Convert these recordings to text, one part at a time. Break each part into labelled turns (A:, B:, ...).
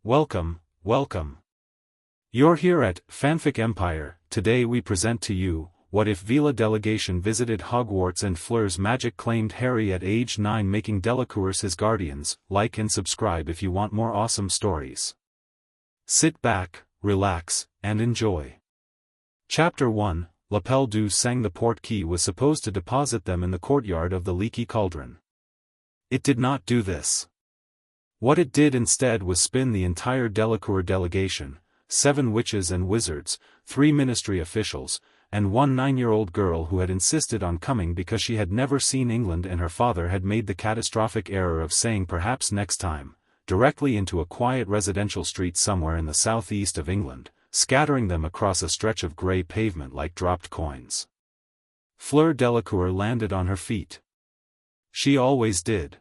A: Welcome, welcome. You're here at Fanfic Empire. Today we present to you, what if Veela Delegation visited Hogwarts and Fleur's magic claimed Harry at age 9 making Delacours his guardians. Like and subscribe if you want more awesome stories. Sit back, relax, and enjoy. Chapter 1, Lapel du sang the portkey was supposed to deposit them in the courtyard of the leaky cauldron. It did not do this. What it did instead was spin the entire Delacours delegation, 7 witches and wizards, 3 ministry officials, and 1 9-year-old girl who had insisted on coming because she had never seen England and her father had made the catastrophic error of saying perhaps next time, directly into a quiet residential street somewhere in the southeast of England, scattering them across a stretch of grey pavement like dropped coins. Fleur Delacour landed on her feet. She always did.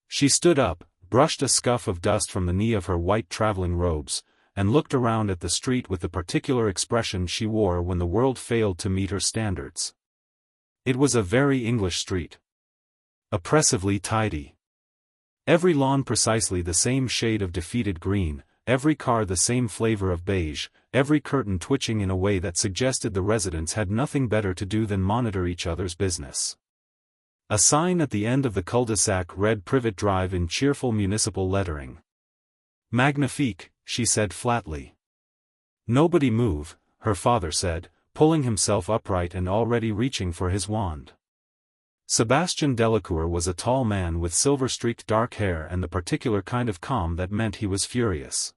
A: She stood up, brushed a scuff of dust from the knee of her white traveling robes, and looked around at the street with the particular expression she wore when the world failed to meet her standards. It was a very English street. Oppressively tidy. Every lawn precisely the same shade of defeated green, every car the same flavor of beige, every curtain twitching in a way that suggested the residents had nothing better to do than monitor each other's business. A sign at the end of the cul-de-sac read Privet Drive in cheerful municipal lettering. Magnifique, she said flatly. Nobody move, her father said, pulling himself upright and already reaching for his wand. Sebastian Delacour was a tall man with silver-streaked dark hair and the particular kind of calm that meant he was furious.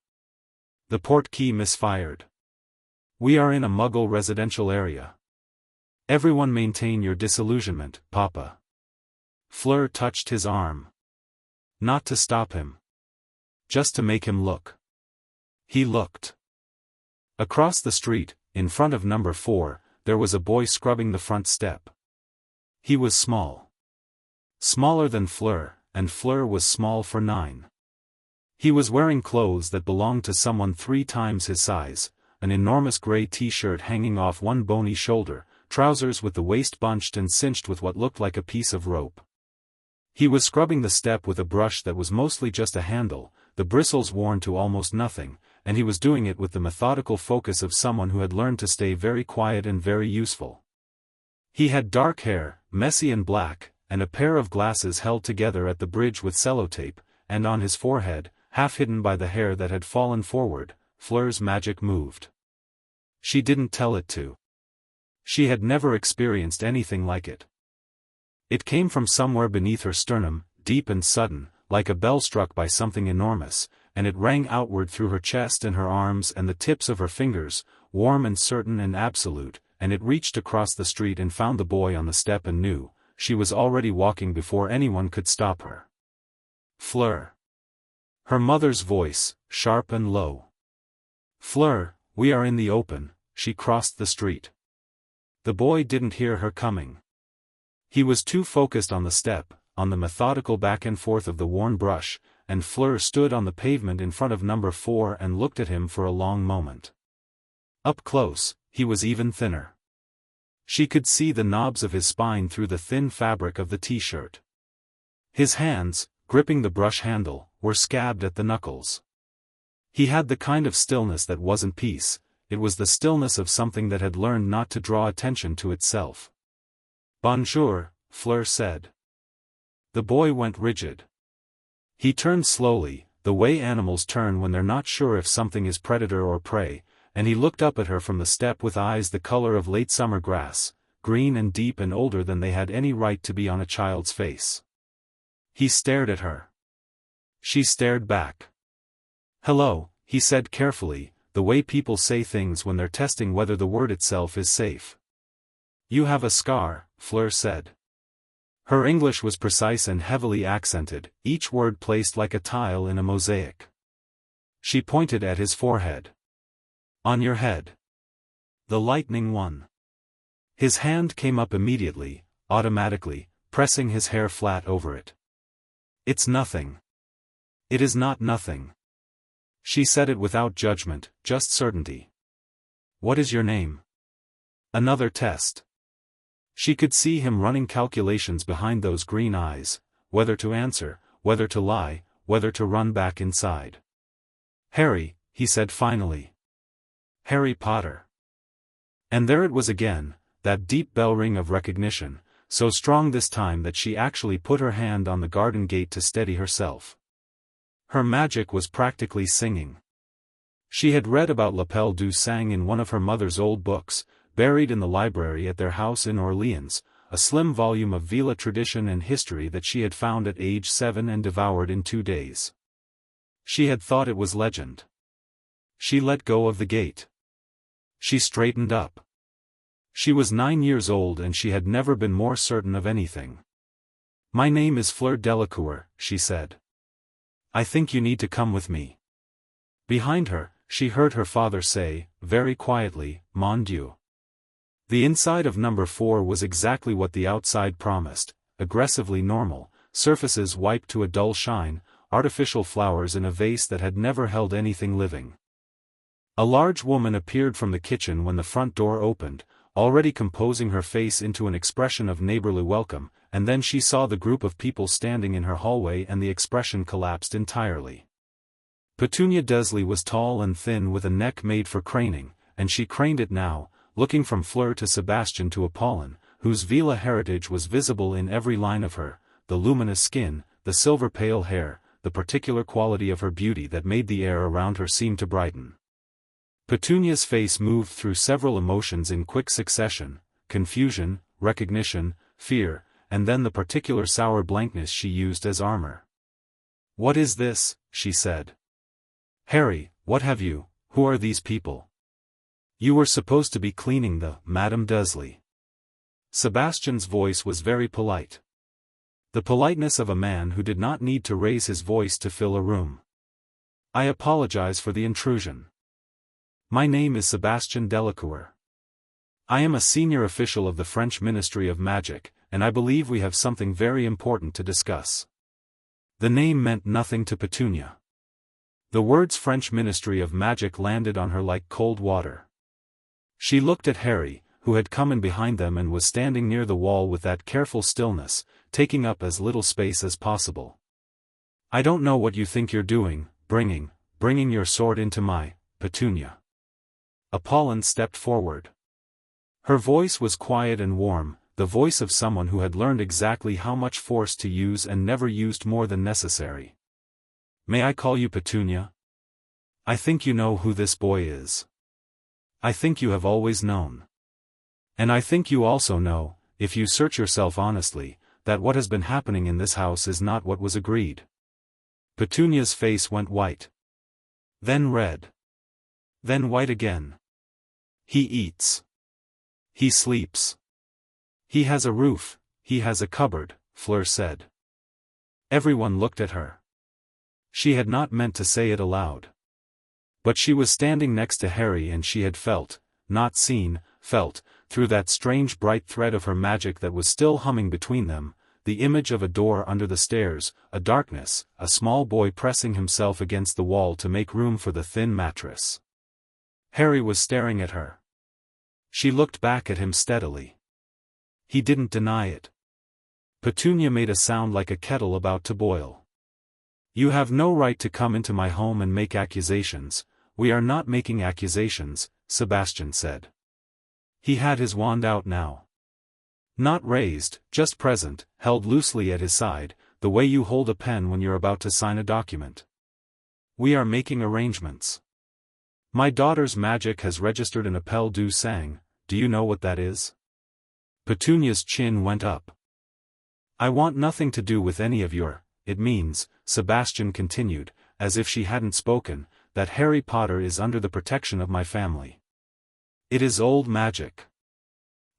A: The portkey misfired. We are in a Muggle residential area. Everyone maintain your disillusionment, Papa. Fleur touched his arm. Not to stop him. Just to make him look. He looked. Across the street, in front of number 4, there was a boy scrubbing the front step. He was small. Smaller than Fleur, and Fleur was small for 9. He was wearing clothes that belonged to someone 3 times his size, an enormous grey t-shirt hanging off one bony shoulder, trousers with the waist bunched and cinched with what looked like a piece of rope. He was scrubbing the step with a brush that was mostly just a handle, the bristles worn to almost nothing, and he was doing it with the methodical focus of someone who had learned to stay very quiet and very useful. He had dark hair, messy and black, and a pair of glasses held together at the bridge with sellotape, and on his forehead, half hidden by the hair that had fallen forward, Fleur's magic moved. She didn't tell it to. She had never experienced anything like it. It came from somewhere beneath her sternum, deep and sudden, like a bell struck by something enormous, and it rang outward through her chest and her arms and the tips of her fingers, warm and certain and absolute, and it reached across the street and found the boy on the step and knew, she was already walking before anyone could stop her. Fleur. Her mother's voice, sharp and low. Fleur, we are in the open. She crossed the street. The boy didn't hear her coming. He was too focused on the step, on the methodical back and forth of the worn brush, and Fleur stood on the pavement in front of number 4 and looked at him for a long moment. Up close, he was even thinner. She could see the knobs of his spine through the thin fabric of the t-shirt. His hands, gripping the brush handle, were scabbed at the knuckles. He had the kind of stillness that wasn't peace, it was the stillness of something that had learned not to draw attention to itself. Bonjour, Fleur said. The boy went rigid. He turned slowly, the way animals turn when they're not sure if something is predator or prey, and he looked up at her from the step with eyes the color of late summer grass, green and deep and older than they had any right to be on a child's face. He stared at her. She stared back. Hello, he said carefully, the way people say things when they're testing whether the word itself is safe. You have a scar, Fleur said. Her English was precise and heavily accented, each word placed like a tile in a mosaic. She pointed at his forehead. On your head. The lightning one. His hand came up immediately, automatically, pressing his hair flat over it. It's nothing. It is not nothing. She said it without judgment, just certainty. What is your name? Another test. She could see him running calculations behind those green eyes, whether to answer, whether to lie, whether to run back inside. "Harry," he said finally. "Harry Potter." And there it was again, that deep bell ring of recognition, so strong this time that she actually put her hand on the garden gate to steady herself. Her magic was practically singing. She had read about L'Appel du Sang in one of her mother's old books, buried in the library at their house in Orleans, a slim volume of Veela tradition and history that she had found at age 7 and devoured in 2 days. She had thought it was legend. She let go of the gate. She straightened up. She was 9 years old and she had never been more certain of anything. "My name is Fleur Delacours," she said. "I think you need to come with me." Behind her, she heard her father say, very quietly, "Mon Dieu." The inside of number 4 was exactly what the outside promised, aggressively normal, surfaces wiped to a dull shine, artificial flowers in a vase that had never held anything living. A large woman appeared from the kitchen when the front door opened, already composing her face into an expression of neighborly welcome, and then she saw the group of people standing in her hallway and the expression collapsed entirely. Petunia Desley was tall and thin with a neck made for craning, and she craned it now, looking from Fleur to Sebastian to Apollon, whose Veela heritage was visible in every line of her, the luminous skin, the silver pale hair, the particular quality of her beauty that made the air around her seem to brighten. Petunia's face moved through several emotions in quick succession: confusion, recognition, fear, and then the particular sour blankness she used as armor. "What is this?" she said. "Harry, what have you? Who are these people?" "You were supposed to be cleaning the Madame Desley." Sebastian's voice was very polite. The politeness of a man who did not need to raise his voice to fill a room. "I apologize for the intrusion. My name is Sebastian Delacours. I am a senior official of the French Ministry of Magic, and I believe we have something very important to discuss." The name meant nothing to Petunia. The words French Ministry of Magic landed on her like cold water. She looked at Harry, who had come in behind them and was standing near the wall with that careful stillness, taking up as little space as possible. "I don't know what you think you're doing, bringing your sword into my Petunia." Apollon stepped forward. Her voice was quiet and warm, the voice of someone who had learned exactly how much force to use and never used more than necessary. "May I call you Petunia? I think you know who this boy is. I think you have always known. And I think you also know, if you search yourself honestly, that what has been happening in this house is not what was agreed." Petunia's face went white. Then red. Then white again. "He eats. He sleeps. He has a roof, he has a cupboard," Fleur said. Everyone looked at her. She had not meant to say it aloud. But she was standing next to Harry and she had felt, not seen, felt, through that strange bright thread of her magic that was still humming between them, the image of a door under the stairs, a darkness, a small boy pressing himself against the wall to make room for the thin mattress. Harry was staring at her. She looked back at him steadily. He didn't deny it. Petunia made a sound like a kettle about to boil. "You have no right to come into my home and make accusations." "We are not making accusations," Sebastian said. He had his wand out now. Not raised, just present, held loosely at his side, the way you hold a pen when you're about to sign a document. "We are making arrangements. My daughter's magic has registered an appel du sang. Do you know what that is?" Petunia's chin went up. "I want nothing to do with any of your, it means," Sebastian continued, as if she hadn't spoken, "that Harry Potter is under the protection of my family. It is old magic.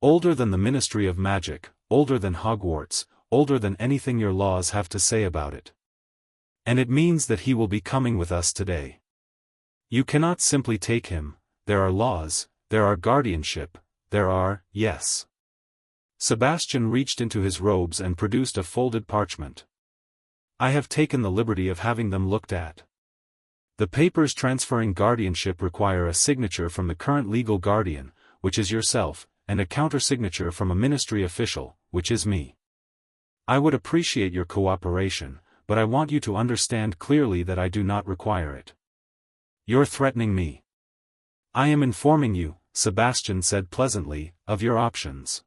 A: Older than the Ministry of Magic, older than Hogwarts, older than anything your laws have to say about it. And it means that he will be coming with us today. You cannot simply take him, there are laws, there are guardianship, there are, yes." Sebastian reached into his robes and produced a folded parchment. "I have taken the liberty of having them looked at. The papers transferring guardianship require a signature from the current legal guardian, which is yourself, and a countersignature from a ministry official, which is me. I would appreciate your cooperation, but I want you to understand clearly that I do not require it." You're threatening me. I am informing you, Sebastian said pleasantly, of your options.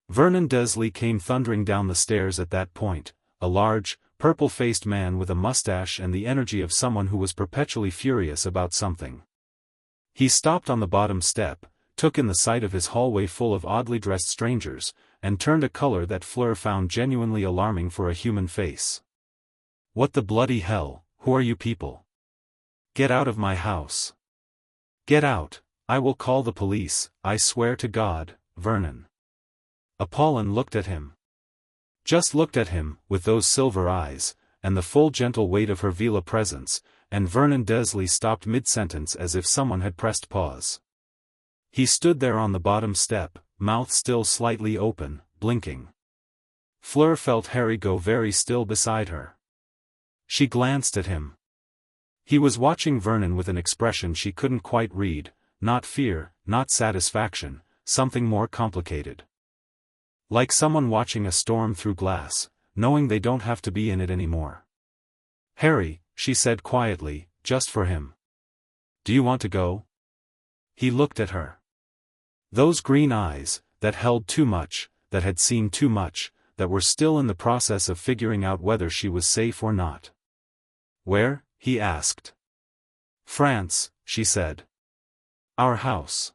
A: Vernon Desley came thundering down the stairs at that point, a large, purple-faced man with a mustache and the energy of someone who was perpetually furious about something. He stopped on the bottom step, took in the sight of his hallway full of oddly dressed strangers, and turned a color that Fleur found genuinely alarming for a human face. What the bloody hell, who are you people? Get out of my house. Get out, I will call the police, I swear to God, Vernon. Apollon looked at him. Just looked at him, with those silver eyes, and the full gentle weight of her Veela presence, and Vernon Desley stopped mid-sentence as if someone had pressed pause. He stood there on the bottom step, mouth still slightly open, blinking. Fleur felt Harry go very still beside her. She glanced at him. He was watching Vernon with an expression she couldn't quite read, not fear, not satisfaction, something more complicated. Like someone watching a storm through glass, knowing they don't have to be in it anymore. Harry, she said quietly, just for him. Do you want to go? He looked at her. Those green eyes, that held too much, that had seen too much, that were still in the process of figuring out whether she was safe or not. Where? He asked. France, she said. Our house.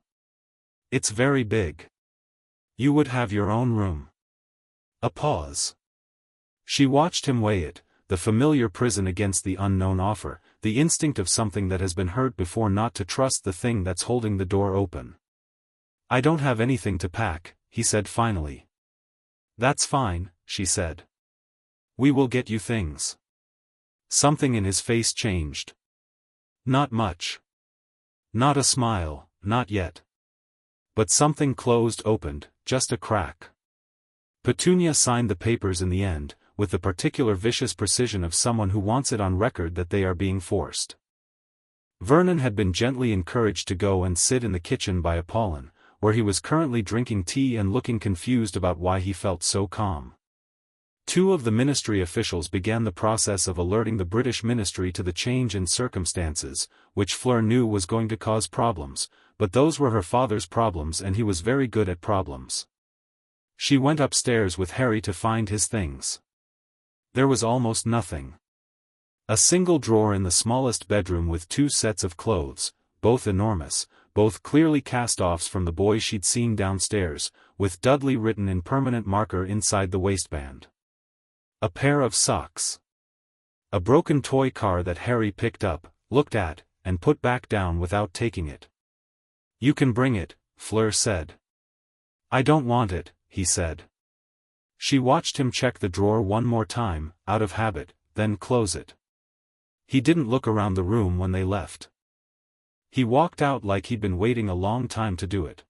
A: It's very big. You would have your own room. A pause. She watched him weigh it, the familiar prison against the unknown offer, the instinct of something that has been hurt before not to trust the thing that's holding the door open. I don't have anything to pack, he said finally. That's fine, she said. We will get you things. Something in his face changed. Not much. Not a smile, not yet. But something opened, just a crack. Petunia signed the papers in the end, with the particular vicious precision of someone who wants it on record that they are being forced. Vernon had been gently encouraged to go and sit in the kitchen by Apollon, where he was currently drinking tea and looking confused about why he felt so calm. Two of the ministry officials began the process of alerting the British ministry to the change in circumstances, which Fleur knew was going to cause problems, but those were her father's problems and he was very good at problems. She went upstairs with Harry to find his things. There was almost nothing. A single drawer in the smallest bedroom with 2 sets of clothes, both enormous, both clearly cast-offs from the boy she'd seen downstairs, with Dudley written in permanent marker inside the waistband. A pair of socks. A broken toy car that Harry picked up, looked at, and put back down without taking it. You can bring it, Fleur said. I don't want it, he said. She watched him check the drawer one more time, out of habit, then close it. He didn't look around the room when they left. He walked out like he'd been waiting a long time to do it.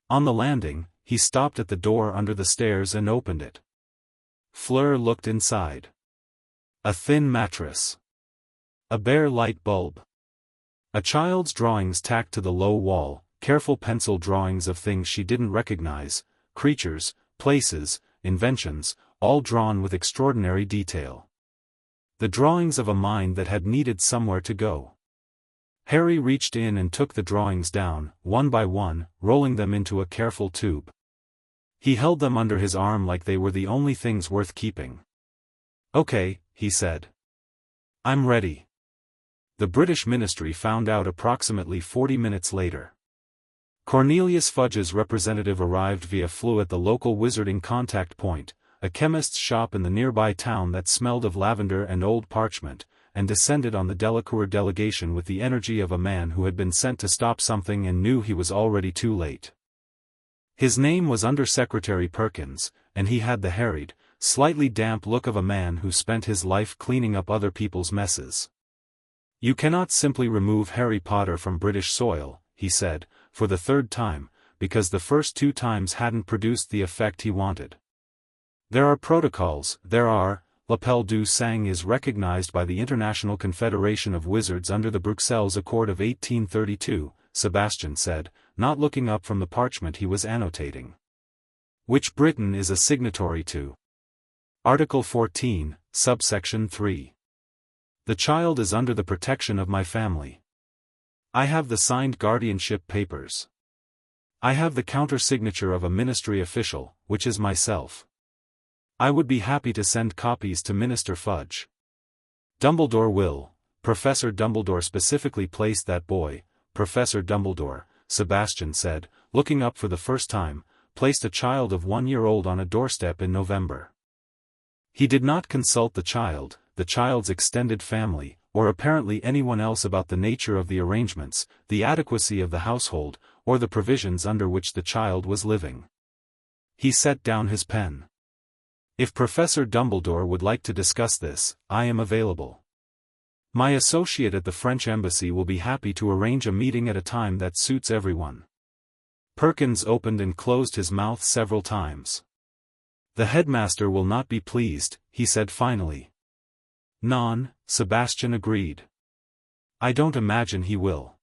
A: On the landing, he stopped at the door under the stairs and opened it. Fleur looked inside. A thin mattress. A bare light bulb. A child's drawings tacked to the low wall, careful pencil drawings of things she didn't recognize, creatures, places, inventions, all drawn with extraordinary detail. The drawings of a mind that had needed somewhere to go. Harry reached in and took the drawings down, one by one, rolling them into a careful tube. He held them under his arm like they were the only things worth keeping. Okay, he said. I'm ready. The British ministry found out approximately 40 minutes later. Cornelius Fudge's representative arrived via Fleur at the local wizarding contact point, a chemist's shop in the nearby town that smelled of lavender and old parchment, and descended on the Delacours delegation with the energy of a man who had been sent to stop something and knew he was already too late. His name was Under-Secretary Perkins, and he had the harried, slightly damp look of a man who spent his life cleaning up other people's messes. You cannot simply remove Harry Potter from British soil, he said, for the 3rd time, because the first 2 times hadn't produced the effect he wanted. There are protocols, L'Appel du Sang is recognized by the International Confederation of Wizards under the Bruxelles Accord of 1832, Sebastian said, not looking up from the parchment he was annotating. Which Britain is a signatory to. Article 14, subsection 3. The child is under the protection of my family. I have the signed guardianship papers. I have the counter-signature of a ministry official, which is myself. I would be happy to send copies to Minister Fudge. Dumbledore will. Professor Dumbledore specifically placed that boy, Professor Dumbledore, Sebastian said, looking up for the first time, placed a child of 1 year old on a doorstep in November. He did not consult the child's extended family, or apparently anyone else about the nature of the arrangements, the adequacy of the household, or the provisions under which the child was living. He set down his pen. If Professor Dumbledore would like to discuss this, I am available. My associate at the French embassy will be happy to arrange a meeting at a time that suits everyone. Perkins opened and closed his mouth several times. The headmaster will not be pleased, he said finally. Non, Sebastian agreed. I don't imagine he will.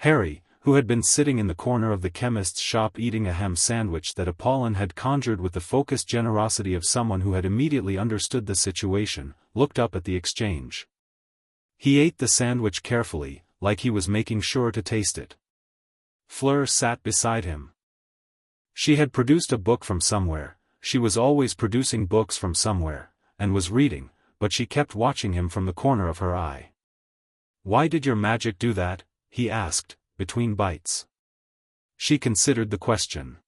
A: Harry, who had been sitting in the corner of the chemist's shop eating a ham sandwich that Apollon had conjured with the focused generosity of someone who had immediately understood the situation, looked up at the exchange. He ate the sandwich carefully, like he was making sure to taste it. Fleur sat beside him. She had produced a book from somewhere, she was always producing books from somewhere, and was reading, but she kept watching him from the corner of her eye. Why did your magic do that? He asked, between bites. She considered the question.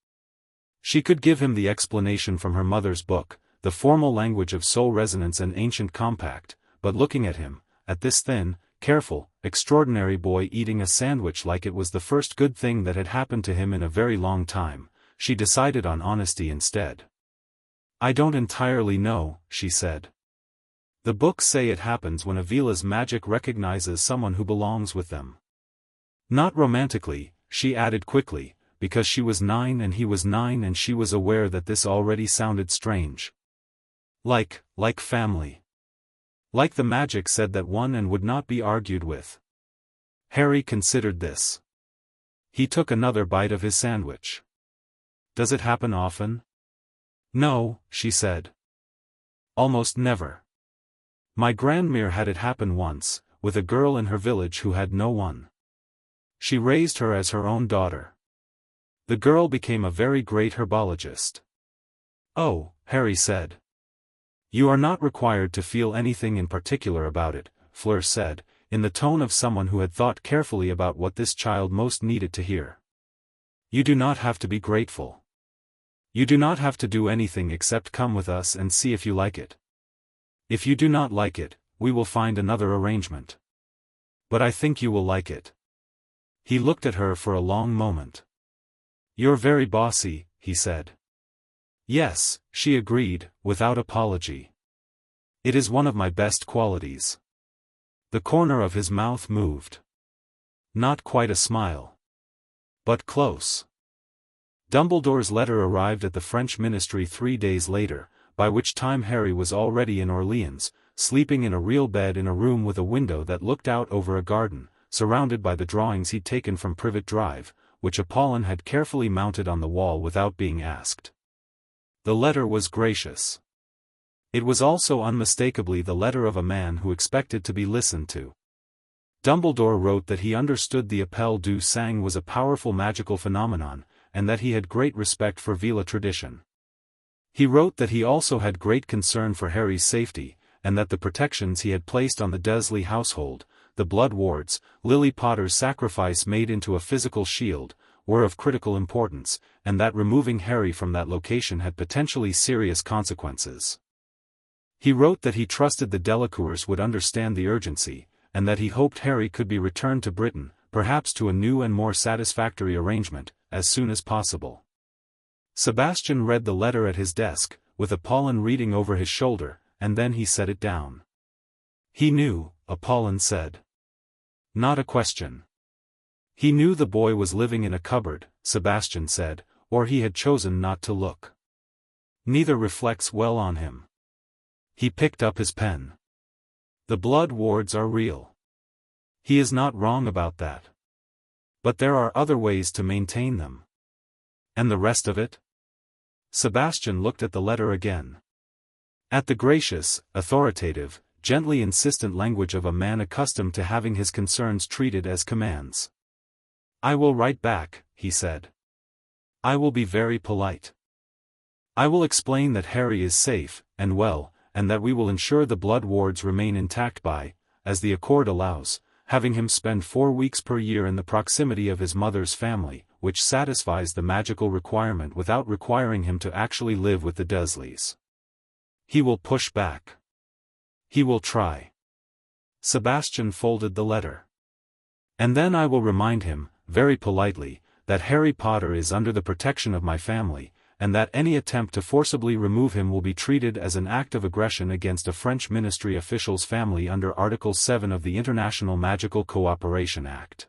A: She could give him the explanation from her mother's book, the formal language of soul resonance and ancient compact, but looking at him, at this thin, careful, extraordinary boy eating a sandwich like it was the first good thing that had happened to him in a very long time, she decided on honesty instead. I don't entirely know, she said. The books say it happens when a Veela's magic recognizes someone who belongs with them. Not romantically, she added quickly, because she was 9 and he was 9 and she was aware that this already sounded strange. Like family. Like the magic said that one and would not be argued with. Harry considered this. He took another bite of his sandwich. Does it happen often? No, she said. Almost never. My grandmere had it happen once, with a girl in her village who had no one. She raised her as her own daughter. The girl became a very great herbologist. Oh, Harry said. You are not required to feel anything in particular about it, Fleur said, in the tone of someone who had thought carefully about what this child most needed to hear. You do not have to be grateful. You do not have to do anything except come with us and see if you like it. If you do not like it, we will find another arrangement. But I think you will like it. He looked at her for a long moment. You're very bossy, he said. Yes, she agreed, without apology. It is one of my best qualities. The corner of his mouth moved. Not quite a smile. But close. Dumbledore's letter arrived at the French ministry 3 days later, by which time Harry was already in Orleans, sleeping in a real bed in a room with a window that looked out over a garden, surrounded by the drawings he'd taken from Privet Drive, which Apollon had carefully mounted on the wall without being asked. The letter was gracious. It was also unmistakably the letter of a man who expected to be listened to. Dumbledore wrote that he understood the appel du sang was a powerful magical phenomenon, and that he had great respect for Veela tradition. He wrote that he also had great concern for Harry's safety, and that the protections he had placed on the Dursley household, the blood wards, Lily Potter's sacrifice made into a physical shield, were of critical importance, and that removing Harry from that location had potentially serious consequences. He wrote that he trusted the Delacours would understand the urgency, and that he hoped Harry could be returned to Britain, perhaps to a new and more satisfactory arrangement, as soon as possible. Sebastian read the letter at his desk, with Apollon reading over his shoulder, and then he set it down. He knew, Apollon said. Not a question. He knew the boy was living in a cupboard, Sebastian said, or he had chosen not to look. Neither reflects well on him. He picked up his pen. The blood wards are real. He is not wrong about that. But there are other ways to maintain them. And the rest of it? Sebastian looked at the letter again. At the gracious, authoritative, gently insistent language of a man accustomed to having his concerns treated as commands. "I will write back," he said. "I will be very polite. I will explain that Harry is safe, and well, and that we will ensure the blood wards remain intact by, as the accord allows, having him spend 4 weeks per year in the proximity of his mother's family, which satisfies the magical requirement without requiring him to actually live with the Dursleys. He will push back. He will try." Sebastian folded the letter. "And then I will remind him, very politely, that Harry Potter is under the protection of my family, and that any attempt to forcibly remove him will be treated as an act of aggression against a French ministry official's family under Article 7 of the International Magical Cooperation Act."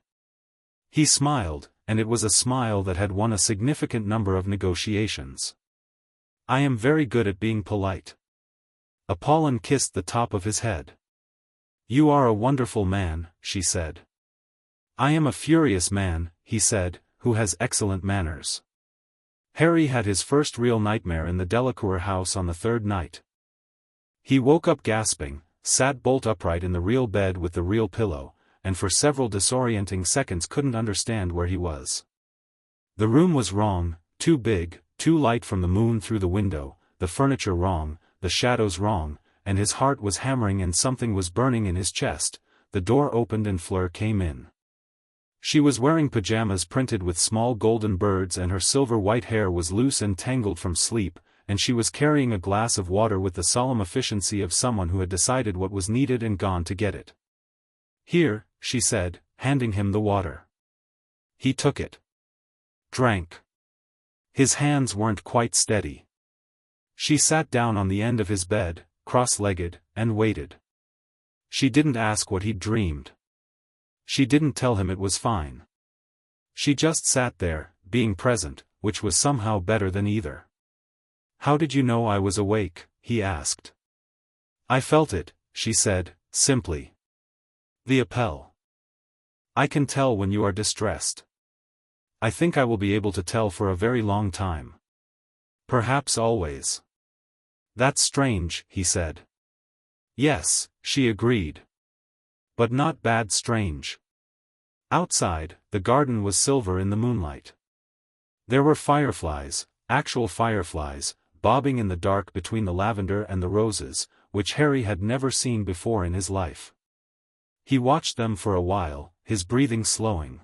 A: He smiled, and it was a smile that had won a significant number of negotiations. "I am very good at being polite." Apollon kissed the top of his head. "You are a wonderful man," she said. "I am a furious man," he said, "who has excellent manners." Harry had his first real nightmare in the Delacours house on the 3rd night. He woke up gasping, sat bolt upright in the real bed with the real pillow, and for several disorienting seconds couldn't understand where he was. The room was wrong, too big, too light from the moon through the window, the furniture wrong, the shadows wrong, and his heart was hammering and something was burning in his chest. The door opened and Fleur came in. She was wearing pajamas printed with small golden birds and her silver white hair was loose and tangled from sleep, and she was carrying a glass of water with the solemn efficiency of someone who had decided what was needed and gone to get it. "Here," she said, handing him the water. He took it. Drank. His hands weren't quite steady. She sat down on the end of his bed, cross-legged, and waited. She didn't ask what he'd dreamed. She didn't tell him it was fine. She just sat there, being present, which was somehow better than either. "How did you know I was awake?" he asked. "I felt it," she said, simply. "The appel. I can tell when you are distressed. I think I will be able to tell for a very long time. Perhaps always." "That's strange," he said. "Yes," she agreed. "But not bad strange." Outside, the garden was silver in the moonlight. There were fireflies, actual fireflies, bobbing in the dark between the lavender and the roses, which Harry had never seen before in his life. He watched them for a while, his breathing slowing.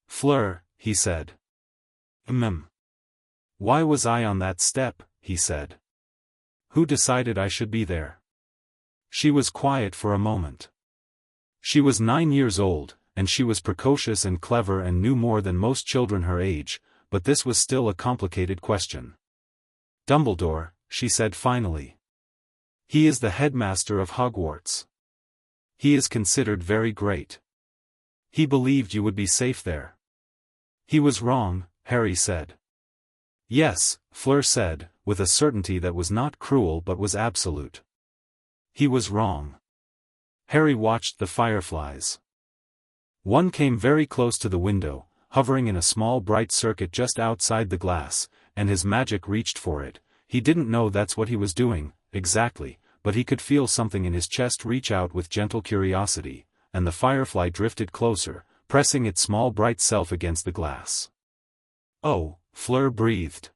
A: "Fleur," he said. "Why was I on that step?" he said. "Who decided I should be there?" She was quiet for a moment. She was 9 years old, and she was precocious and clever and knew more than most children her age, but this was still a complicated question. "Dumbledore," she said finally. "He is the headmaster of Hogwarts. He is considered very great. He believed you would be safe there." "He was wrong," Harry said. "Yes," Fleur said, with a certainty that was not cruel but was absolute. "He was wrong." Harry watched the fireflies. One came very close to the window, hovering in a small bright circuit just outside the glass, and his magic reached for it. He didn't know that's what he was doing, exactly, but he could feel something in his chest reach out with gentle curiosity, and the firefly drifted closer, pressing its small bright self against the glass. "Oh," Fleur breathed.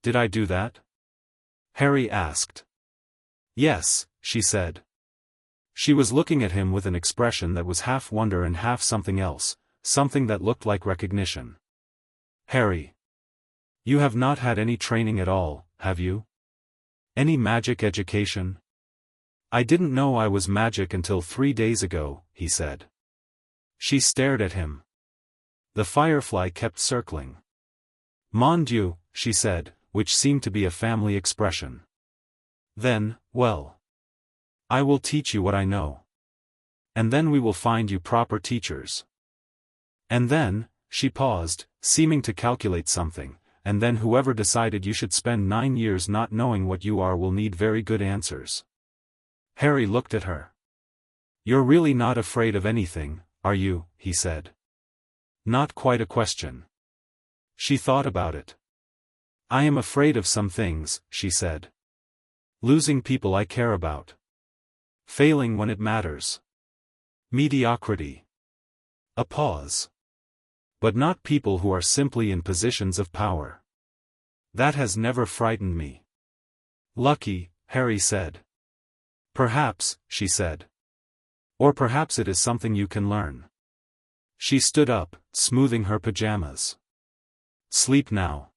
A: "Did I do that?" Harry asked. "Yes," she said. She was looking at him with an expression that was half wonder and half something else, something that looked like recognition. "Harry. You have not had any training at all, have you? Any magic education?" "I didn't know I was magic until 3 days ago," he said. She stared at him. The firefly kept circling. "Mon Dieu," she said, which seemed to be a family expression. "Then, well. I will teach you what I know. And then we will find you proper teachers. And then," she paused, seeming to calculate something, "and then whoever decided you should spend 9 years not knowing what you are will need very good answers." Harry looked at her. "You're really not afraid of anything, are you?" he said. Not quite a question. She thought about it. "I am afraid of some things," she said. "Losing people I care about. Failing when it matters. Mediocrity. A pause. But not people who are simply in positions of power. That has never frightened me. Lucky, Harry said. Perhaps, she said. Or perhaps it is something you can learn. She stood up, smoothing her pajamas. Sleep now.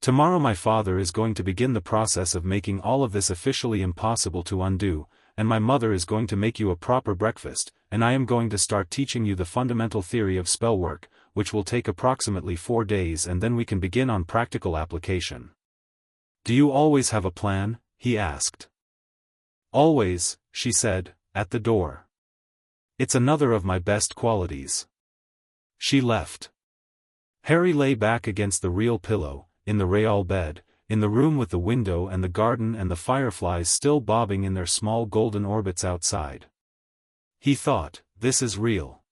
A: Tomorrow my father is going to begin the process of making all of this officially impossible to undo, and my mother is going to make you a proper breakfast, and I am going to start teaching you the fundamental theory of spell work, which will take approximately 4 days, and then we can begin on practical application. Do you always have a plan? He asked. Always, she said, at the door. It's another of my best qualities. She left. Harry lay back against the real pillow, in the real bed, in the room with the window and the garden and the fireflies still bobbing in their small golden orbits outside. He thought, this is real.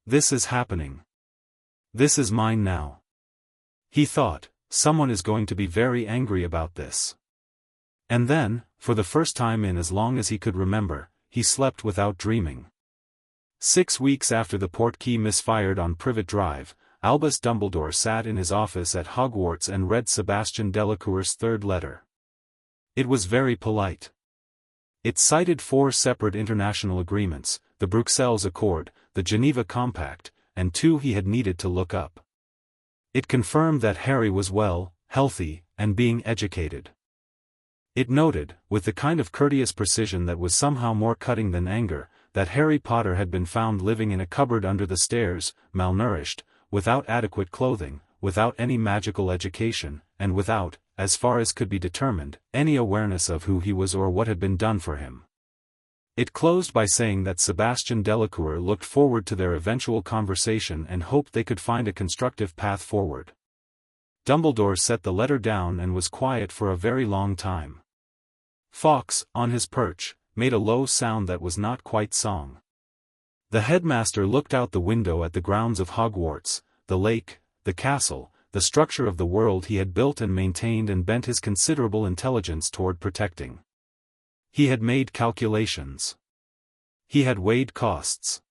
A: This is happening. This is mine now. He thought, someone is going to be very angry about this. And then, for the first time in as long as he could remember, he slept without dreaming. 6 weeks after the portkey misfired on Privet Drive, Albus Dumbledore sat in his office at Hogwarts and read Sebastian Delacour's 3rd letter. It was very polite. It cited 4 separate international agreements, the Bruxelles Accord, the Geneva Compact, and 2 he had needed to look up. It confirmed that Harry was well, healthy, and being educated. It noted, with the kind of courteous precision that was somehow more cutting than anger, that Harry Potter had been found living in a cupboard under the stairs, malnourished, without adequate clothing, without any magical education, and without, as far as could be determined, any awareness of who he was or what had been done for him. It closed by saying that Sebastian Delacour looked forward to their eventual conversation and hoped they could find a constructive path forward. Dumbledore set the letter down and was quiet for a very long time. Fawkes, on his perch, made a low sound that was not quite song. The headmaster looked out the window at the grounds of Hogwarts, the lake, the castle, the structure of the world he had built and maintained, and bent his considerable intelligence toward protecting. He had made calculations. He had weighed costs.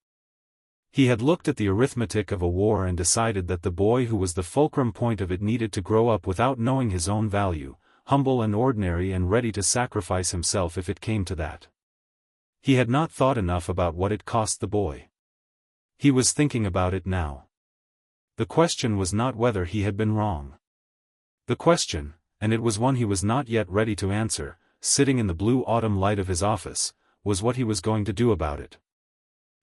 A: He had looked at the arithmetic of a war and decided that the boy who was the fulcrum point of it needed to grow up without knowing his own value, humble and ordinary and ready to sacrifice himself if it came to that. He had not thought enough about what it cost the boy. He was thinking about it now. The question was not whether he had been wrong. The question, and it was one he was not yet ready to answer, sitting in the blue autumn light of his office, was what he was going to do about it.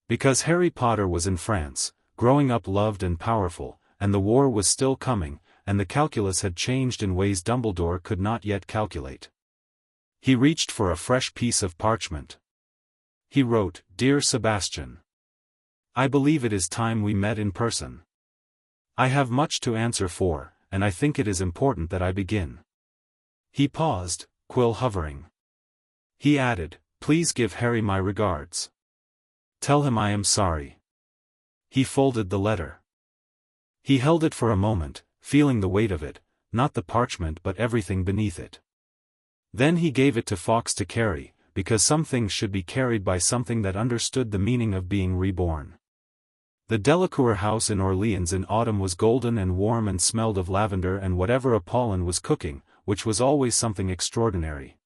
A: Because Harry Potter was in France, growing up loved and powerful, and the war was still coming, and the calculus had changed in ways Dumbledore could not yet calculate. He reached for a fresh piece of parchment. He wrote, "Dear Sebastian, I believe it is time we met in person. I have much to answer for, and I think it is important that I begin." He paused, quill hovering. He added, "Please give Harry my regards. Tell him I am sorry." He folded the letter. He held it for a moment, feeling the weight of it, not the parchment but everything beneath it. Then he gave it to Fawkes to carry, because some things should be carried by something that understood the meaning of being reborn. The Delacour house in Orleans in autumn was golden and warm and smelled of lavender and whatever Apollon was cooking, which was always something extraordinary.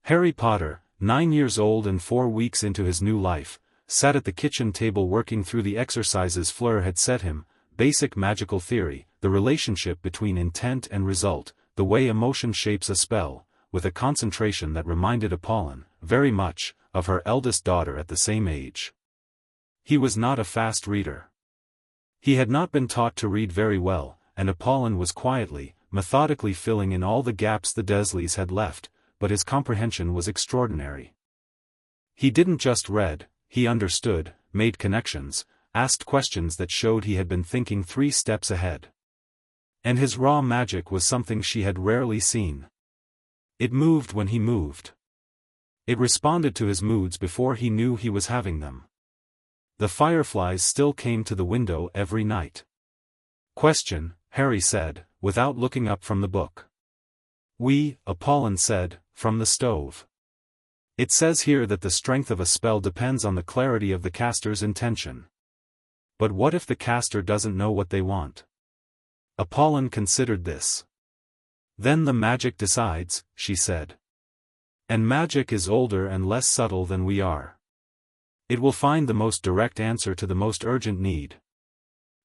A: Harry Potter, 9 years old and 4 weeks into his new life, sat at the kitchen table working through the exercises Fleur had set him: basic magical theory, the relationship between intent and result, the way emotion shapes a spell, with a concentration that reminded Apollon, very much, of her eldest daughter at the same age. He was not a fast reader. He had not been taught to read very well, and Apollon was quietly, methodically filling in all the gaps the Dursleys had left, but his comprehension was extraordinary. He didn't just read, he understood, made connections, asked questions that showed he had been thinking 3 steps ahead. And his raw magic was something she had rarely seen. It moved when he moved. It responded to his moods before he knew he was having them. The fireflies still came to the window every night. "Question," Harry said, without looking up from the book. "We," Apollon said, "from the stove." It says here that the strength of a spell depends on the clarity of the caster's intention. But what if the caster doesn't know what they want? Apollon considered this. Then the magic decides, she said. And magic is older and less subtle than we are. It will find the most direct answer to the most urgent need.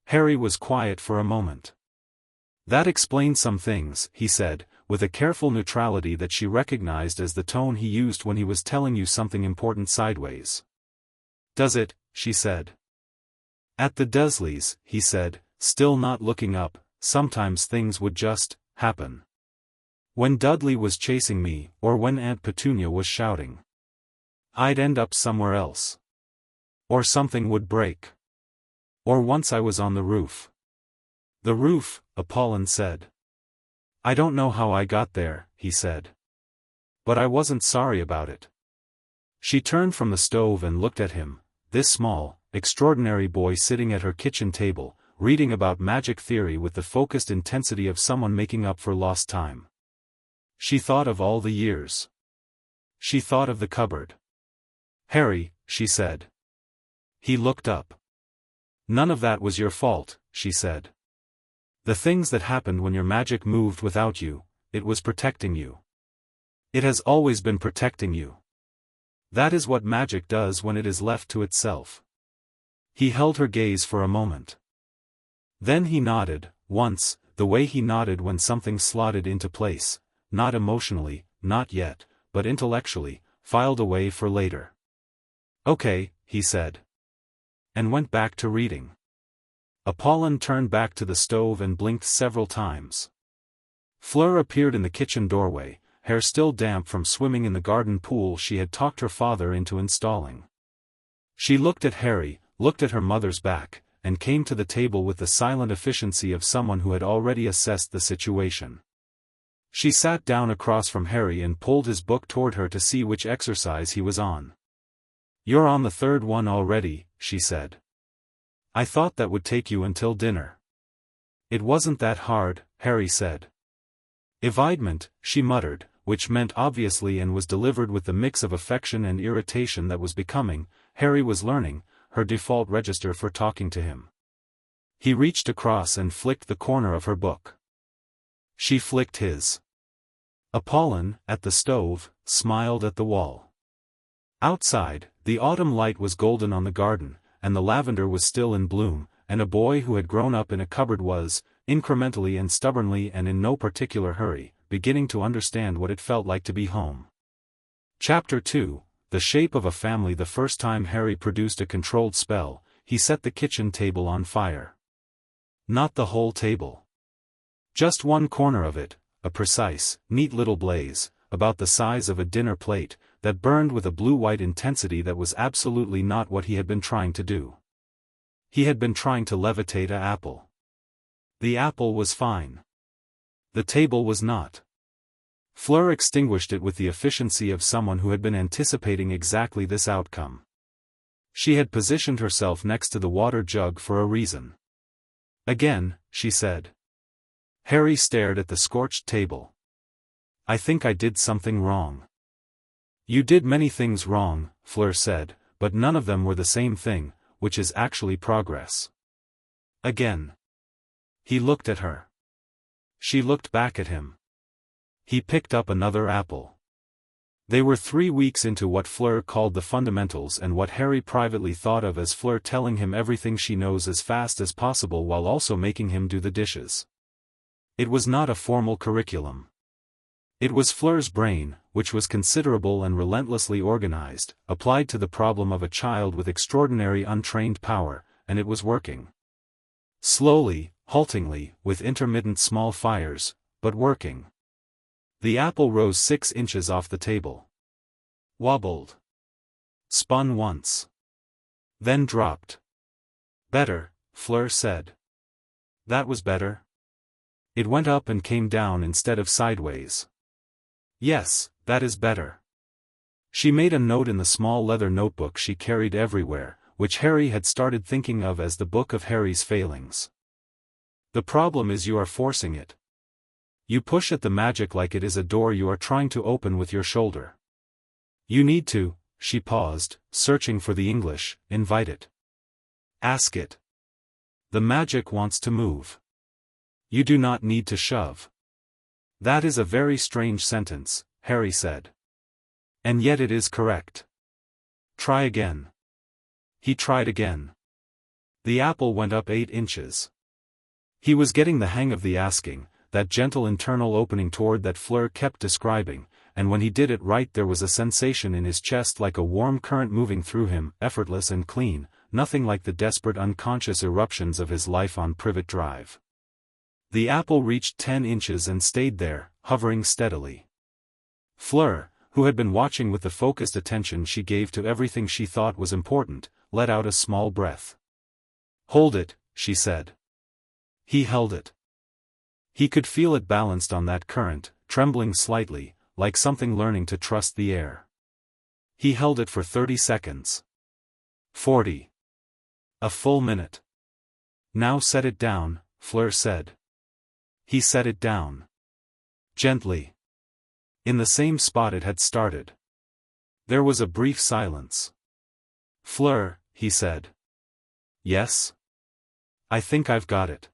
A: Harry was quiet for a moment. That explains some things, he said, with a careful neutrality that she recognized as the tone he used when he was telling you something important sideways. Does it? She said. At the Dursleys, he said, still not looking up, sometimes things would just happen. When Dudley was chasing me, or when Aunt Petunia was shouting, I'd end up somewhere else. Or something would break. Or once I was on the roof. The roof, Apollon said. I don't know how I got there, he said. But I wasn't sorry about it. She turned from the stove and looked at him, this small, extraordinary boy sitting at her kitchen table, reading about magic theory with the focused intensity of someone making up for lost time. She thought of all the years. She thought of the cupboard. Harry, she said. He looked up. None of that was your fault, she said. The things that happened when your magic moved without you, it was protecting you. It has always been protecting you. That is what magic does when it is left to itself. He held her gaze for a moment. Then he nodded, once, the way he nodded when something slotted into place, not emotionally, not yet, but intellectually, filed away for later. Okay, he said. And went back to reading. Apollon turned back to the stove and blinked several times. Fleur appeared in the kitchen doorway, hair still damp from swimming in the garden pool she had talked her father into installing. She looked at Harry, looked at her mother's back, and came to the table with the silent efficiency of someone who had already assessed the situation. She sat down across from Harry and pulled his book toward her to see which exercise he was on. You're on the third one already, she said. I thought that would take you until dinner. It wasn't that hard, Harry said. Evidement, she muttered, which meant obviously and was delivered with the mix of affection and irritation that was becoming, Harry was learning, her default register for talking to him. He reached across and flicked the corner of her book. She flicked his. Apollon, at the stove, smiled at the wall. Outside, the autumn light was golden on the garden, and the lavender was still in bloom, and a boy who had grown up in a cupboard was, incrementally and stubbornly and in no particular hurry, beginning to understand what it felt like to be home. Chapter 2, The Shape of a Family. The first time Harry produced a controlled spell, he set the kitchen table on fire. Not the whole table. Just one corner of it, a precise, neat little blaze, about the size of a dinner plate, that burned with a blue-white intensity that was absolutely not what he had been trying to do. He had been trying to levitate an apple. The apple was fine. The table was not. Fleur extinguished it with the efficiency of someone who had been anticipating exactly this outcome. She had positioned herself next to the water jug for a reason. Again, she said. Harry stared at the scorched table. I think I did something wrong. You did many things wrong, Fleur said, but none of them were the same thing, which is actually progress. Again. He looked at her. She looked back at him. He picked up another apple. They were 3 weeks into what Fleur called the fundamentals and what Harry privately thought of as Fleur telling him everything she knows as fast as possible while also making him do the dishes. It was not a formal curriculum. It was Fleur's brain, which was considerable and relentlessly organized, applied to the problem of a child with extraordinary untrained power, and it was working. Slowly, haltingly, with intermittent small fires, but working. The apple rose 6 inches off the table. Wobbled. Spun once. Then dropped. Better, Fleur said. That was better. It went up and came down instead of sideways. Yes, that is better. She made a note in the small leather notebook she carried everywhere, which Harry had started thinking of as the book of Harry's failings. The problem is you are forcing it. You push at the magic like it is a door you are trying to open with your shoulder. You need to, she paused, searching for the English, invite it. Ask it. The magic wants to move. You do not need to shove. That is a very strange sentence, Harry said. And yet it is correct. Try again. He tried again. The apple went up 8 inches. He was getting the hang of the asking, that gentle internal opening toward that Fleur kept describing, and when he did it right there was a sensation in his chest like a warm current moving through him, effortless and clean, nothing like the desperate unconscious eruptions of his life on Privet Drive. The apple reached 10 inches and stayed there, hovering steadily. Fleur, who had been watching with the focused attention she gave to everything she thought was important, let out a small breath. Hold it, she said. He held it. He could feel it balanced on that current, trembling slightly, like something learning to trust the air. He held it for 30 seconds. 40. A full minute. Now set it down, Fleur said. He set it down. Gently. In the same spot it had started. There was a brief silence. Fleur, he said. Yes? I think I've got it.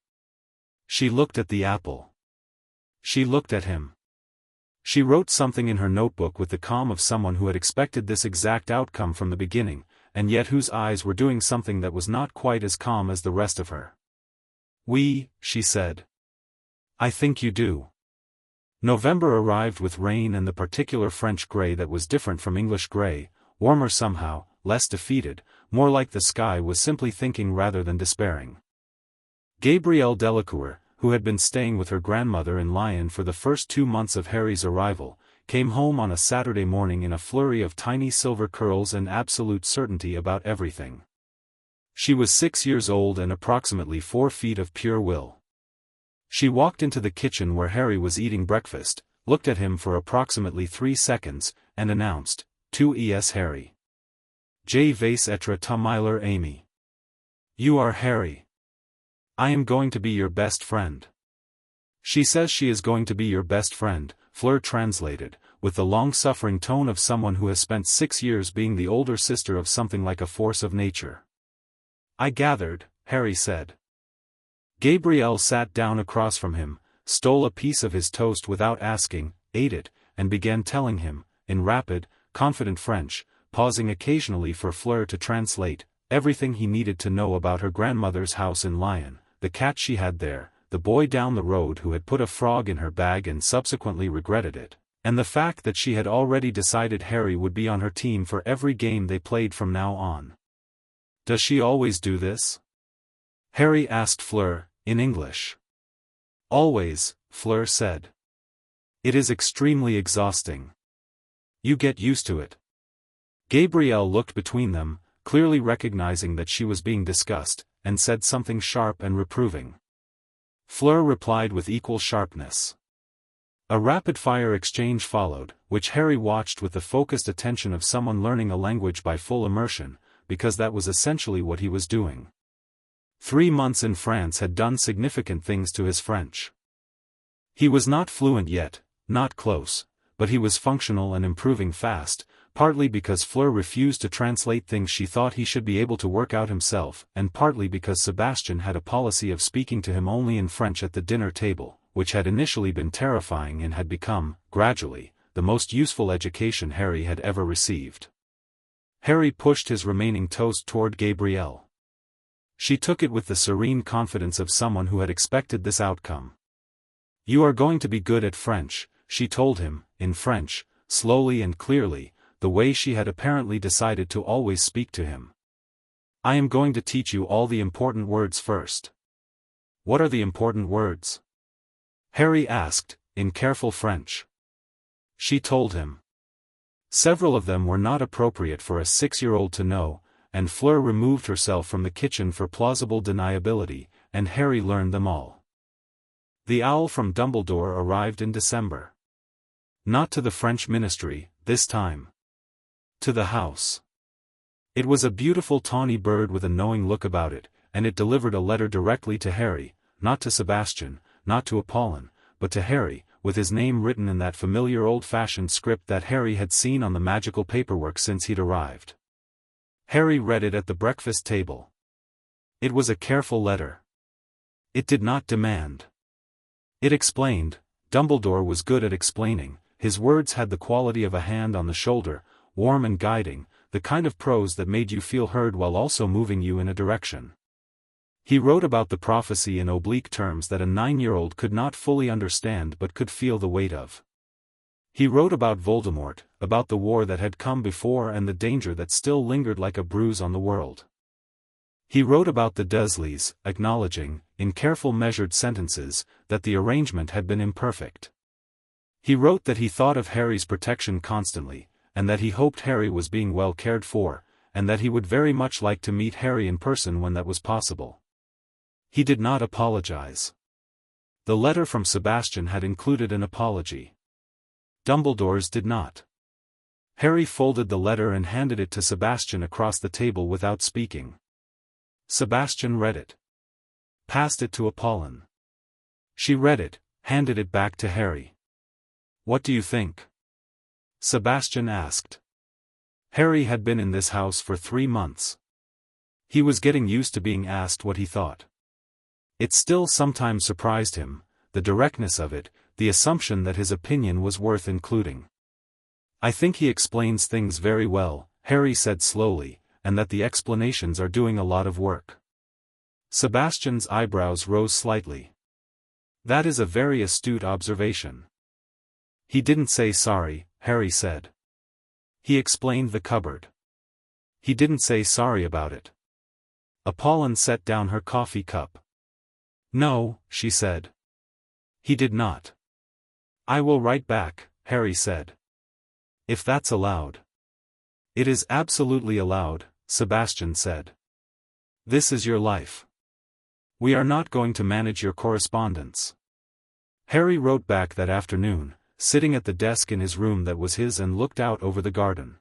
A: She looked at the apple. She looked at him. She wrote something in her notebook with the calm of someone who had expected this exact outcome from the beginning, and yet whose eyes were doing something that was not quite as calm as the rest of her. Oui, she said. I think you do. November arrived with rain and the particular French grey that was different from English grey, warmer somehow, less defeated, more like the sky was simply thinking rather than despairing. Gabrielle Delacours, who had been staying with her grandmother in Lyon for the first 2 months of Harry's arrival, came home on a Saturday morning in a flurry of tiny silver curls and absolute certainty about everything. She was 6 years old and approximately 4 feet of pure will. She walked into the kitchen where Harry was eating breakfast, looked at him for approximately 3 seconds, and announced, "Tu es Harry. Je vais être ta meilleure amie. You are Harry. I am going to be your best friend." She says she is going to be your best friend, Fleur translated, with the long-suffering tone of someone who has spent 6 years being the older sister of something like a force of nature. I gathered, Harry said. Gabrielle sat down across from him, stole a piece of his toast without asking, ate it, and began telling him, in rapid, confident French, pausing occasionally for Fleur to translate, everything he needed to know about her grandmother's house in Lyon, the cat she had there, the boy down the road who had put a frog in her bag and subsequently regretted it, and the fact that she had already decided Harry would be on her team for every game they played from now on. Does she always do this? Harry asked Fleur, in English. Always, Fleur said. It is extremely exhausting. You get used to it. Gabrielle looked between them, clearly recognizing that she was being discussed, and said something sharp and reproving. Fleur replied with equal sharpness. A rapid-fire exchange followed, which Harry watched with the focused attention of someone learning a language by full immersion, because that was essentially what he was doing. 3 months in France had done significant things to his French. He was not fluent yet, not close, but he was functional and improving fast, partly because Fleur refused to translate things she thought he should be able to work out himself, and partly because Sebastian had a policy of speaking to him only in French at the dinner table, which had initially been terrifying and had become, gradually, the most useful education Harry had ever received. Harry pushed his remaining toast toward Gabrielle. She took it with the serene confidence of someone who had expected this outcome. You are going to be good at French, she told him, in French, slowly and clearly, the way she had apparently decided to always speak to him. I am going to teach you all the important words first. What are the important words? Harry asked, in careful French. She told him. Several of them were not appropriate for a 6-year-old to know, and Fleur removed herself from the kitchen for plausible deniability, and Harry learned them all. The owl from Dumbledore arrived in December. Not to the French ministry, this time. To the house. It was a beautiful tawny bird with a knowing look about it, and it delivered a letter directly to Harry, not to Sebastian, not to Apollon, but to Harry, with his name written in that familiar old-fashioned script that Harry had seen on the magical paperwork since he'd arrived. Harry read it at the breakfast table. It was a careful letter. It did not demand. It explained. Dumbledore was good at explaining. His words had the quality of a hand on the shoulder, warm and guiding, the kind of prose that made you feel heard while also moving you in a direction. He wrote about the prophecy in oblique terms that a 9-year-old could not fully understand but could feel the weight of. He wrote about Voldemort, about the war that had come before and the danger that still lingered like a bruise on the world. He wrote about the Dursleys, acknowledging, in careful measured sentences, that the arrangement had been imperfect. He wrote that he thought of Harry's protection constantly, and that he hoped Harry was being well cared for, and that he would very much like to meet Harry in person when that was possible. He did not apologize. The letter from Sebastian had included an apology. Dumbledore's did not. Harry folded the letter and handed it to Sebastian across the table without speaking. Sebastian read it. Passed it to Apollon. She read it, handed it back to Harry. "What do you think?" Sebastian asked. Harry had been in this house for 3 months. He was getting used to being asked what he thought. It still sometimes surprised him, the directness of it, the assumption that his opinion was worth including. "I think he explains things very well," Harry said slowly, "and that the explanations are doing a lot of work." Sebastian's eyebrows rose slightly. "That is a very astute observation." "He didn't say sorry," Harry said. "He explained the cupboard. He didn't say sorry about it." Apollon set down her coffee cup. "No," she said. "He did not." "I will write back," Harry said. "If that's allowed." "It is absolutely allowed," Sebastian said. "This is your life. We are not going to manage your correspondence." Harry wrote back that afternoon, sitting at the desk in his room that was his and looked out over the garden.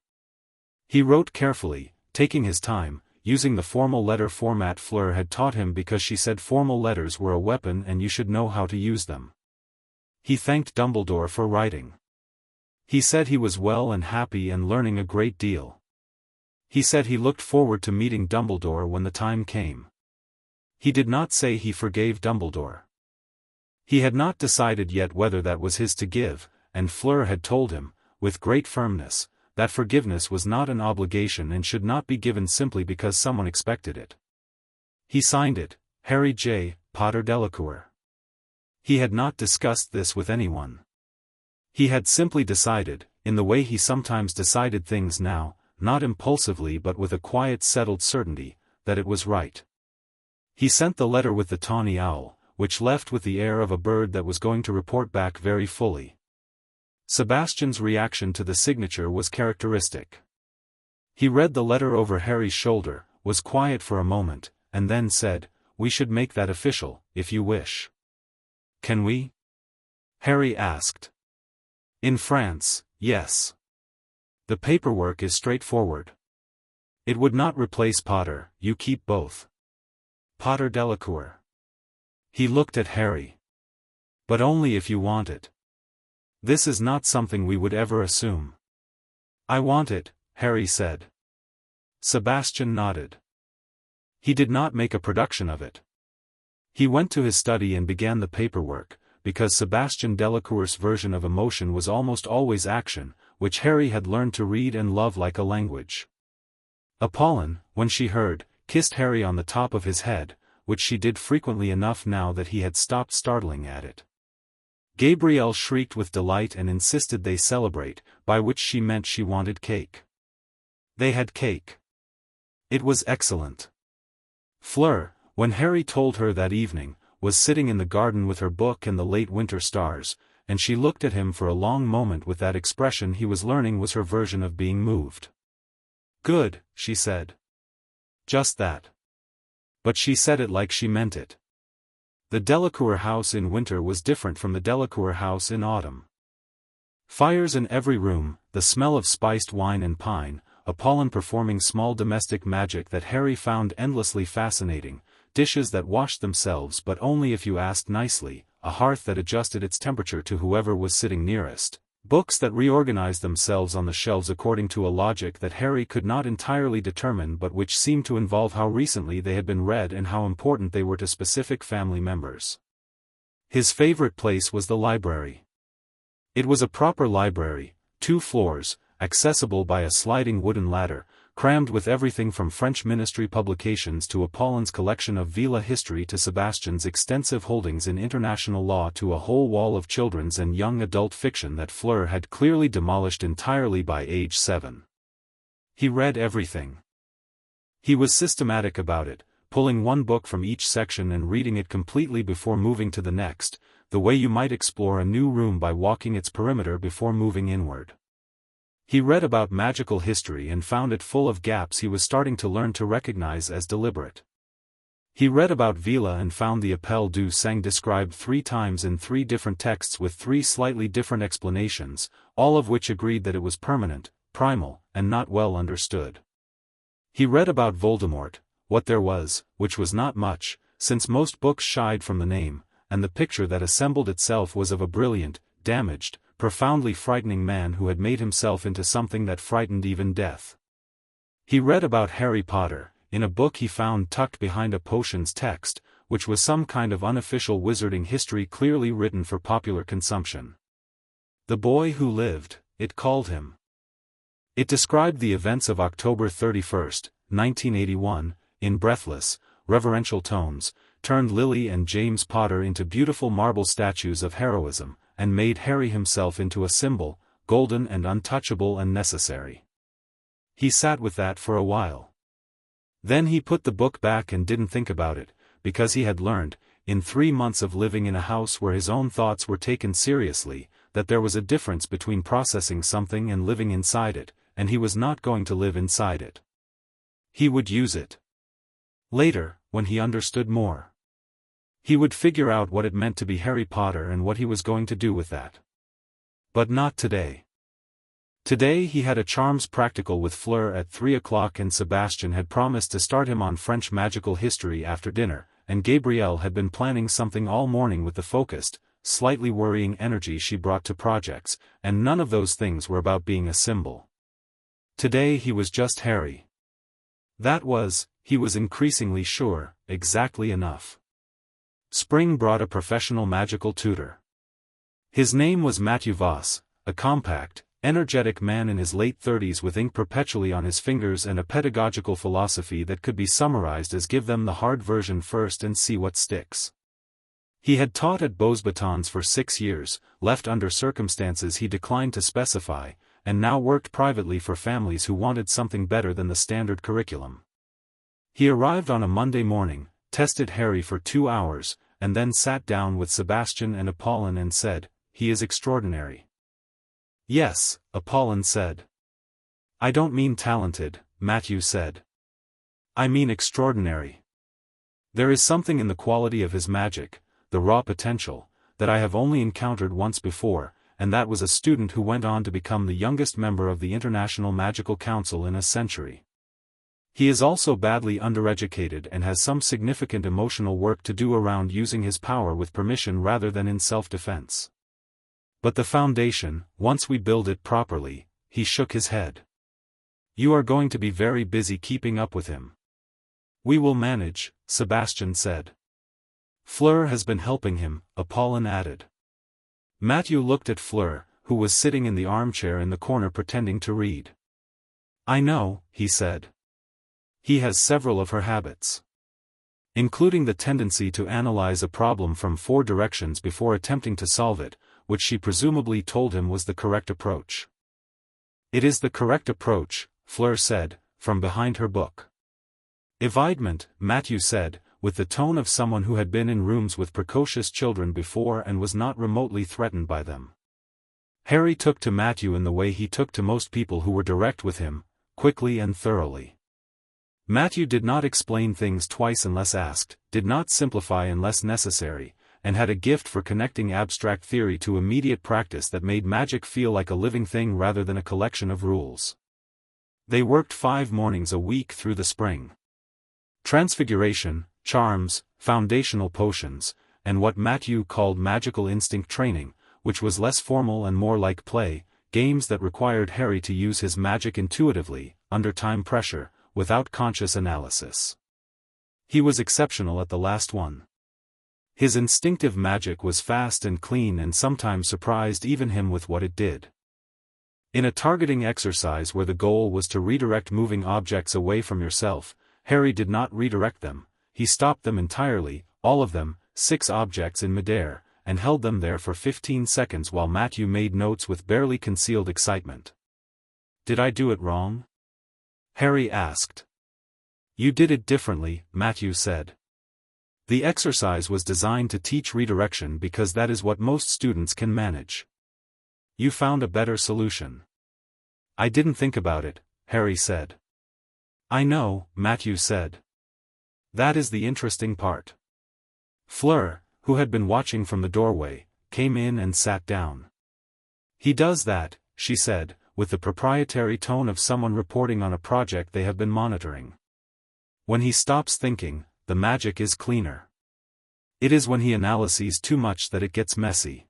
A: He wrote carefully, taking his time, using the formal letter format Fleur had taught him because she said formal letters were a weapon and you should know how to use them. He thanked Dumbledore for writing. He said he was well and happy and learning a great deal. He said he looked forward to meeting Dumbledore when the time came. He did not say he forgave Dumbledore. He had not decided yet whether that was his to give, and Fleur had told him, with great firmness, that forgiveness was not an obligation and should not be given simply because someone expected it. He signed it, Harry J. Potter Delacours. He had not discussed this with anyone. He had simply decided, in the way he sometimes decided things now, not impulsively but with a quiet settled certainty, that it was right. He sent the letter with the tawny owl, which left with the air of a bird that was going to report back very fully. Sebastian's reaction to the signature was characteristic. He read the letter over Harry's shoulder, was quiet for a moment, and then said, "We should make that official, if you wish." "Can we?" Harry asked. "In France, yes. The paperwork is straightforward. It would not replace Potter, you keep both. Potter Delacours." He looked at Harry. "But only if you want it. This is not something we would ever assume." "I want it," Harry said. Sebastian nodded. He did not make a production of it. He went to his study and began the paperwork, because Sebastian Delacours' version of emotion was almost always action, which Harry had learned to read and love like a language. Apollon, when she heard, kissed Harry on the top of his head, which she did frequently enough now that he had stopped startling at it. Gabrielle shrieked with delight and insisted they celebrate, by which she meant she wanted cake. They had cake. It was excellent. Fleur, when Harry told her that evening, was sitting in the garden with her book and the late winter stars, and she looked at him for a long moment with that expression he was learning was her version of being moved. "Good," she said. "Just that." But she said it like she meant it. The Delacour house in winter was different from the Delacour house in autumn. Fires in every room, the smell of spiced wine and pine, Apollon performing small domestic magic that Harry found endlessly fascinating, dishes that washed themselves but only if you asked nicely, a hearth that adjusted its temperature to whoever was sitting nearest, books that reorganized themselves on the shelves according to a logic that Harry could not entirely determine but which seemed to involve how recently they had been read and how important they were to specific family members. His favorite place was the library. It was a proper library, 2 floors, accessible by a sliding wooden ladder, crammed with everything from French ministry publications to Apollin's collection of Veela history to Sebastian's extensive holdings in international law to a whole wall of children's and young adult fiction that Fleur had clearly demolished entirely by age 7. He read everything. He was systematic about it, pulling one book from each section and reading it completely before moving to the next, the way you might explore a new room by walking its perimeter before moving inward. He read about magical history and found it full of gaps he was starting to learn to recognize as deliberate. He read about Veela and found the appel du sang described 3 times in 3 different texts with 3 slightly different explanations, all of which agreed that it was permanent, primal, and not well understood. He read about Voldemort, what there was, which was not much, since most books shied from the name, and the picture that assembled itself was of a brilliant, damaged, profoundly frightening man who had made himself into something that frightened even death. He read about Harry Potter, in a book he found tucked behind a potions text, which was some kind of unofficial wizarding history clearly written for popular consumption. The Boy Who Lived, it called him. It described the events of October 31, 1981, in breathless, reverential tones, turned Lily and James Potter into beautiful marble statues of heroism, and made Harry himself into a symbol, golden and untouchable and necessary. He sat with that for a while. Then he put the book back and didn't think about it, because he had learned, in 3 months of living in a house where his own thoughts were taken seriously, that there was a difference between processing something and living inside it, and he was not going to live inside it. He would use it. Later, when he understood more. He would figure out what it meant to be Harry Potter and what he was going to do with that. But not today. Today he had a charms practical with Fleur at 3 o'clock and Sebastian had promised to start him on French magical history after dinner, and Gabrielle had been planning something all morning with the focused, slightly worrying energy she brought to projects, and none of those things were about being a symbol. Today he was just Harry. That was, he was increasingly sure, exactly enough. Spring brought a professional magical tutor. His name was Matthew Voss, a compact, energetic man in his late 30s with ink perpetually on his fingers and a pedagogical philosophy that could be summarized as give them the hard version first and see what sticks. He had taught at Beauxbatons for 6 years, left under circumstances he declined to specify, and now worked privately for families who wanted something better than the standard curriculum. He arrived on a Monday morning, tested Harry for 2 hours, and then sat down with Sebastian and Apollon and said, "He is extraordinary." "Yes," Apollon said. "I don't mean talented," Matthew said. "I mean extraordinary. There is something in the quality of his magic, the raw potential, that I have only encountered once before, and that was a student who went on to become the youngest member of the International Magical Council in a century. He is also badly undereducated and has some significant emotional work to do around using his power with permission rather than in self-defense. But the foundation, once we build it properly," he shook his head. "You are going to be very busy keeping up with him." "We will manage," Sebastian said. "Fleur has been helping him," Apollon added. Matthew looked at Fleur, who was sitting in the armchair in the corner pretending to read. "I know," he said. "He has several of her habits. Including the tendency to analyze a problem from 4 directions before attempting to solve it, which she presumably told him was the correct approach." "It is the correct approach," Fleur said, from behind her book. "Evidement," Matthew said, with the tone of someone who had been in rooms with precocious children before and was not remotely threatened by them. Harry took to Matthew in the way he took to most people who were direct with him, quickly and thoroughly. Matthew did not explain things twice unless asked, did not simplify unless necessary, and had a gift for connecting abstract theory to immediate practice that made magic feel like a living thing rather than a collection of rules. They worked 5 mornings a week through the spring. Transfiguration, charms, foundational potions, and what Matthew called magical instinct training, which was less formal and more like play, games that required Harry to use his magic intuitively, under time pressure, without conscious analysis. He was exceptional at the last one. His instinctive magic was fast and clean and sometimes surprised even him with what it did. In a targeting exercise where the goal was to redirect moving objects away from yourself, Harry did not redirect them, he stopped them entirely, all of them, 6 objects in midair, and held them there for 15 seconds while Matthew made notes with barely concealed excitement. "Did I do it wrong?" Harry asked. "You did it differently," Matthew said. "The exercise was designed to teach redirection because that is what most students can manage. You found a better solution." "I didn't think about it," Harry said. "I know," Matthew said. "That is the interesting part." Fleur, who had been watching from the doorway, came in and sat down. "He does that," she said, with the proprietary tone of someone reporting on a project they have been monitoring. "When he stops thinking, the magic is cleaner. It is when he analyses too much that it gets messy."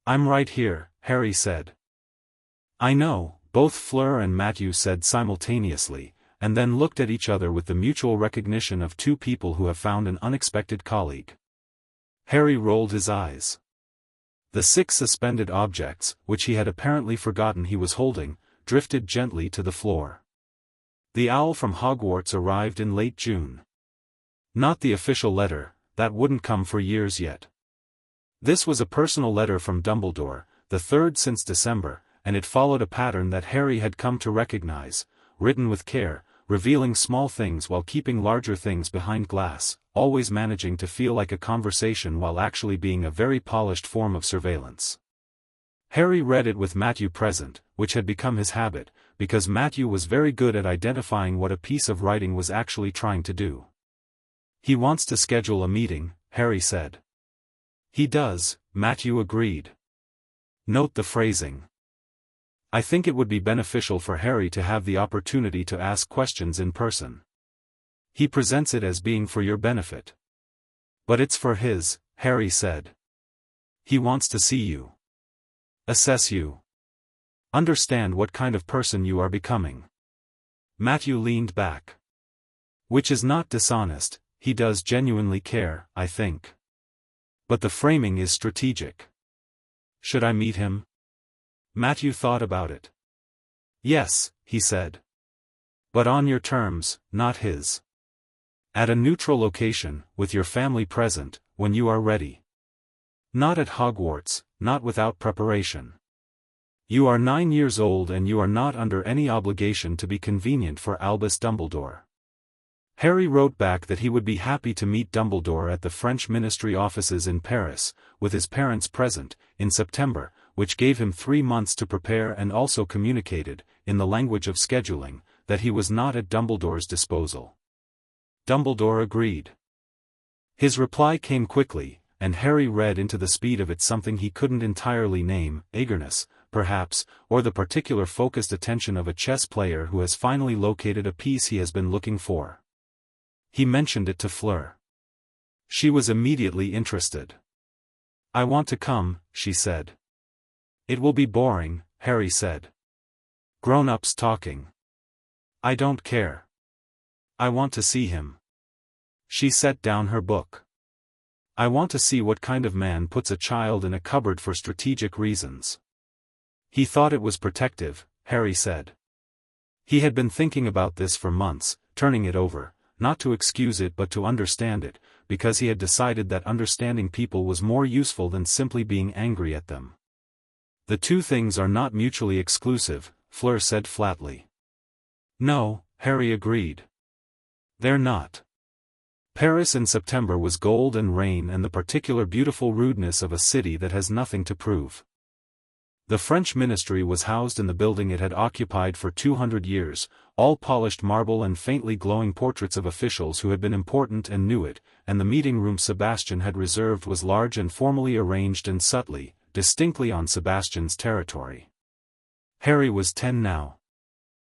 A: "I'm right here," Harry said. "I know," both Fleur and Matthew said simultaneously, and then looked at each other with the mutual recognition of two people who have found an unexpected colleague. Harry rolled his eyes. The 6 suspended objects, which he had apparently forgotten he was holding, drifted gently to the floor. The owl from Hogwarts arrived in late June. Not the official letter, that wouldn't come for years yet. This was a personal letter from Dumbledore, the 3rd since December, and it followed a pattern that Harry had come to recognize, written with care, revealing small things while keeping larger things behind glass, always managing to feel like a conversation while actually being a very polished form of surveillance. Harry read it with Matthew present, which had become his habit, because Matthew was very good at identifying what a piece of writing was actually trying to do. "He wants to schedule a meeting," Harry said. "He does," Matthew agreed. "Note the phrasing. I think it would be beneficial for Harry to have the opportunity to ask questions in person. He presents it as being for your benefit. But it's for his," Harry said. "He wants to see you. Assess you. Understand what kind of person you are becoming." Matthew leaned back. "Which is not dishonest, he does genuinely care, I think. But the framing is strategic. Should I meet him?" Matthew thought about it. "Yes," he said. "But on your terms, not his. At a neutral location, with your family present, when you are ready. Not at Hogwarts, not without preparation. You are 9 years old and you are not under any obligation to be convenient for Albus Dumbledore." Harry wrote back that he would be happy to meet Dumbledore at the French Ministry offices in Paris, with his parents present, in September, which gave him 3 months to prepare, and also communicated, in the language of scheduling, that he was not at Dumbledore's disposal. Dumbledore agreed. His reply came quickly, and Harry read into the speed of it something he couldn't entirely name: eagerness, perhaps, or the particular focused attention of a chess player who has finally located a piece he has been looking for. He mentioned it to Fleur. She was immediately interested. "I want to come," she said. "It will be boring," Harry said. "Grown-ups talking." "I don't care. I want to see him." She set down her book. "I want to see what kind of man puts a child in a cupboard for strategic reasons." "He thought it was protective," Harry said. He had been thinking about this for months, turning it over, not to excuse it but to understand it, because he had decided that understanding people was more useful than simply being angry at them. "The two things are not mutually exclusive," Fleur said flatly. "No," Harry agreed. "They're not." Paris in September was gold and rain and the particular beautiful rudeness of a city that has nothing to prove. The French ministry was housed in the building it had occupied for 200 years, all polished marble and faintly glowing portraits of officials who had been important and knew it, and the meeting room Sebastian had reserved was large and formally arranged and subtly, distinctly on Sebastian's territory. Harry was 10 now.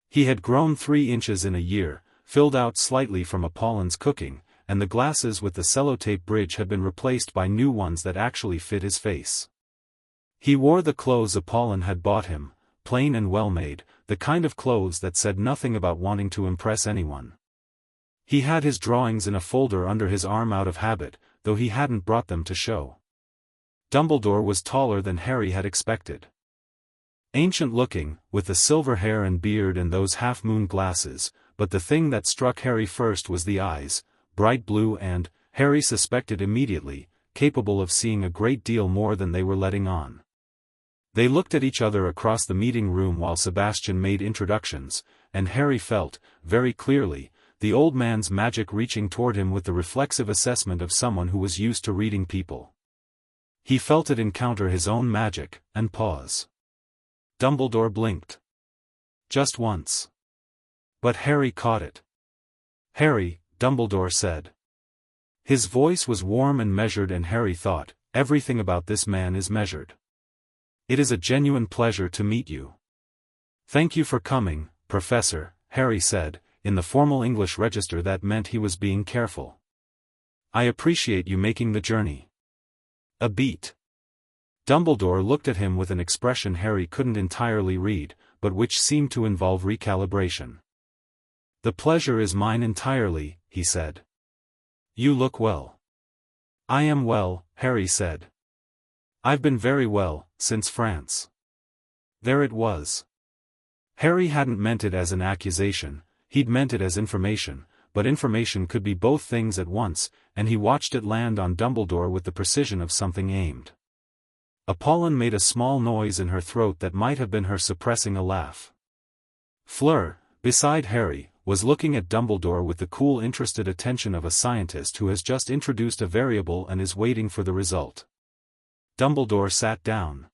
A: He had grown 3 inches in a year, filled out slightly from Apollin's cooking, and the glasses with the sellotape bridge had been replaced by new ones that actually fit his face. He wore the clothes Apollon had bought him, plain and well-made, the kind of clothes that said nothing about wanting to impress anyone. He had his drawings in a folder under his arm out of habit, though he hadn't brought them to show. Dumbledore was taller than Harry had expected. Ancient-looking, with the silver hair and beard and those half-moon glasses, but the thing that struck Harry first was the eyes, bright blue and, Harry suspected immediately, capable of seeing a great deal more than they were letting on. They looked at each other across the meeting room while Sebastian made introductions, and Harry felt, very clearly, the old man's magic reaching toward him with the reflexive assessment of someone who was used to reading people. He felt it encounter his own magic, and pause. Dumbledore blinked. Just once. But Harry caught it. "Harry," Dumbledore said. His voice was warm and measured, and Harry thought, everything about this man is measured. "It is a genuine pleasure to meet you." "Thank you for coming, Professor," Harry said, in the formal English register that meant he was being careful. "I appreciate you making the journey." "A beat." Dumbledore looked at him with an expression Harry couldn't entirely read, but which seemed to involve recalibration. "The pleasure is mine entirely," he said. "You look well." "I am well," Harry said. "I've been very well, since France." There it was. Harry hadn't meant it as an accusation, he'd meant it as information, but information could be both things at once, and he watched it land on Dumbledore with the precision of something aimed. Apollon made a small noise in her throat that might have been her suppressing a laugh. Fleur, beside Harry, was looking at Dumbledore with the cool interested attention of a scientist who has just introduced a variable and is waiting for the result. Dumbledore sat down.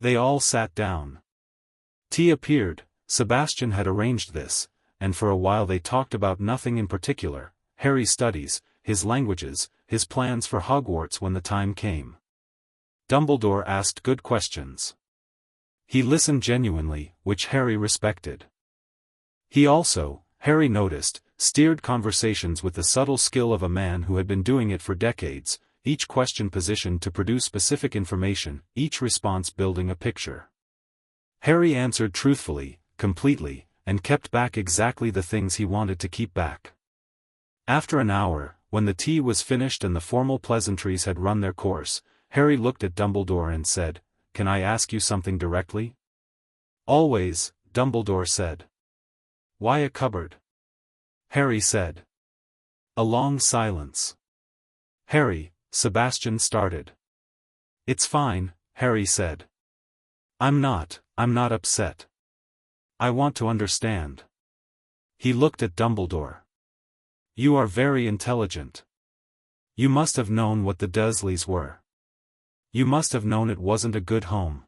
A: They all sat down. Tea appeared. Sebastian had arranged this, and for a while they talked about nothing in particular, Harry's studies, his languages, his plans for Hogwarts when the time came. Dumbledore asked good questions. He listened genuinely, which Harry respected. He also, Harry noticed, steered conversations with the subtle skill of a man who had been doing it for decades, each question positioned to produce specific information, each response building a picture. Harry answered truthfully, completely, and kept back exactly the things he wanted to keep back. After an hour, when the tea was finished and the formal pleasantries had run their course, Harry looked at Dumbledore and said, "Can I ask you something directly?" "Always," Dumbledore said. "Why a cupboard?" Harry said. A long silence. "Harry," Sebastian started. "It's fine," Harry said. I'm not upset. I want to understand." He looked at Dumbledore. "You are very intelligent. You must have known what the Dursleys were. You must have known it wasn't a good home.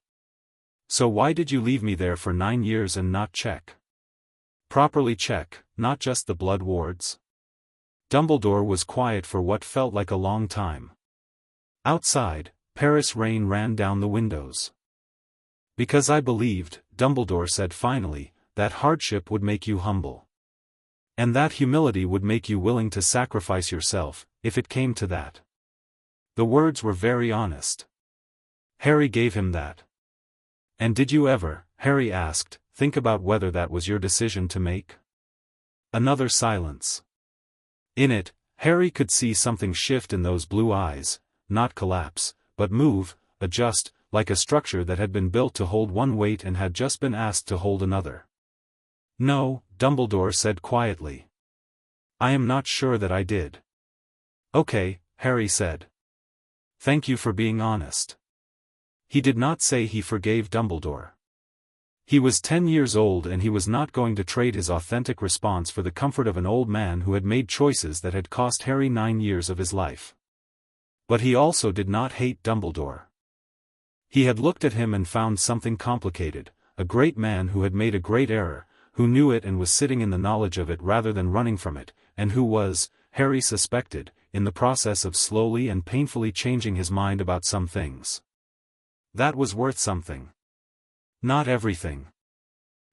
A: So why did you leave me there for 9 years and not check? Properly check, not just the blood wards?" Dumbledore was quiet for what felt like a long time. Outside, Paris rain ran down the windows. "Because I believed," Dumbledore said finally, "that hardship would make you humble. And that humility would make you willing to sacrifice yourself, if it came to that." The words were very honest. Harry gave him that. "And did you ever," Harry asked, "think about whether that was your decision to make?" Another silence. In it, Harry could see something shift in those blue eyes, not collapse, but move, adjust, like a structure that had been built to hold one weight and had just been asked to hold another. "No," Dumbledore said quietly. "I am not sure that I did." "Okay," Harry said. "Thank you for being honest." He did not say he forgave Dumbledore. He was 10 years old and he was not going to trade his authentic response for the comfort of an old man who had made choices that had cost Harry 9 years of his life. But he also did not hate Dumbledore. He had looked at him and found something complicated, a great man who had made a great error, who knew it and was sitting in the knowledge of it rather than running from it, and who was, Harry suspected, in the process of slowly and painfully changing his mind about some things. That was worth something. Not everything.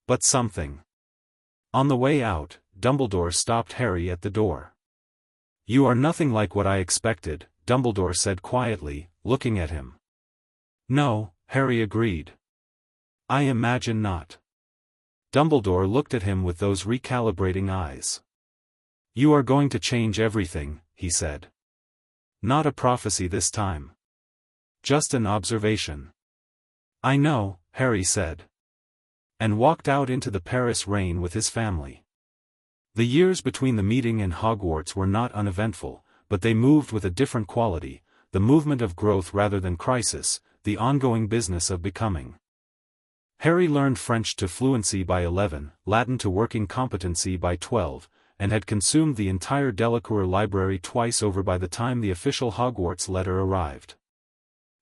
A: But something. On the way out, Dumbledore stopped Harry at the door. You are nothing like what I expected, Dumbledore said quietly, looking at him. No, Harry agreed. I imagine not. Dumbledore looked at him with those recalibrating eyes. You are going to change everything, he said. Not a prophecy this time. Just an observation. I know, Harry said. And walked out into the Paris rain with his family. The years between the meeting and Hogwarts were not uneventful, but they moved with a different quality, the movement of growth rather than crisis, the ongoing business of becoming. Harry learned French to fluency by 11, Latin to working competency by 12, and had consumed the entire Delacours library twice over by the time the official Hogwarts letter arrived.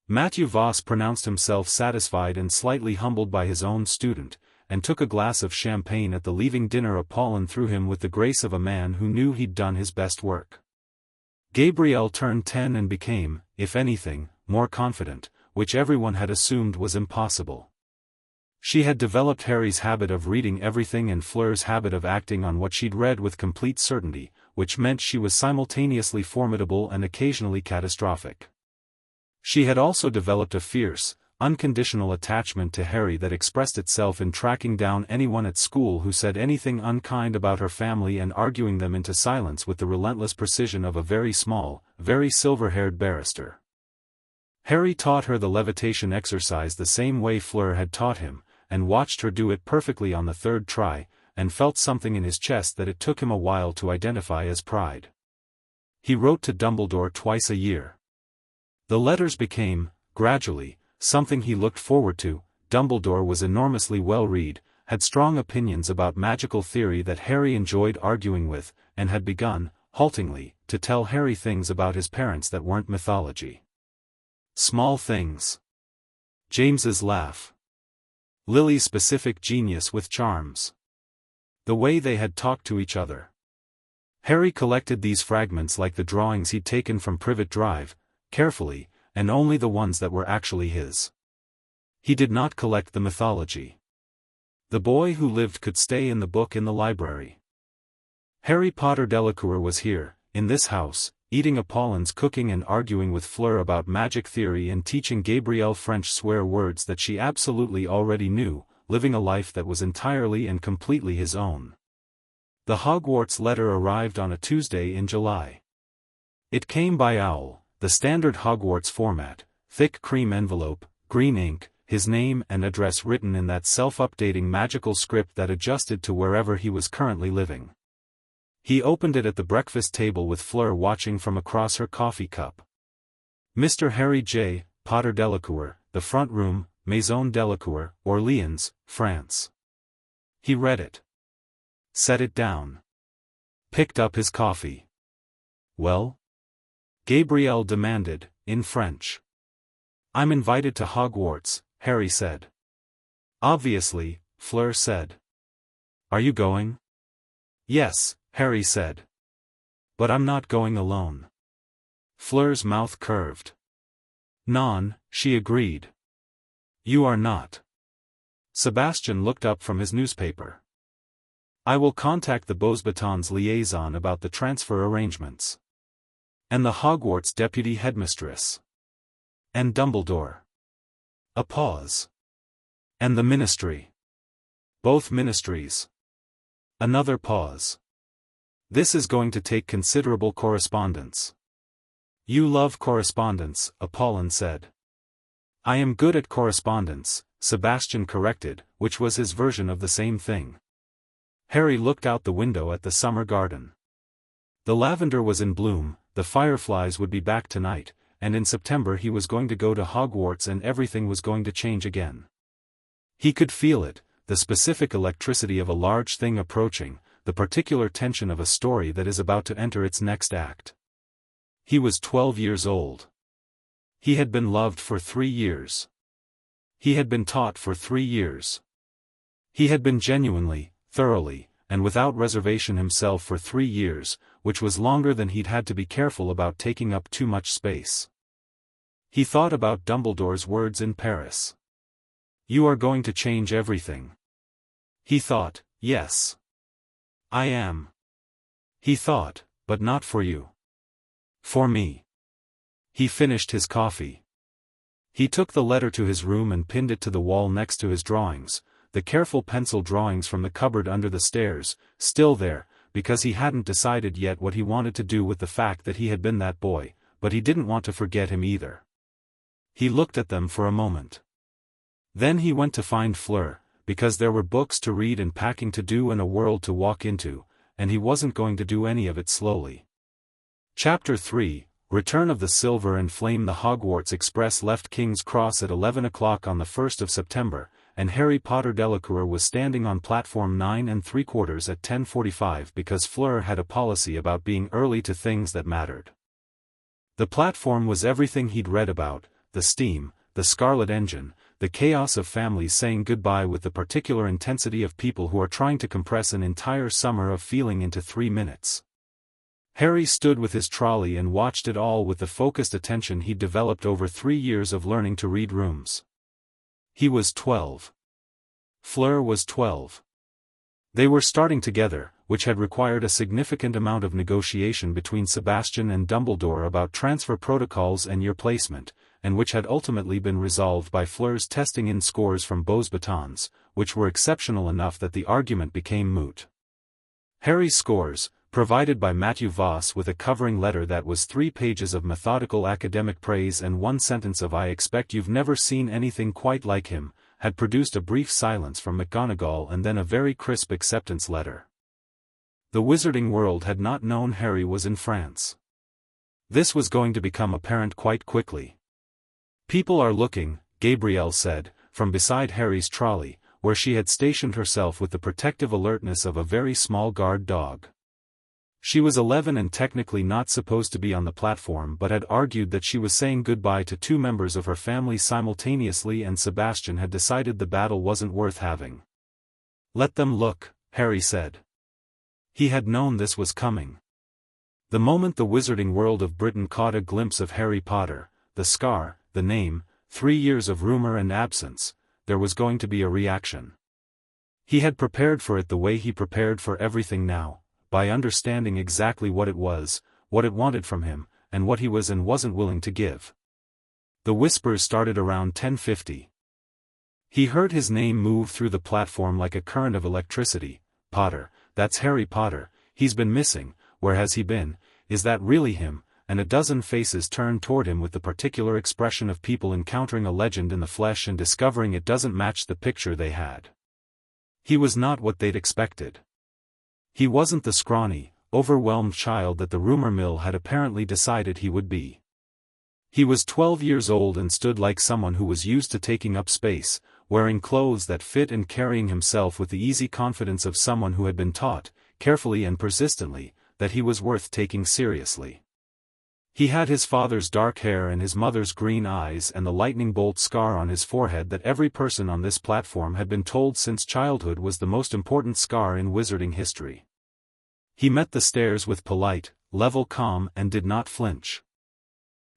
A: Matthew Voss pronounced himself satisfied and slightly humbled by his own student, and took a glass of champagne at the leaving dinner. Apollon threw him with the grace of a man who knew he'd done his best work. Gabrielle turned 10 and became, if anything, more confident, which everyone had assumed was impossible. She had developed Harry's habit of reading everything and Fleur's habit of acting on what she'd read with complete certainty, which meant she was simultaneously formidable and occasionally catastrophic. She had also developed a fierce, unconditional attachment to Harry that expressed itself in tracking down anyone at school who said anything unkind about her family and arguing them into silence with the relentless precision of a very small, very silver-haired barrister. Harry taught her the levitation exercise the same way Fleur had taught him, and watched her do it perfectly on the third try, and felt something in his chest that it took him a while to identify as pride. He wrote to Dumbledore twice a year. The letters became, gradually, something he looked forward to. Dumbledore was enormously well-read, had strong opinions about magical theory that Harry enjoyed arguing with, and had begun, haltingly, to tell Harry things about his parents that weren't mythology. Small things. James's laugh. Lily's specific genius with charms. The way they had talked to each other. Harry collected these fragments like the drawings he'd taken from Privet Drive, carefully, and only the ones that were actually his. He did not collect the mythology. The boy who lived could stay in the book in the library. Harry Potter Delacour was here, in this house, eating Apollon's cooking and arguing with Fleur about magic theory and teaching Gabrielle French swear words that she absolutely already knew, living a life that was entirely and completely his own. The Hogwarts letter arrived on a Tuesday in July. It came by owl. The standard Hogwarts format, thick cream envelope, green ink, his name and address written in that self-updating magical script that adjusted to wherever he was currently living. He opened it at the breakfast table with Fleur watching from across her coffee cup. Mr. Harry J. Potter Delacour, the front room, Maison Delacour, Orleans, France. He read it. Set it down. Picked up his coffee. Well? Gabrielle demanded, in French. I'm invited to Hogwarts, Harry said. Obviously, Fleur said. Are you going? Yes, Harry said. But I'm not going alone. Fleur's mouth curved. Non, she agreed. You are not. Sebastian looked up from his newspaper. I will contact the Beauxbatons liaison about the transfer arrangements. And the Hogwarts deputy headmistress. And Dumbledore. A pause. And the ministry. Both ministries. Another pause. This is going to take considerable correspondence. You love correspondence, Apollon said. I am good at correspondence, Sebastian corrected, which was his version of the same thing. Harry looked out the window at the summer garden. The lavender was in bloom, the fireflies would be back tonight, and in September he was going to go to Hogwarts and everything was going to change again. He could feel it, the specific electricity of a large thing approaching, the particular tension of a story that is about to enter its next act. He was 12 years old. He had been loved for 3 years. He had been taught for 3 years. He had been genuinely, thoroughly, and without reservation himself for 3 years, which was longer than he'd had to be careful about taking up too much space. He thought about Dumbledore's words in Paris. You are going to change everything. He thought, yes. I am. He thought, but not for you. For me. He finished his coffee. He took the letter to his room and pinned it to the wall next to his drawings, the careful pencil drawings from the cupboard under the stairs, still there, because he hadn't decided yet what he wanted to do with the fact that he had been that boy, but he didn't want to forget him either. He looked at them for a moment. Then he went to find Fleur, because there were books to read and packing to do and a world to walk into, and he wasn't going to do any of it slowly. Chapter 3, Return of the Silver and Flame. The Hogwarts Express left King's Cross at 11 o'clock on the 1st of September, and Harry Potter Delacours was standing on platform 9 3/4 at 10:45 because Fleur had a policy about being early to things that mattered. The platform was everything he'd read about, the steam, the scarlet engine, the chaos of families saying goodbye with the particular intensity of people who are trying to compress an entire summer of feeling into 3 minutes. Harry stood with his trolley and watched it all with the focused attention he'd developed over 3 years of learning to read rooms. He was 12. Fleur was 12. They were starting together, which had required a significant amount of negotiation between Sebastian and Dumbledore about transfer protocols and year placement, and which had ultimately been resolved by Fleur's testing in scores from Beau's batons, which were exceptional enough that the argument became moot. Harry's scores, provided by Matthew Voss with a covering letter that was 3 pages of methodical academic praise and 1 sentence of "I expect you've never seen anything quite like him," had produced a brief silence from McGonagall and then a very crisp acceptance letter. The wizarding world had not known Harry was in France. This was going to become apparent quite quickly. "People are looking," Gabrielle said, from beside Harry's trolley, where she had stationed herself with the protective alertness of a very small guard dog. She was 11 and technically not supposed to be on the platform but had argued that she was saying goodbye to 2 members of her family simultaneously and Sebastian had decided the battle wasn't worth having. "Let them look," Harry said. He had known this was coming. The moment the wizarding world of Britain caught a glimpse of Harry Potter, the scar, the name, 3 years of rumor and absence, there was going to be a reaction. He had prepared for it the way he prepared for everything now, by understanding exactly what it was, what it wanted from him, and what he was and wasn't willing to give. The whispers started around 10:50. He heard his name move through the platform like a current of electricity. "Potter, that's Harry Potter, he's been missing, where has he been, is that really him?" And a dozen faces turned toward him with the particular expression of people encountering a legend in the flesh and discovering it doesn't match the picture they had. He was not what they'd expected. He wasn't the scrawny, overwhelmed child that the rumor mill had apparently decided he would be. He was 12 years old and stood like someone who was used to taking up space, wearing clothes that fit and carrying himself with the easy confidence of someone who had been taught, carefully and persistently, that he was worth taking seriously. He had his father's dark hair and his mother's green eyes and the lightning bolt scar on his forehead that every person on this platform had been told since childhood was the most important scar in wizarding history. He met the stares with polite, level calm and did not flinch.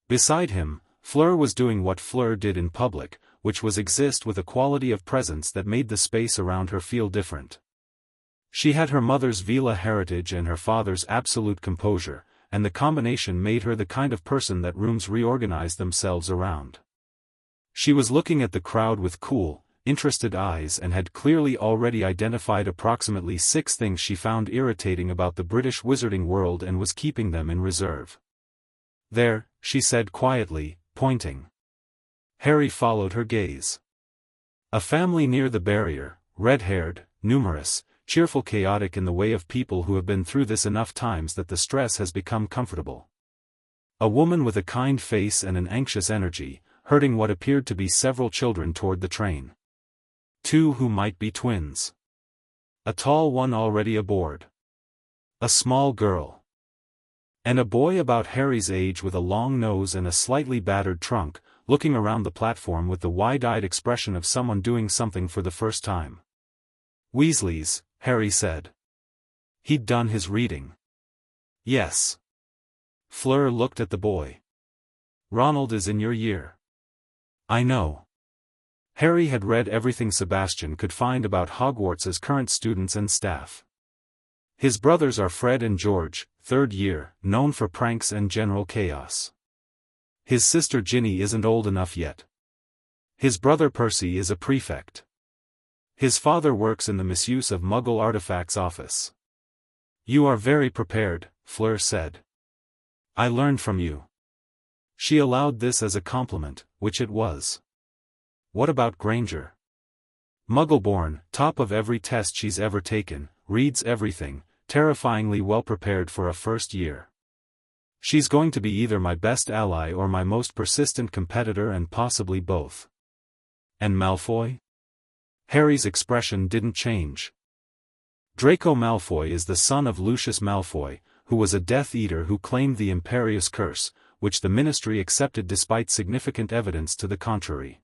A: Beside him, Fleur was doing what Fleur did in public, which was exist with a quality of presence that made the space around her feel different. She had her mother's Veela heritage and her father's absolute composure, and the combination made her the kind of person that rooms reorganize themselves around. She was looking at the crowd with cool, interested eyes and had clearly already identified approximately 6 things she found irritating about the British wizarding world and was keeping them in reserve. "There," she said quietly, pointing. Harry followed her gaze. A family near the barrier, red-haired, numerous, cheerful, chaotic in the way of people who have been through this enough times that the stress has become comfortable. A woman with a kind face and an anxious energy, herding what appeared to be several children toward the train. 2 who might be twins. A tall one already aboard. A small girl. And a boy about Harry's age with a long nose and a slightly battered trunk, looking around the platform with the wide-eyed expression of someone doing something for the first time. "Weasleys," Harry said. He'd done his reading. "Yes." Fleur looked at the boy. "Ronald is in your year." "I know." Harry had read everything Sebastian could find about Hogwarts' current students and staff. "His brothers are Fred and George, third year, known for pranks and general chaos. His sister Ginny isn't old enough yet. His brother Percy is a prefect. His father works in the misuse of Muggle artifacts office. You are very prepared, Fleur said. I learned from you. She allowed this as a compliment, which it was. What about Granger? Muggle-born, top of every test she's ever taken, reads everything, terrifyingly well prepared for a first year. She's going to be either my best ally or my most persistent competitor and possibly both. And Malfoy? Harry's expression didn't change. Draco Malfoy is the son of Lucius Malfoy, who was a Death Eater who claimed the Imperious Curse, which the Ministry accepted despite significant evidence to the contrary.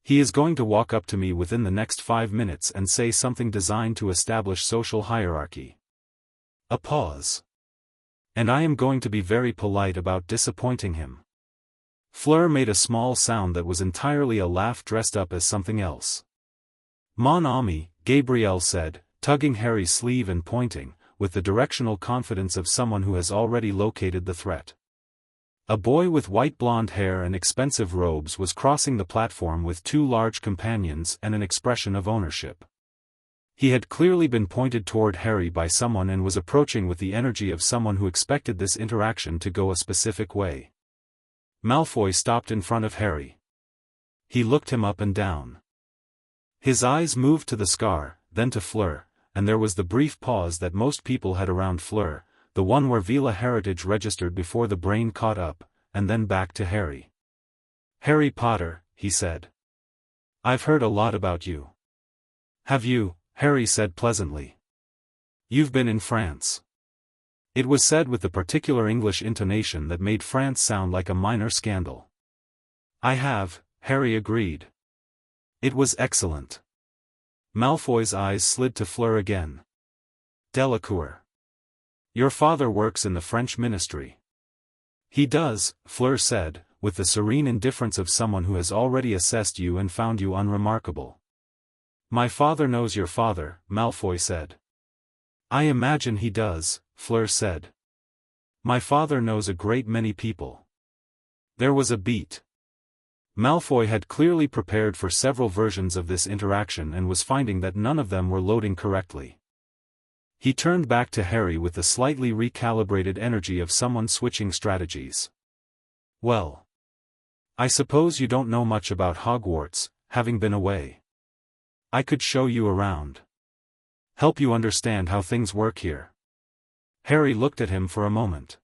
A: He is going to walk up to me within the next 5 minutes and say something designed to establish social hierarchy. A pause. And I am going to be very polite about disappointing him. Fleur made a small sound that was entirely a laugh dressed up as something else. Mon ami, Gabrielle said, tugging Harry's sleeve and pointing, with the directional confidence of someone who has already located the threat. A boy with white blonde hair and expensive robes was crossing the platform with 2 large companions and an expression of ownership. He had clearly been pointed toward Harry by someone and was approaching with the energy of someone who expected this interaction to go a specific way. Malfoy stopped in front of Harry. He looked him up and down. His eyes moved to the scar, then to Fleur, and there was the brief pause that most people had around Fleur, the one where Veela heritage registered before the brain caught up, and then back to Harry. Harry Potter, he said. I've heard a lot about you. Have you? Harry said pleasantly. You've been in France. It was said with the particular English intonation that made France sound like a minor scandal. I have, Harry agreed. It was excellent. Malfoy's eyes slid to Fleur again. Delacours. Your father works in the French ministry. He does, Fleur said, with the serene indifference of someone who has already assessed you and found you unremarkable. My father knows your father, Malfoy said. I imagine he does, Fleur said. My father knows a great many people. There was a beat. Malfoy had clearly prepared for several versions of this interaction and was finding that none of them were loading correctly. He turned back to Harry with the slightly recalibrated energy of someone switching strategies. Well. I suppose you don't know much about Hogwarts, having been away. I could show you around. Help you understand how things work here. Harry looked at him for a moment.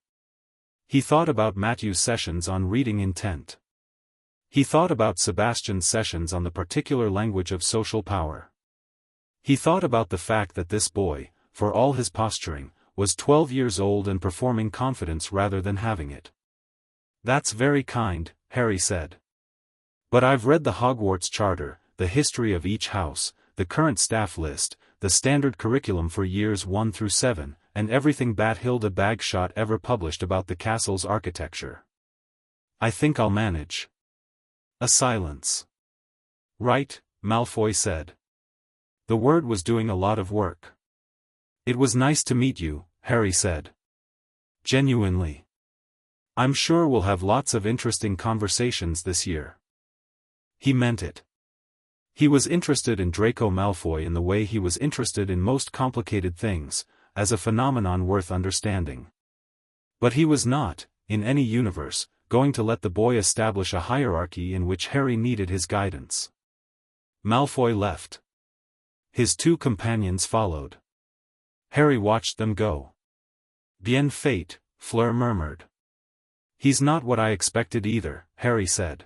A: He thought about Matthew's sessions on reading intent. He thought about Sebastian's sessions on the particular language of social power. He thought about the fact that this boy, for all his posturing, was 12 years old and performing confidence rather than having it. That's very kind, Harry said. But I've read the Hogwarts Charter, the history of each house, the current staff list, the standard curriculum for years 1 through 7, and everything Bathilda Bagshot ever published about the castle's architecture. I think I'll manage. A silence. Right, Malfoy said. The word was doing a lot of work. It was nice to meet you, Harry said. Genuinely. I'm sure we'll have lots of interesting conversations this year. He meant it. He was interested in Draco Malfoy in the way he was interested in most complicated things, as a phenomenon worth understanding. But he was not, in any universe, going to let the boy establish a hierarchy in which Harry needed his guidance. Malfoy left. His 2 companions followed. Harry watched them go. Bien fait, Fleur murmured. He's not what I expected either, Harry said.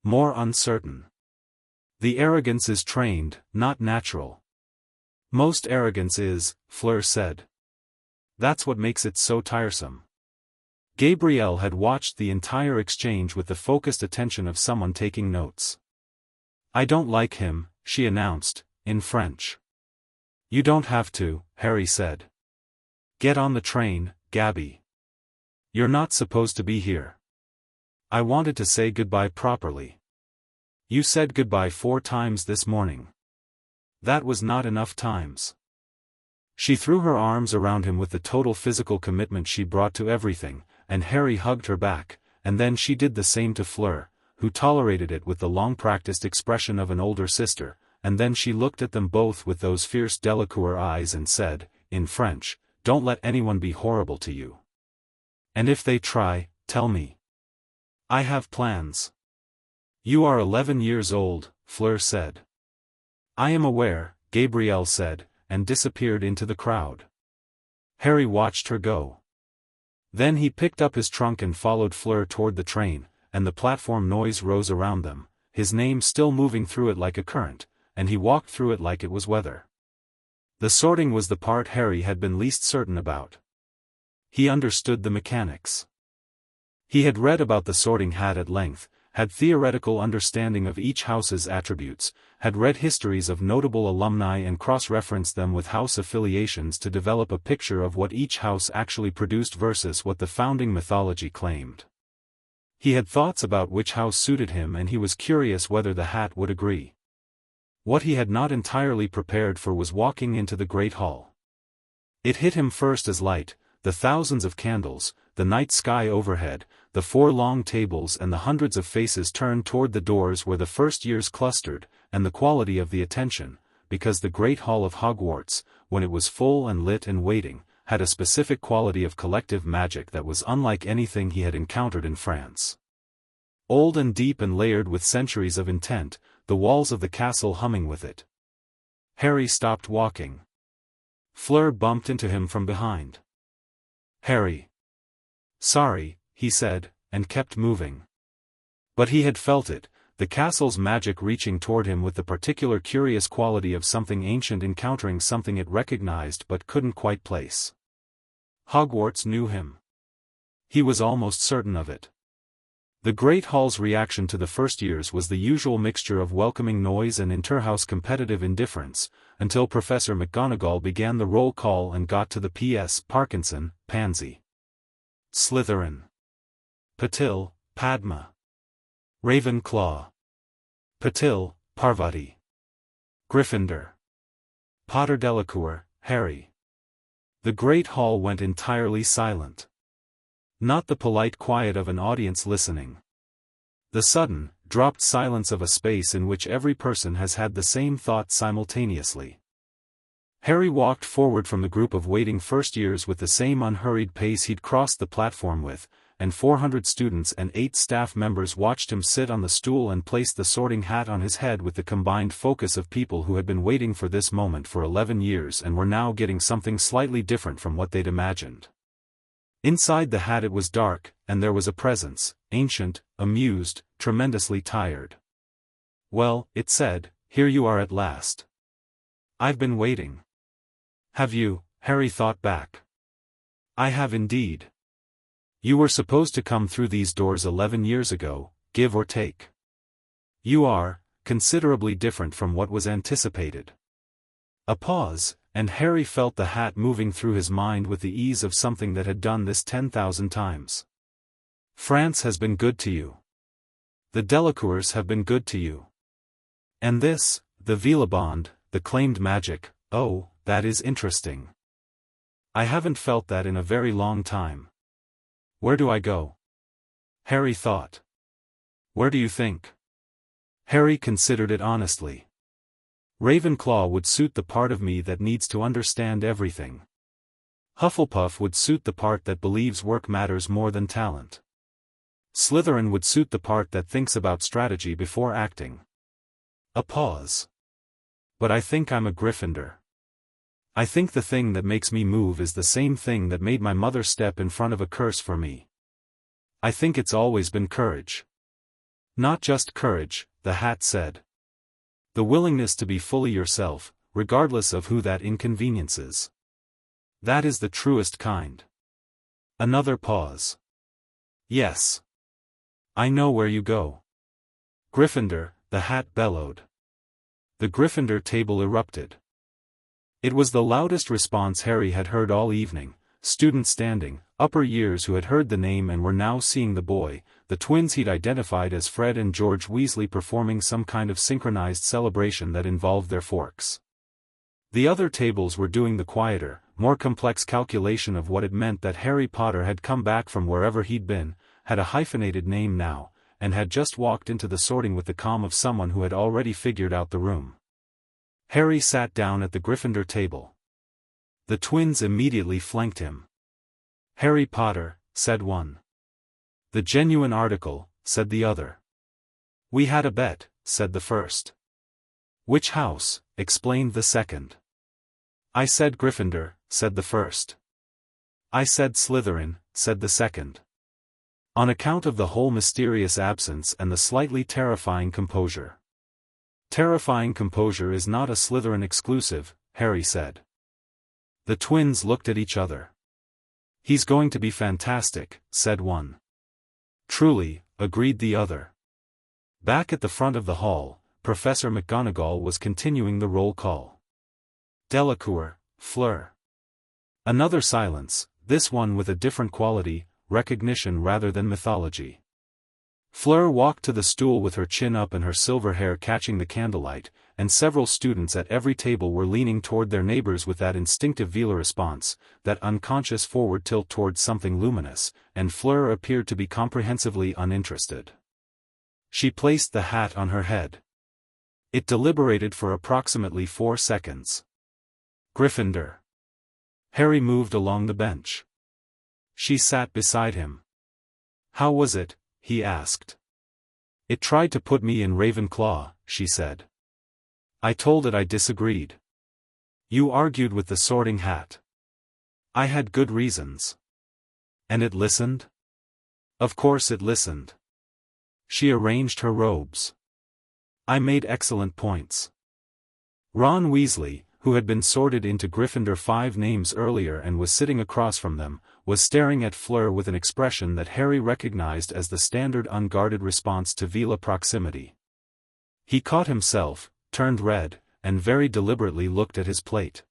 A: More uncertain. The arrogance is trained, not natural. Most arrogance is, Fleur said. That's what makes it so tiresome. Gabrielle had watched the entire exchange with the focused attention of someone taking notes. I don't like him, she announced, in French. You don't have to, Harry said. Get on the train, Gabby. You're not supposed to be here. I wanted to say goodbye properly. You said goodbye 4 times this morning. That was not enough times. She threw her arms around him with the total physical commitment she brought to everything, and Harry hugged her back, and then she did the same to Fleur, who tolerated it with the long-practiced expression of an older sister, and then she looked at them both with those fierce Delacour eyes and said, in French, "Don't let anyone be horrible to you. And if they try, tell me. I have plans." "You are 11 years old," Fleur said. "I am aware," Gabrielle said, and disappeared into the crowd. Harry watched her go. Then he picked up his trunk and followed Fleur toward the train, and the platform noise rose around them, his name still moving through it like a current, and he walked through it like it was weather. The sorting was the part Harry had been least certain about. He understood the mechanics. He had read about the sorting hat at length, had theoretical understanding of each house's attributes, had read histories of notable alumni and cross-referenced them with house affiliations to develop a picture of what each house actually produced versus what the founding mythology claimed. He had thoughts about which house suited him, and he was curious whether the hat would agree. What he had not entirely prepared for was walking into the great hall. It hit him first as light, the thousands of candles, the night sky overhead, the 4 long tables and the hundreds of faces turned toward the doors where the first years clustered, and the quality of the attention, because the great hall of Hogwarts, when it was full and lit and waiting, had a specific quality of collective magic that was unlike anything he had encountered in France. Old and deep and layered with centuries of intent, the walls of the castle humming with it. Harry stopped walking. Fleur bumped into him from behind. "Harry." "Sorry," he said, and kept moving. But he had felt it, the castle's magic reaching toward him with the particular curious quality of something ancient encountering something it recognized but couldn't quite place. Hogwarts knew him. He was almost certain of it. The Great Hall's reaction to the first years was the usual mixture of welcoming noise and interhouse competitive indifference, until Professor McGonagall began the roll call and got to the P.S. Parkinson, Pansy. Slytherin. Patil, Padma. Ravenclaw. Patil, Parvati. Gryffindor. Potter Delacour, Harry. The Great Hall went entirely silent. Not the polite quiet of an audience listening. The sudden, dropped silence of a space in which every person has had the same thought simultaneously. Harry walked forward from the group of waiting first years with the same unhurried pace he'd crossed the platform with, and 400 students and 8 staff members watched him sit on the stool and place the sorting hat on his head with the combined focus of people who had been waiting for this moment for 11 years and were now getting something slightly different from what they'd imagined. Inside the hat it was dark, and there was a presence, ancient, amused, tremendously tired. "Well," it said, "here you are at last. I've been waiting." "Have you?" Harry thought back. "I have indeed. You were supposed to come through these doors 11 years ago, give or take. You are, considerably different from what was anticipated." A pause, and Harry felt the hat moving through his mind with the ease of something that had done this 10,000 times. "France has been good to you. The Delacours have been good to you. And this, the Veela bond, the claimed magic, oh, that is interesting. I haven't felt that in a very long time. Where do I go?" Harry thought. "Where do you think?" Harry considered it honestly. Ravenclaw would suit the part of me that needs to understand everything. Hufflepuff would suit the part that believes work matters more than talent. Slytherin would suit the part that thinks about strategy before acting. A pause. "But I think I'm a Gryffindor. I think the thing that makes me move is the same thing that made my mother step in front of a curse for me. I think it's always been courage." "Not just courage," the hat said. "The willingness to be fully yourself, regardless of who that inconveniences. That is the truest kind." Another pause. "Yes. I know where you go." "Gryffindor," the hat bellowed. The Gryffindor table erupted. It was the loudest response Harry had heard all evening, students standing, upper years who had heard the name and were now seeing the boy, the twins he'd identified as Fred and George Weasley performing some kind of synchronized celebration that involved their forks. The other tables were doing the quieter, more complex calculation of what it meant that Harry Potter had come back from wherever he'd been, had a hyphenated name now, and had just walked into the sorting with the calm of someone who had already figured out the room. Harry sat down at the Gryffindor table. The twins immediately flanked him. "Harry Potter," said one. "The genuine article," said the other. "We had a bet," said the first. "Which house?" explained the second. "I said Gryffindor," said the first. "I said Slytherin," said the second. On account of the whole mysterious absence and the slightly terrifying composure. "Terrifying composure is not a Slytherin exclusive," Harry said. The twins looked at each other. "He's going to be fantastic," said one. "Truly," agreed the other. Back at the front of the hall, Professor McGonagall was continuing the roll call. Delacours, Fleur. Another silence, this one with a different quality, recognition rather than mythology. Fleur walked to the stool with her chin up and her silver hair catching the candlelight, and several students at every table were leaning toward their neighbors with that instinctive Veela response, that unconscious forward tilt towards something luminous, and Fleur appeared to be comprehensively uninterested. She placed the hat on her head. It deliberated for approximately 4 seconds. "Gryffindor." Harry moved along the bench. She sat beside him. "How was it?" he asked. "It tried to put me in Ravenclaw," she said. "I told it I disagreed." "You argued with the sorting hat." "I had good reasons." "And it listened?" "Of course it listened." She arranged her robes. "I made excellent points." Ron Weasley, who had been sorted into Gryffindor 5 names earlier and was sitting across from them, was staring at Fleur with an expression that Harry recognized as the standard unguarded response to Veela proximity. He caught himself, turned red, and very deliberately looked at his plate.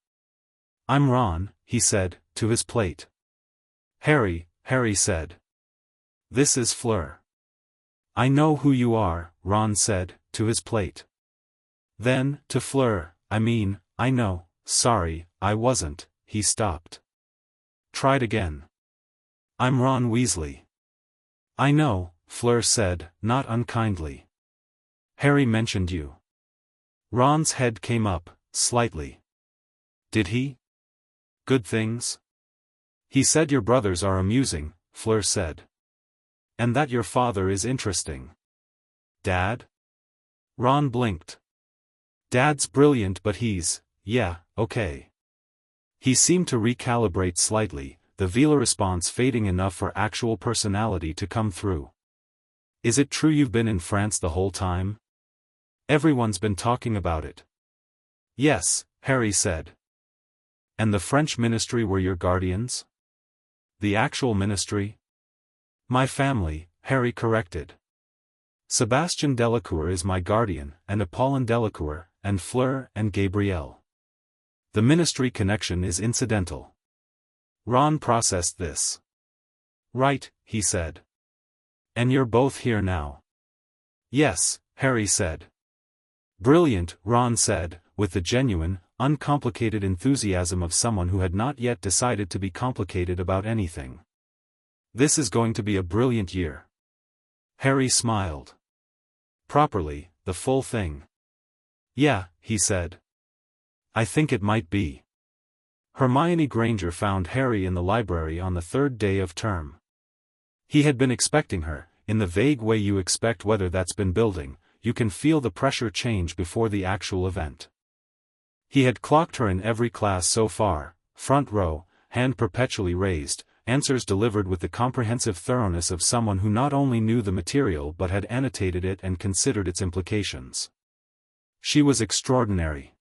A: "I'm Ron," he said, to his plate. "Harry," Harry said. "This is Fleur." "I know who you are," Ron said, to his plate. Then, to Fleur, I know, sorry, I wasn't," he stopped. "Tried again." "I'm Ron Weasley." "I know," Fleur said, not unkindly. "Harry mentioned you." Ron's head came up, slightly. "Did he? Good things?" "He said your brothers are amusing," Fleur said. "And that your father is interesting." "Dad?" Ron blinked. "Dad's brilliant but he's, yeah, okay." He seemed to recalibrate slightly, the Veela response fading enough for actual personality to come through. "Is it true you've been in France the whole time? Everyone's been talking about it." "Yes," Harry said. "And the French ministry were your guardians?" "The actual ministry?" "My family," Harry corrected. "Sebastian Delacours is my guardian, and Apollon Delacour, and Fleur and Gabrielle. The ministry connection is incidental." Ron processed this. "Right," he said. "And you're both here now?" "Yes," Harry said. "Brilliant," Ron said, with the genuine, uncomplicated enthusiasm of someone who had not yet decided to be complicated about anything. "This is going to be a brilliant year." Harry smiled. "Properly, the full thing." "Yeah," he said. "I think it might be." Hermione Granger found Harry in the library on the 3rd day of term. He had been expecting her, in the vague way you expect weather that's been building, you can feel the pressure change before the actual event. He had clocked her in every class so far, front row, hand perpetually raised, answers delivered with the comprehensive thoroughness of someone who not only knew the material but had annotated it and considered its implications. She was extraordinary.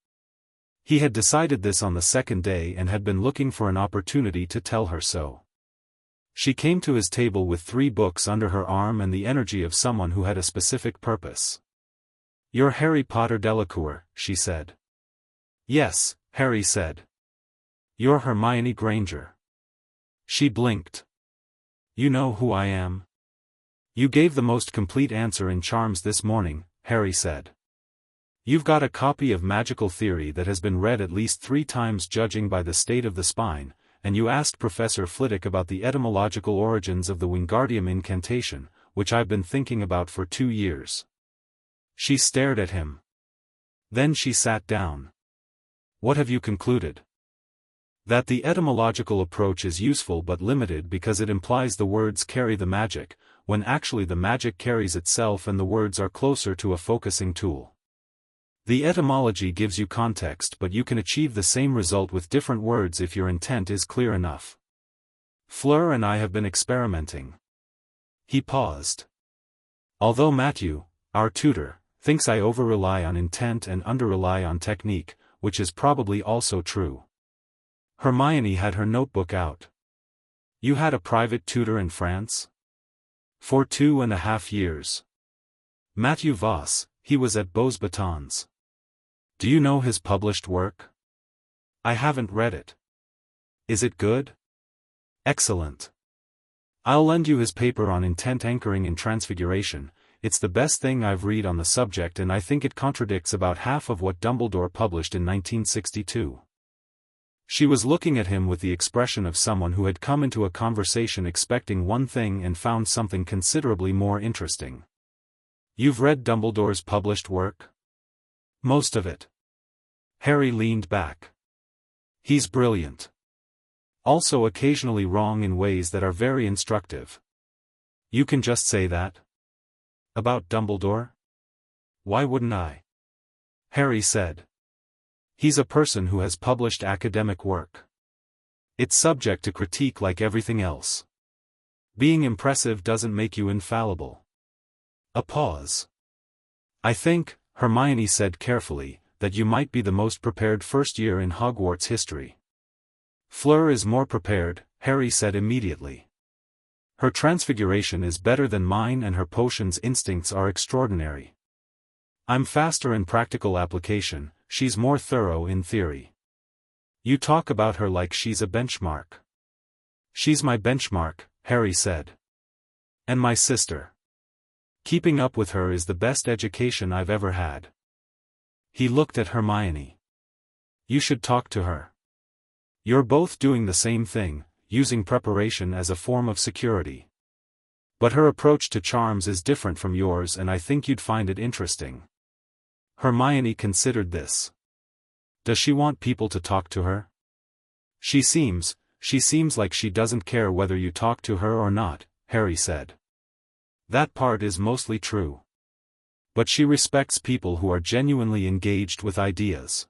A: He had decided this on the 2nd day and had been looking for an opportunity to tell her so. She came to his table with 3 books under her arm and the energy of someone who had a specific purpose. "You're Harry Potter Delacour," she said. "Yes," Harry said. "You're Hermione Granger." She blinked. "You know who I am?" "You gave the most complete answer in charms this morning," Harry said. You've got a copy of Magical Theory that has been read at least 3 times judging by the state of the spine, and you asked Professor Flitwick about the etymological origins of the Wingardium incantation, which I've been thinking about for 2 years. She stared at him. Then she sat down. What have you concluded? That the etymological approach is useful but limited because it implies the words carry the magic, when actually the magic carries itself and the words are closer to a focusing tool. The etymology gives you context, but you can achieve the same result with different words if your intent is clear enough. Fleur and I have been experimenting. He paused. Although Matthew, our tutor, thinks I over-rely on intent and under-rely on technique, which is probably also true. Hermione had her notebook out. You had a private tutor in France? For 2.5 years. Matthew Voss, he was at Beaux Batons. Do you know his published work? I haven't read it. Is it good? Excellent. I'll lend you his paper on intent anchoring in transfiguration. It's the best thing I've read on the subject, and I think it contradicts about half of what Dumbledore published in 1962. She was looking at him with the expression of someone who had come into a conversation expecting one thing and found something considerably more interesting. You've read Dumbledore's published work? Most of it. Harry leaned back. He's brilliant. Also occasionally wrong in ways that are very instructive. You can just say that? About Dumbledore? Why wouldn't I? Harry said. He's a person who has published academic work. It's subject to critique like everything else. Being impressive doesn't make you infallible. A pause. I think, Hermione said carefully, that you might be the most prepared first year in Hogwarts history. Fleur is more prepared, Harry said immediately. Her transfiguration is better than mine and her potions instincts are extraordinary. I'm faster in practical application, she's more thorough in theory. You talk about her like she's a benchmark. She's my benchmark, Harry said. And my sister. Keeping up with her is the best education I've ever had. He looked at Hermione. You should talk to her. You're both doing the same thing, using preparation as a form of security. But her approach to charms is different from yours, and I think you'd find it interesting. Hermione considered this. Does she want people to talk to her? She seems like she doesn't care whether you talk to her or not, Harry said. That part is mostly true. But she respects people who are genuinely engaged with ideas.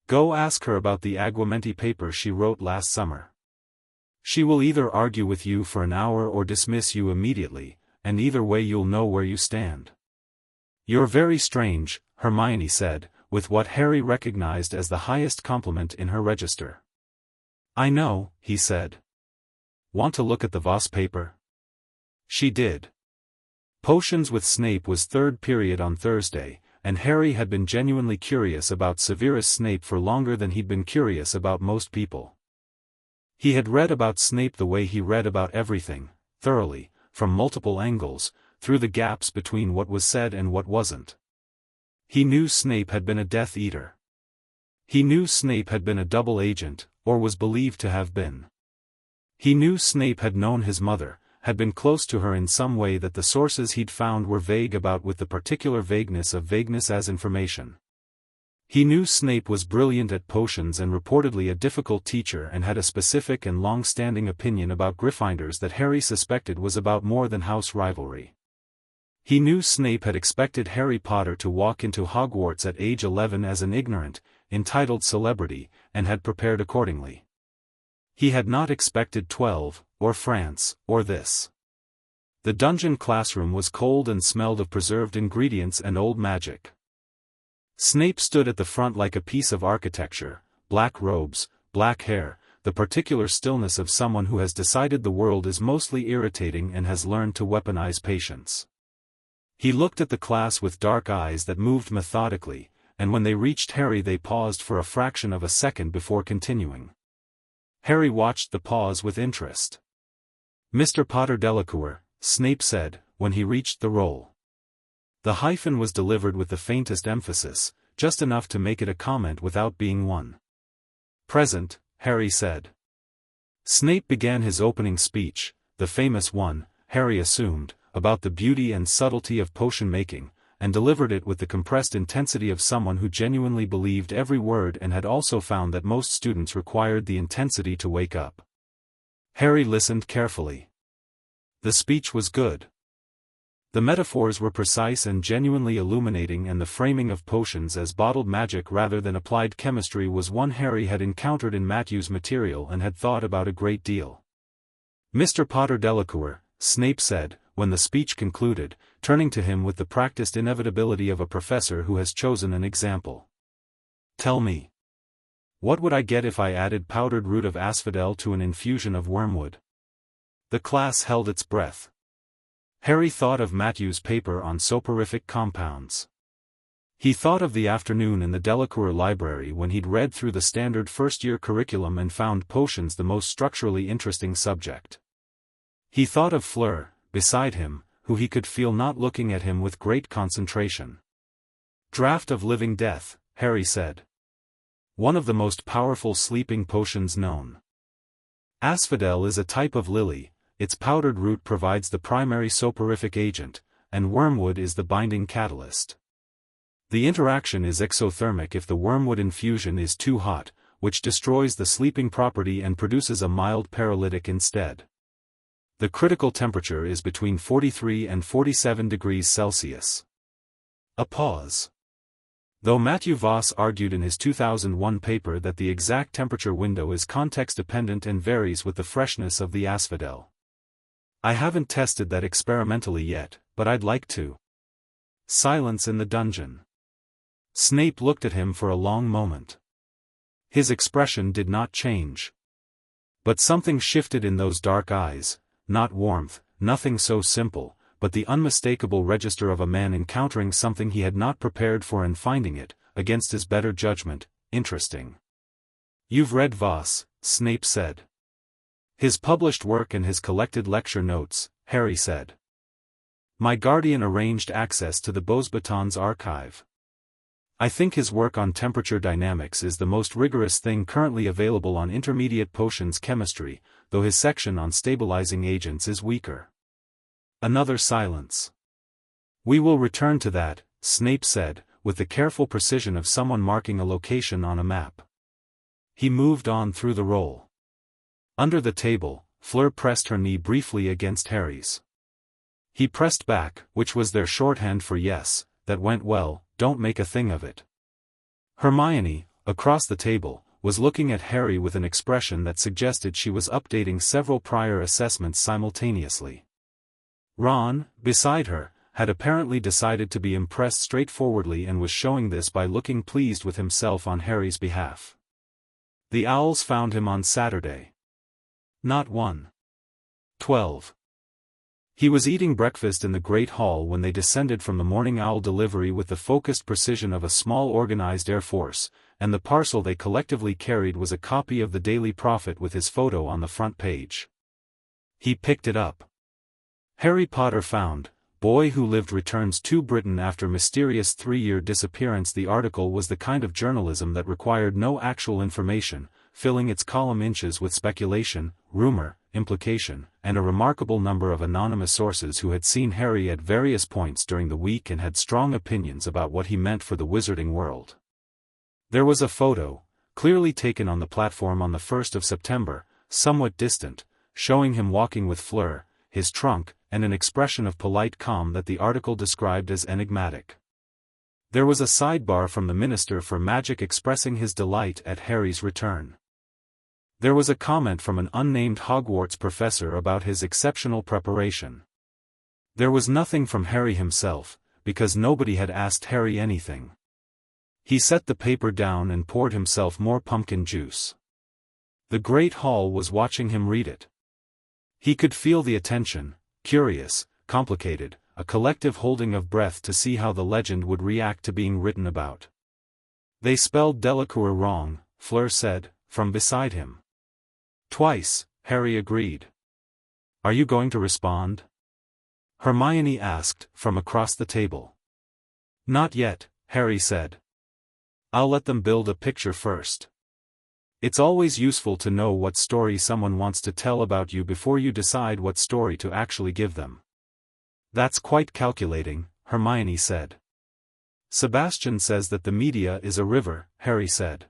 A: Go ask her about the Aguamenti paper she wrote last summer. She will either argue with you for an hour or dismiss you immediately, and either way you'll know where you stand. You're very strange, Hermione said, with what Harry recognized as the highest compliment in her register. I know, he said. Want to look at the Voss paper? She did. Potions with Snape was third period on Thursday, and Harry had been genuinely curious about Severus Snape for longer than he'd been curious about most people. He had read about Snape the way he read about everything, thoroughly, from multiple angles, through the gaps between what was said and what wasn't. He knew Snape had been a Death Eater. He knew Snape had been a double agent, or was believed to have been. He knew Snape had known his mother, had been close to her in some way that the sources he'd found were vague about, with the particular vagueness of vagueness as information. He knew Snape was brilliant at potions and reportedly a difficult teacher, and had a specific and long-standing opinion about Gryffindors that Harry suspected was about more than house rivalry. He knew Snape had expected Harry Potter to walk into Hogwarts at age 11 as an ignorant, entitled celebrity, and had prepared accordingly. He had not expected 12, or France, or this. The dungeon classroom was cold and smelled of preserved ingredients and old magic. Snape stood at the front like a piece of architecture, black robes, black hair, the particular stillness of someone who has decided the world is mostly irritating and has learned to weaponize patience. He looked at the class with dark eyes that moved methodically, and when they reached Harry they paused for a fraction of a second before continuing. Harry watched the pause with interest. Mr. Potter Delacours, Snape said, when he reached the roll. The hyphen was delivered with the faintest emphasis, just enough to make it a comment without being one. "Present," Harry said. Snape began his opening speech, the famous one, Harry assumed, about the beauty and subtlety of potion making, and delivered it with the compressed intensity of someone who genuinely believed every word and had also found that most students required the intensity to wake up. Harry listened carefully. The speech was good. The metaphors were precise and genuinely illuminating, and the framing of potions as bottled magic rather than applied chemistry was one Harry had encountered in Matthew's material and had thought about a great deal. "Mr. Potter Delacour," Snape said, when the speech concluded, turning to him with the practiced inevitability of a professor who has chosen an example. "Tell me. What would I get if I added powdered root of asphodel to an infusion of wormwood?" The class held its breath. Harry thought of Matthew's paper on soporific compounds. He thought of the afternoon in the Delacour library when he'd read through the standard first-year curriculum and found potions the most structurally interesting subject. He thought of Fleur, beside him, who he could feel not looking at him with great concentration. "Draught of living death," Harry said. "One of the most powerful sleeping potions known. Asphodel is a type of lily. Its powdered root provides the primary soporific agent, and wormwood is the binding catalyst. The interaction is exothermic if the wormwood infusion is too hot, which destroys the sleeping property and produces a mild paralytic instead. The critical temperature is between 43 and 47 degrees Celsius. A pause. Though Matthew Voss argued in his 2001 paper that the exact temperature window is context-dependent and varies with the freshness of the asphodel. I haven't tested that experimentally yet, but I'd like to. Silence in the dungeon. Snape looked at him for a long moment. His expression did not change. But something shifted in those dark eyes, not warmth, nothing so simple, but the unmistakable register of a man encountering something he had not prepared for and finding it, against his better judgment, interesting. "You've read Voss," Snape said. "His published work and his collected lecture notes," Harry said. "My guardian arranged access to the Beauxbatons archive. I think his work on temperature dynamics is the most rigorous thing currently available on intermediate potions chemistry, though his section on stabilizing agents is weaker." Another silence. "We will return to that," Snape said, with the careful precision of someone marking a location on a map. He moved on through the roll. Under the table, Fleur pressed her knee briefly against Harry's. He pressed back, which was their shorthand for yes, that went well, don't make a thing of it. Hermione, across the table, was looking at Harry with an expression that suggested she was updating several prior assessments simultaneously. Ron, beside her, had apparently decided to be impressed straightforwardly and was showing this by looking pleased with himself on Harry's behalf. The owls found him on Saturday. Not 1:12. He was eating breakfast in the Great Hall when they descended from the morning owl delivery with the focused precision of a small organized air force, and the parcel they collectively carried was a copy of the Daily Prophet with his photo on the front page. He picked it up. Harry Potter found, Boy Who Lived returns to Britain after mysterious 3-year disappearance. The article was the kind of journalism that required no actual information, filling its column inches with speculation, rumor, implication, and a remarkable number of anonymous sources who had seen Harry at various points during the week and had strong opinions about what he meant for the wizarding world. There was a photo, clearly taken on the platform on the 1st of September, somewhat distant, showing him walking with Fleur, his trunk, and an expression of polite calm that the article described as enigmatic. There was a sidebar from the Minister for Magic expressing his delight at Harry's return. There was a comment from an unnamed Hogwarts professor about his exceptional preparation. There was nothing from Harry himself, because nobody had asked Harry anything. He set the paper down and poured himself more pumpkin juice. The Great Hall was watching him read it. He could feel the attention, curious, complicated, a collective holding of breath to see how the legend would react to being written about. "They spelled Delacour wrong," Fleur said, from beside him. "Twice," Harry agreed. "Are you going to respond?" Hermione asked, from across the table. Not yet, Harry said. I'll let them build a picture first. It's always useful to know what story someone wants to tell about you before you decide what story to actually give them. That's quite calculating, Hermione said. Sebastian says that the media is a river, Harry said.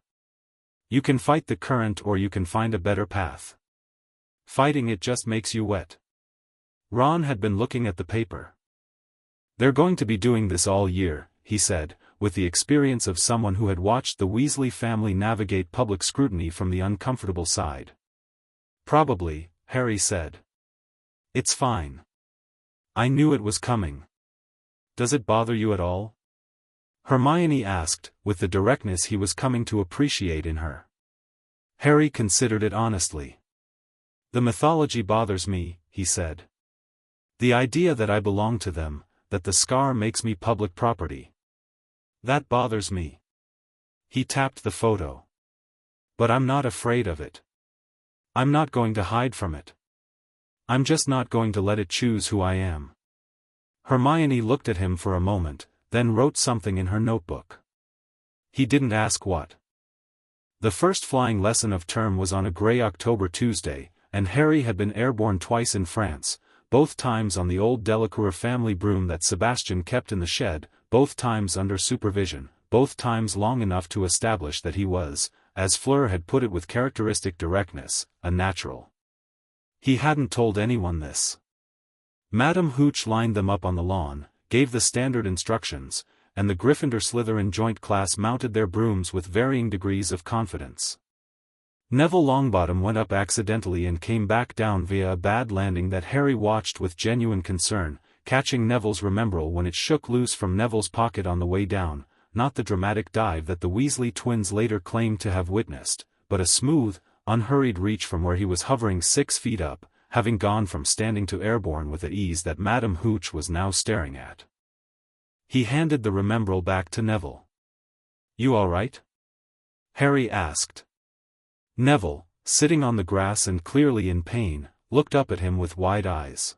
A: You can fight the current or you can find a better path. Fighting it just makes you wet. Ron had been looking at the paper. They're going to be doing this all year, he said, with the experience of someone who had watched the Weasley family navigate public scrutiny from the uncomfortable side. Probably, Harry said. It's fine. I knew it was coming. Does it bother you at all? Hermione asked, with the directness he was coming to appreciate in her. Harry considered it honestly. The mythology bothers me, he said. The idea that I belong to them, that the scar makes me public property. That bothers me. He tapped the photo. But I'm not afraid of it. I'm not going to hide from it. I'm just not going to let it choose who I am. Hermione looked at him for a moment, then wrote something in her notebook. He didn't ask what. The first flying lesson of term was on a grey October Tuesday, and Harry had been airborne twice in France, both times on the old Delacours family broom that Sebastian kept in the shed, both times under supervision, both times long enough to establish that he was, as Fleur had put it with characteristic directness, a natural. He hadn't told anyone this. Madame Hooch lined them up on the lawn, gave the standard instructions, and the Gryffindor-Slytherin joint class mounted their brooms with varying degrees of confidence. Neville Longbottom went up accidentally and came back down via a bad landing that Harry watched with genuine concern, catching Neville's remembrall when it shook loose from Neville's pocket on the way down, not the dramatic dive that the Weasley twins later claimed to have witnessed, but a smooth, unhurried reach from where he was hovering 6 feet up, having gone from standing to airborne with the ease that Madame Hooch was now staring at. He handed the remembrall back to Neville. You all right? Harry asked. Neville, sitting on the grass and clearly in pain, looked up at him with wide eyes.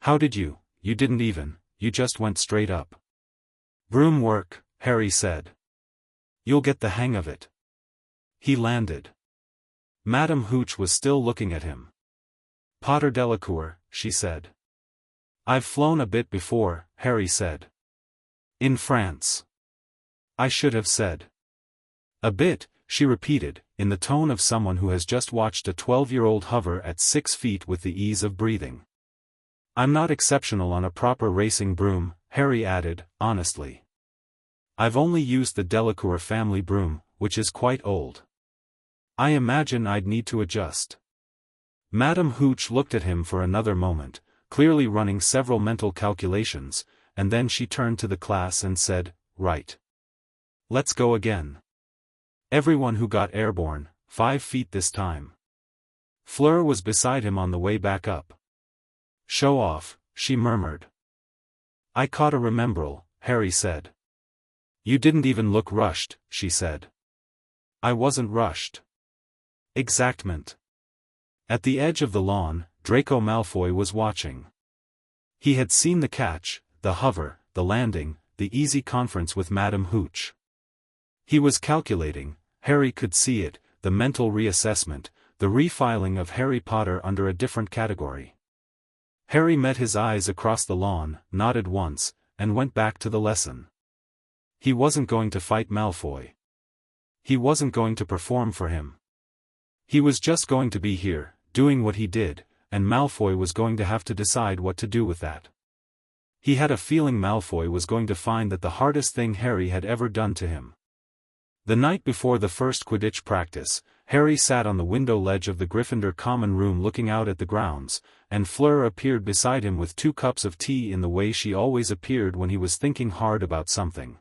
A: How did you didn't even, you just went straight up. Broom work, Harry said. You'll get the hang of it. He landed. Madame Hooch was still looking at him. Potter Delacour, she said. I've flown a bit before, Harry said. In France. I should have said. A bit, she repeated, in the tone of someone who has just watched a 12-year-old hover at 6 feet with the ease of breathing. I'm not exceptional on a proper racing broom, Harry added, honestly. I've only used the Delacour family broom, which is quite old. I imagine I'd need to adjust. Madame Hooch looked at him for another moment, clearly running several mental calculations, and then she turned to the class and said, Right. Let's go again. Everyone who got airborne, 5 feet this time. Fleur was beside him on the way back up. Show off, she murmured. I caught a remembrall, Harry said. You didn't even look rushed, she said. I wasn't rushed. Exactment. At the edge of the lawn, Draco Malfoy was watching. He had seen the catch, the hover, the landing, the easy conference with Madame Hooch. He was calculating, Harry could see it, the mental reassessment, the refiling of Harry Potter under a different category. Harry met his eyes across the lawn, nodded once, and went back to the lesson. He wasn't going to fight Malfoy. He wasn't going to perform for him. He was just going to be here, doing what he did, and Malfoy was going to have to decide what to do with that. He had a feeling Malfoy was going to find that the hardest thing Harry had ever done to him. The night before the first Quidditch practice, Harry sat on the window ledge of the Gryffindor common room looking out at the grounds, and Fleur appeared beside him with 2 cups of tea in the way she always appeared when he was thinking hard about something.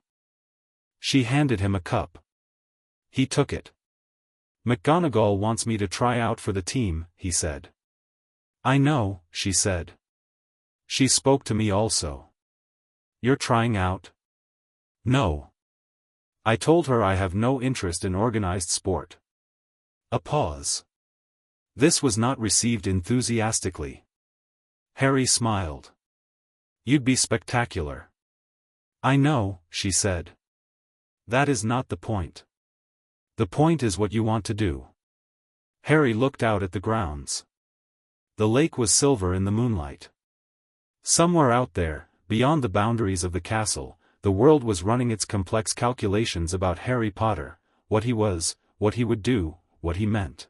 A: She handed him a cup. He took it. McGonagall wants me to try out for the team, he said. I know, she said. She spoke to me also. You're trying out? No. I told her I have no interest in organized sport. A pause. This was not received enthusiastically. Harry smiled. You'd be spectacular. "I know," she said. "That is not the point. The point is what you want to do." Harry looked out at the grounds. The lake was silver in the moonlight. Somewhere out there, beyond the boundaries of the castle, the world was running its complex calculations about Harry Potter, what he was, what he would do, what he meant.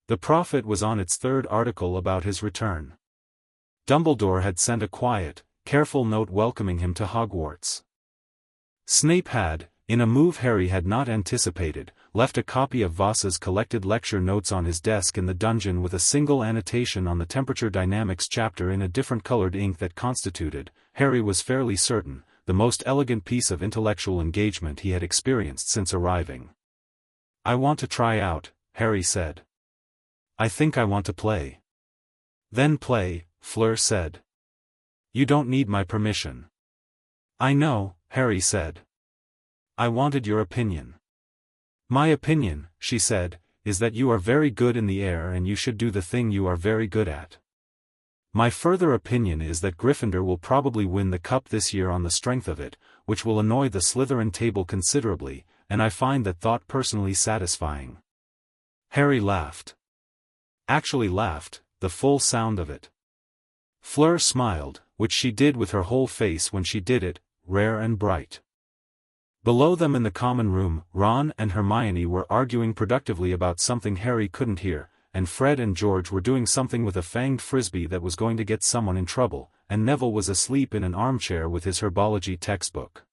A: The Prophet was on its third article about his return. Dumbledore had sent a quiet, careful note welcoming him to Hogwarts. Snape had, in a move Harry had not anticipated, left a copy of Voss's collected lecture notes on his desk in the dungeon with a single annotation on the temperature dynamics chapter in a different colored ink that constituted, Harry was fairly certain, the most elegant piece of intellectual engagement he had experienced since arriving. "I want to try out," Harry said. "I think I want to play." "Then play," Fleur said. "You don't need my permission." "I know," Harry said. "I wanted your opinion." "My opinion," she said, "is that you are very good in the air and you should do the thing you are very good at. My further opinion is that Gryffindor will probably win the cup this year on the strength of it, which will annoy the Slytherin table considerably, and I find that thought personally satisfying." Harry laughed. Actually laughed, the full sound of it. Fleur smiled, which she did with her whole face when she did it, rare and bright. Below them in the common room, Ron and Hermione were arguing productively about something Harry couldn't hear, and Fred and George were doing something with a fanged frisbee that was going to get someone in trouble, and Neville was asleep in an armchair with his herbology textbook.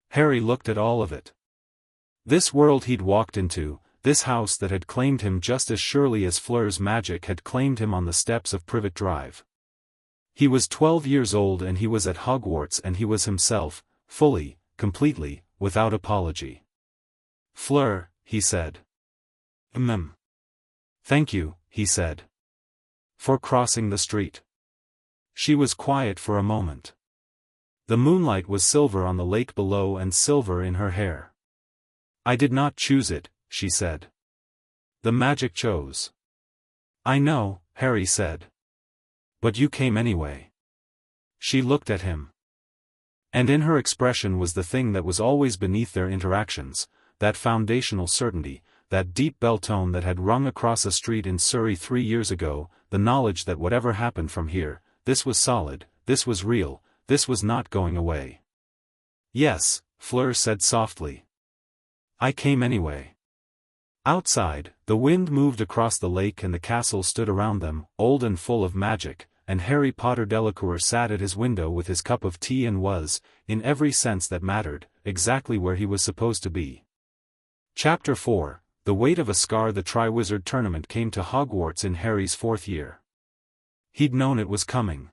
A: Harry looked at all of it. This world he'd walked into, this house that had claimed him just as surely as Fleur's magic had claimed him on the steps of Privet Drive. He was 12 years old and he was at Hogwarts and he was himself, fully, completely, without apology. "Fleur," he said. "Thank you," he said. "For crossing the street." She was quiet for a moment. The moonlight was silver on the lake below and silver in her hair. "I did not choose it," she said. "The magic chose." "I know," Harry said. "But you came anyway." She looked at him. And in her expression was the thing that was always beneath their interactions, that foundational certainty, that deep bell tone that had rung across a street in Surrey 3 years ago, the knowledge that whatever happened from here, this was solid, this was real, this was not going away. "Yes," Fleur said softly. "I came anyway." Outside, the wind moved across the lake and the castle stood around them, old and full of magic, and Harry Potter Delacours sat at his window with his cup of tea and was, in every sense that mattered, exactly where he was supposed to be. Chapter 4, The Weight of a Scar. The Triwizard Tournament came to Hogwarts in Harry's 4th year. He'd known it was coming.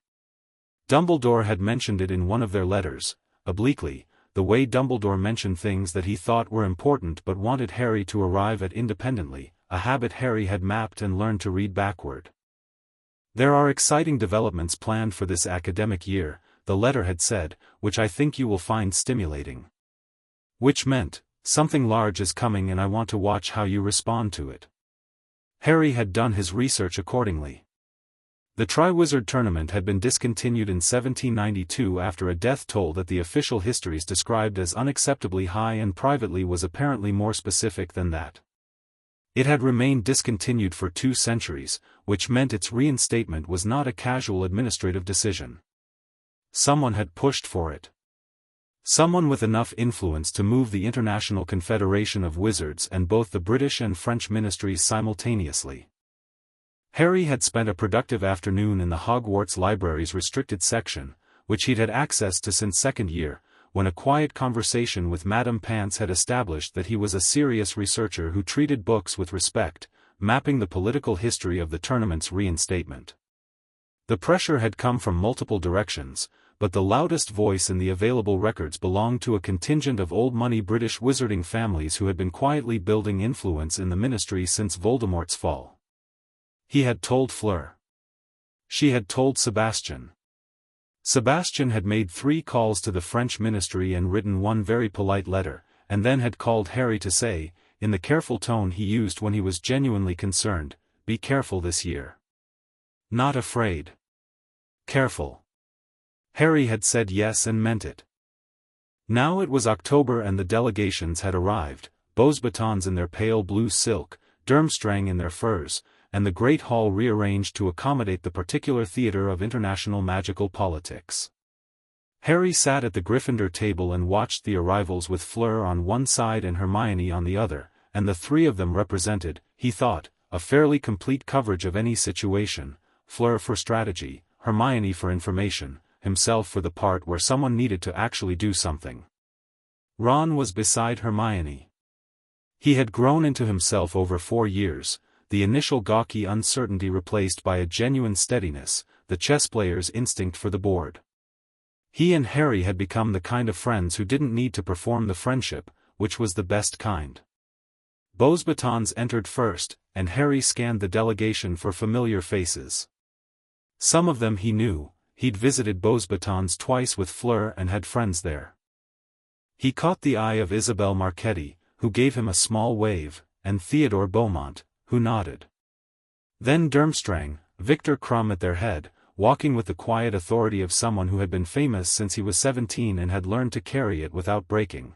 A: Dumbledore had mentioned it in one of their letters, obliquely, the way Dumbledore mentioned things that he thought were important but wanted Harry to arrive at independently, a habit Harry had mapped and learned to read backward. "There are exciting developments planned for this academic year," the letter had said, "which I think you will find stimulating." Which meant, something large is coming and I want to watch how you respond to it. Harry had done his research accordingly. The Triwizard Tournament had been discontinued in 1792 after a death toll that the official histories described as unacceptably high and privately was apparently more specific than that. It had remained discontinued for 2 centuries, which meant its reinstatement was not a casual administrative decision. Someone had pushed for it. Someone with enough influence to move the International Confederation of Wizards and both the British and French ministries simultaneously. Harry had spent a productive afternoon in the Hogwarts Library's restricted section, which he'd had access to since 2nd year, when a quiet conversation with Madame Pants had established that he was a serious researcher who treated books with respect, mapping the political history of the tournament's reinstatement. The pressure had come from multiple directions, but the loudest voice in the available records belonged to a contingent of old-money British wizarding families who had been quietly building influence in the ministry since Voldemort's fall. He had told Fleur. She had told Sebastian. Sebastian had made 3 calls to the French ministry and written one very polite letter, and then had called Harry to say, in the careful tone he used when he was genuinely concerned, "Be careful this year. Not afraid. Careful." Harry had said yes and meant it. Now it was October and the delegations had arrived, Beauxbatons in their pale blue silk, Durmstrang in their furs, and the great hall rearranged to accommodate the particular theatre of international magical politics. Harry sat at the Gryffindor table and watched the arrivals with Fleur on one side and Hermione on the other, and the three of them represented, he thought, a fairly complete coverage of any situation, Fleur for strategy, Hermione for information, himself for the part where someone needed to actually do something. Ron was beside Hermione. He had grown into himself over 4 years, the initial gawky uncertainty replaced by a genuine steadiness, the chess player's instinct for the board. He and Harry had become the kind of friends who didn't need to perform the friendship, which was the best kind. Beauxbatons entered first, and Harry scanned the delegation for familiar faces. Some of them he knew, he'd visited Beauxbatons twice with Fleur and had friends there. He caught the eye of Isabelle Marchetti, who gave him a small wave, and Theodore Beaumont, who nodded. Then Durmstrang, Victor Crumb at their head, walking with the quiet authority of someone who had been famous since he was 17 and had learned to carry it without breaking.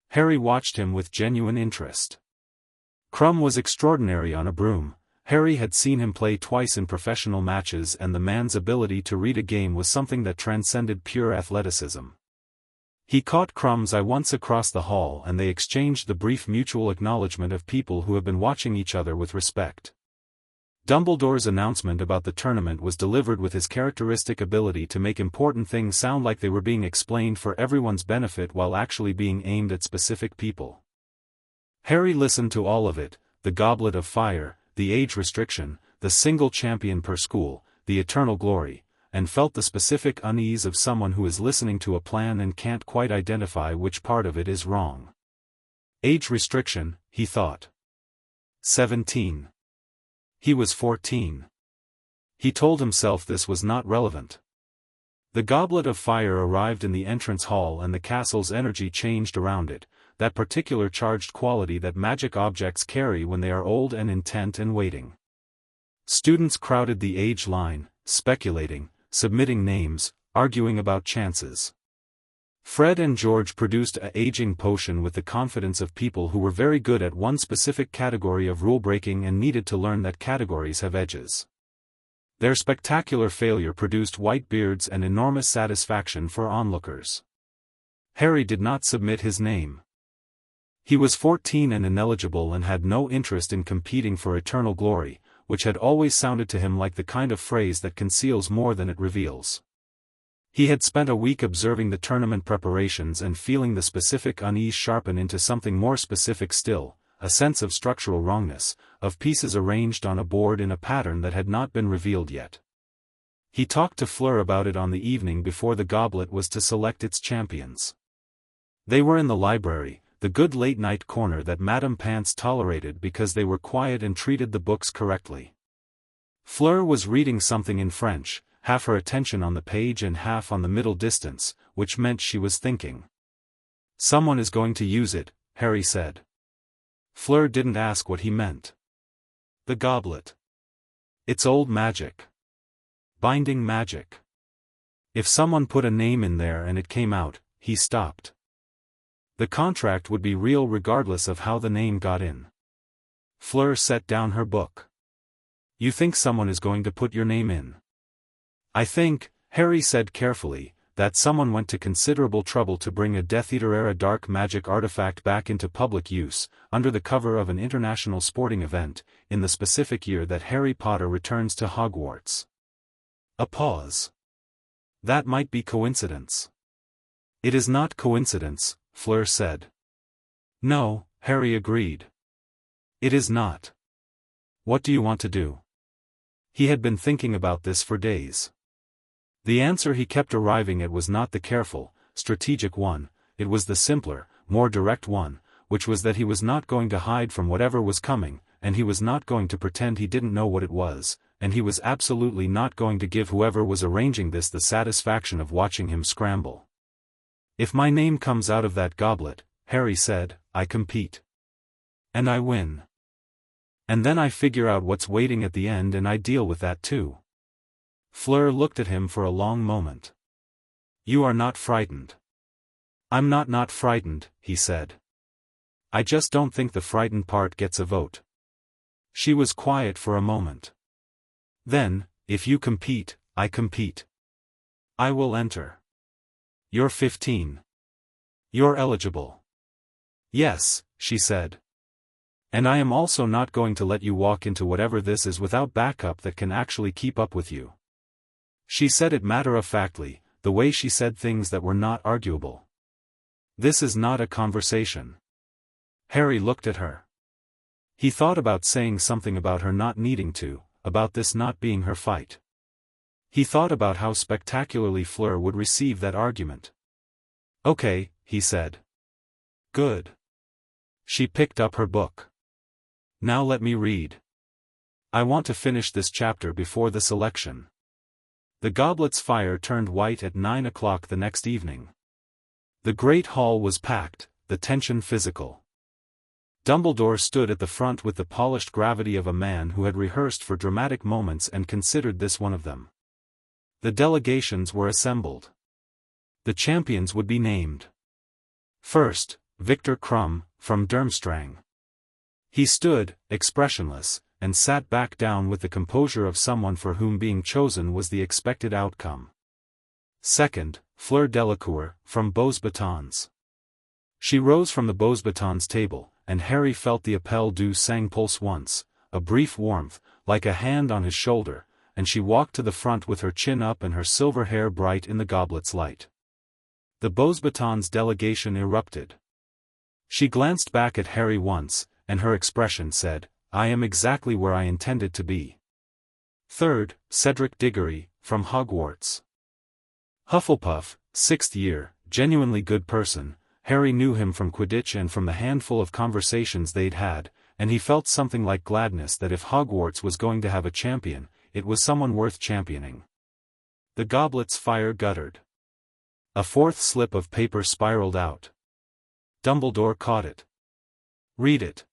A: Harry watched him with genuine interest. Crumb was extraordinary on a broom. Harry had seen him play twice in professional matches, and the man's ability to read a game was something that transcended pure athleticism. He caught Crumb's eye once across the hall and they exchanged the brief mutual acknowledgement of people who have been watching each other with respect. Dumbledore's announcement about the tournament was delivered with his characteristic ability to make important things sound like they were being explained for everyone's benefit while actually being aimed at specific people. Harry listened to all of it, the goblet of fire, the age restriction, the single champion per school, the eternal glory, and felt the specific unease of someone who is listening to a plan and can't quite identify which part of it is wrong. Age restriction, he thought. 17. He was 14. He told himself this was not relevant. The goblet of fire arrived in the entrance hall and the castle's energy changed around it, that particular charged quality that magic objects carry when they are old and intent and waiting. Students crowded the age line, speculating, submitting names, arguing about chances. Fred and George produced a aging potion with the confidence of people who were very good at one specific category of rule-breaking and needed to learn that categories have edges. Their spectacular failure produced white beards and enormous satisfaction for onlookers. Harry did not submit his name. He was 14 and ineligible and had no interest in competing for eternal glory, which had always sounded to him like the kind of phrase that conceals more than it reveals. He had spent a week observing the tournament preparations and feeling the specific unease sharpen into something more specific still, a sense of structural wrongness, of pieces arranged on a board in a pattern that had not been revealed yet. He talked to Fleur about it on the evening before the goblet was to select its champions. They were in the library, the good late-night corner that Madame Pants tolerated because they were quiet and treated the books correctly. Fleur was reading something in French, half her attention on the page and half on the middle distance, which meant she was thinking. "Someone is going to use it," Harry said. Fleur didn't ask what he meant. "The goblet. It's old magic. Binding magic. If someone put a name in there and it came out," he stopped. "The contract would be real regardless of how the name got in." Fleur set down her book. "You think someone is going to put your name in?" "I think," Harry said carefully, "that someone went to considerable trouble to bring a Death Eater-era dark magic artifact back into public use, under the cover of an international sporting event, in the specific year that Harry Potter returns to Hogwarts." A pause. "That might be coincidence." "It is not coincidence," Fleur said. "No," Harry agreed. "It is not. What do you want to do?" He had been thinking about this for days. The answer he kept arriving at was not the careful, strategic one, it was the simpler, more direct one, which was that he was not going to hide from whatever was coming, and he was not going to pretend he didn't know what it was, and he was absolutely not going to give whoever was arranging this the satisfaction of watching him scramble. "If my name comes out of that goblet," Harry said, "I compete. And I win. And then I figure out what's waiting at the end and I deal with that too." Fleur looked at him for a long moment. "You are not frightened?" I'm not frightened, he said. I just don't think the frightened part gets a vote. She was quiet for a moment. Then, if you compete, I compete. I will enter. You're 15. You're eligible. Yes, she said. And I am also not going to let you walk into whatever this is without backup that can actually keep up with you. She said it matter-of-factly, the way she said things that were not arguable. This is not a conversation. Harry looked at her. He thought about saying something about her not needing to, about this not being her fight. He thought about how spectacularly Fleur would receive that argument. Okay, he said. Good. She picked up her book. Now let me read. I want to finish this chapter before the selection. The goblet's fire turned white at 9 o'clock the next evening. The great hall was packed, the tension physical. Dumbledore stood at the front with the polished gravity of a man who had rehearsed for dramatic moments and considered this one of them. The delegations were assembled. The champions would be named. First, Victor Krum, from Durmstrang. He stood, expressionless, and sat back down with the composure of someone for whom being chosen was the expected outcome. Second, Fleur Delacours, from Beauxbatons. She rose from the Beauxbatons table, and Harry felt the appel du sang pulse once, a brief warmth, like a hand on his shoulder, and she walked to the front with her chin up and her silver hair bright in the goblet's light. The Beauxbatons delegation erupted. She glanced back at Harry once, and her expression said, I am exactly where I intended to be. Third, Cedric Diggory, from Hogwarts. Hufflepuff, 6th year, genuinely good person. Harry knew him from Quidditch and from the handful of conversations they'd had, and he felt something like gladness that if Hogwarts was going to have a champion, it was someone worth championing. The goblet's fire guttered. A fourth slip of paper spiraled out. Dumbledore caught it. Read it.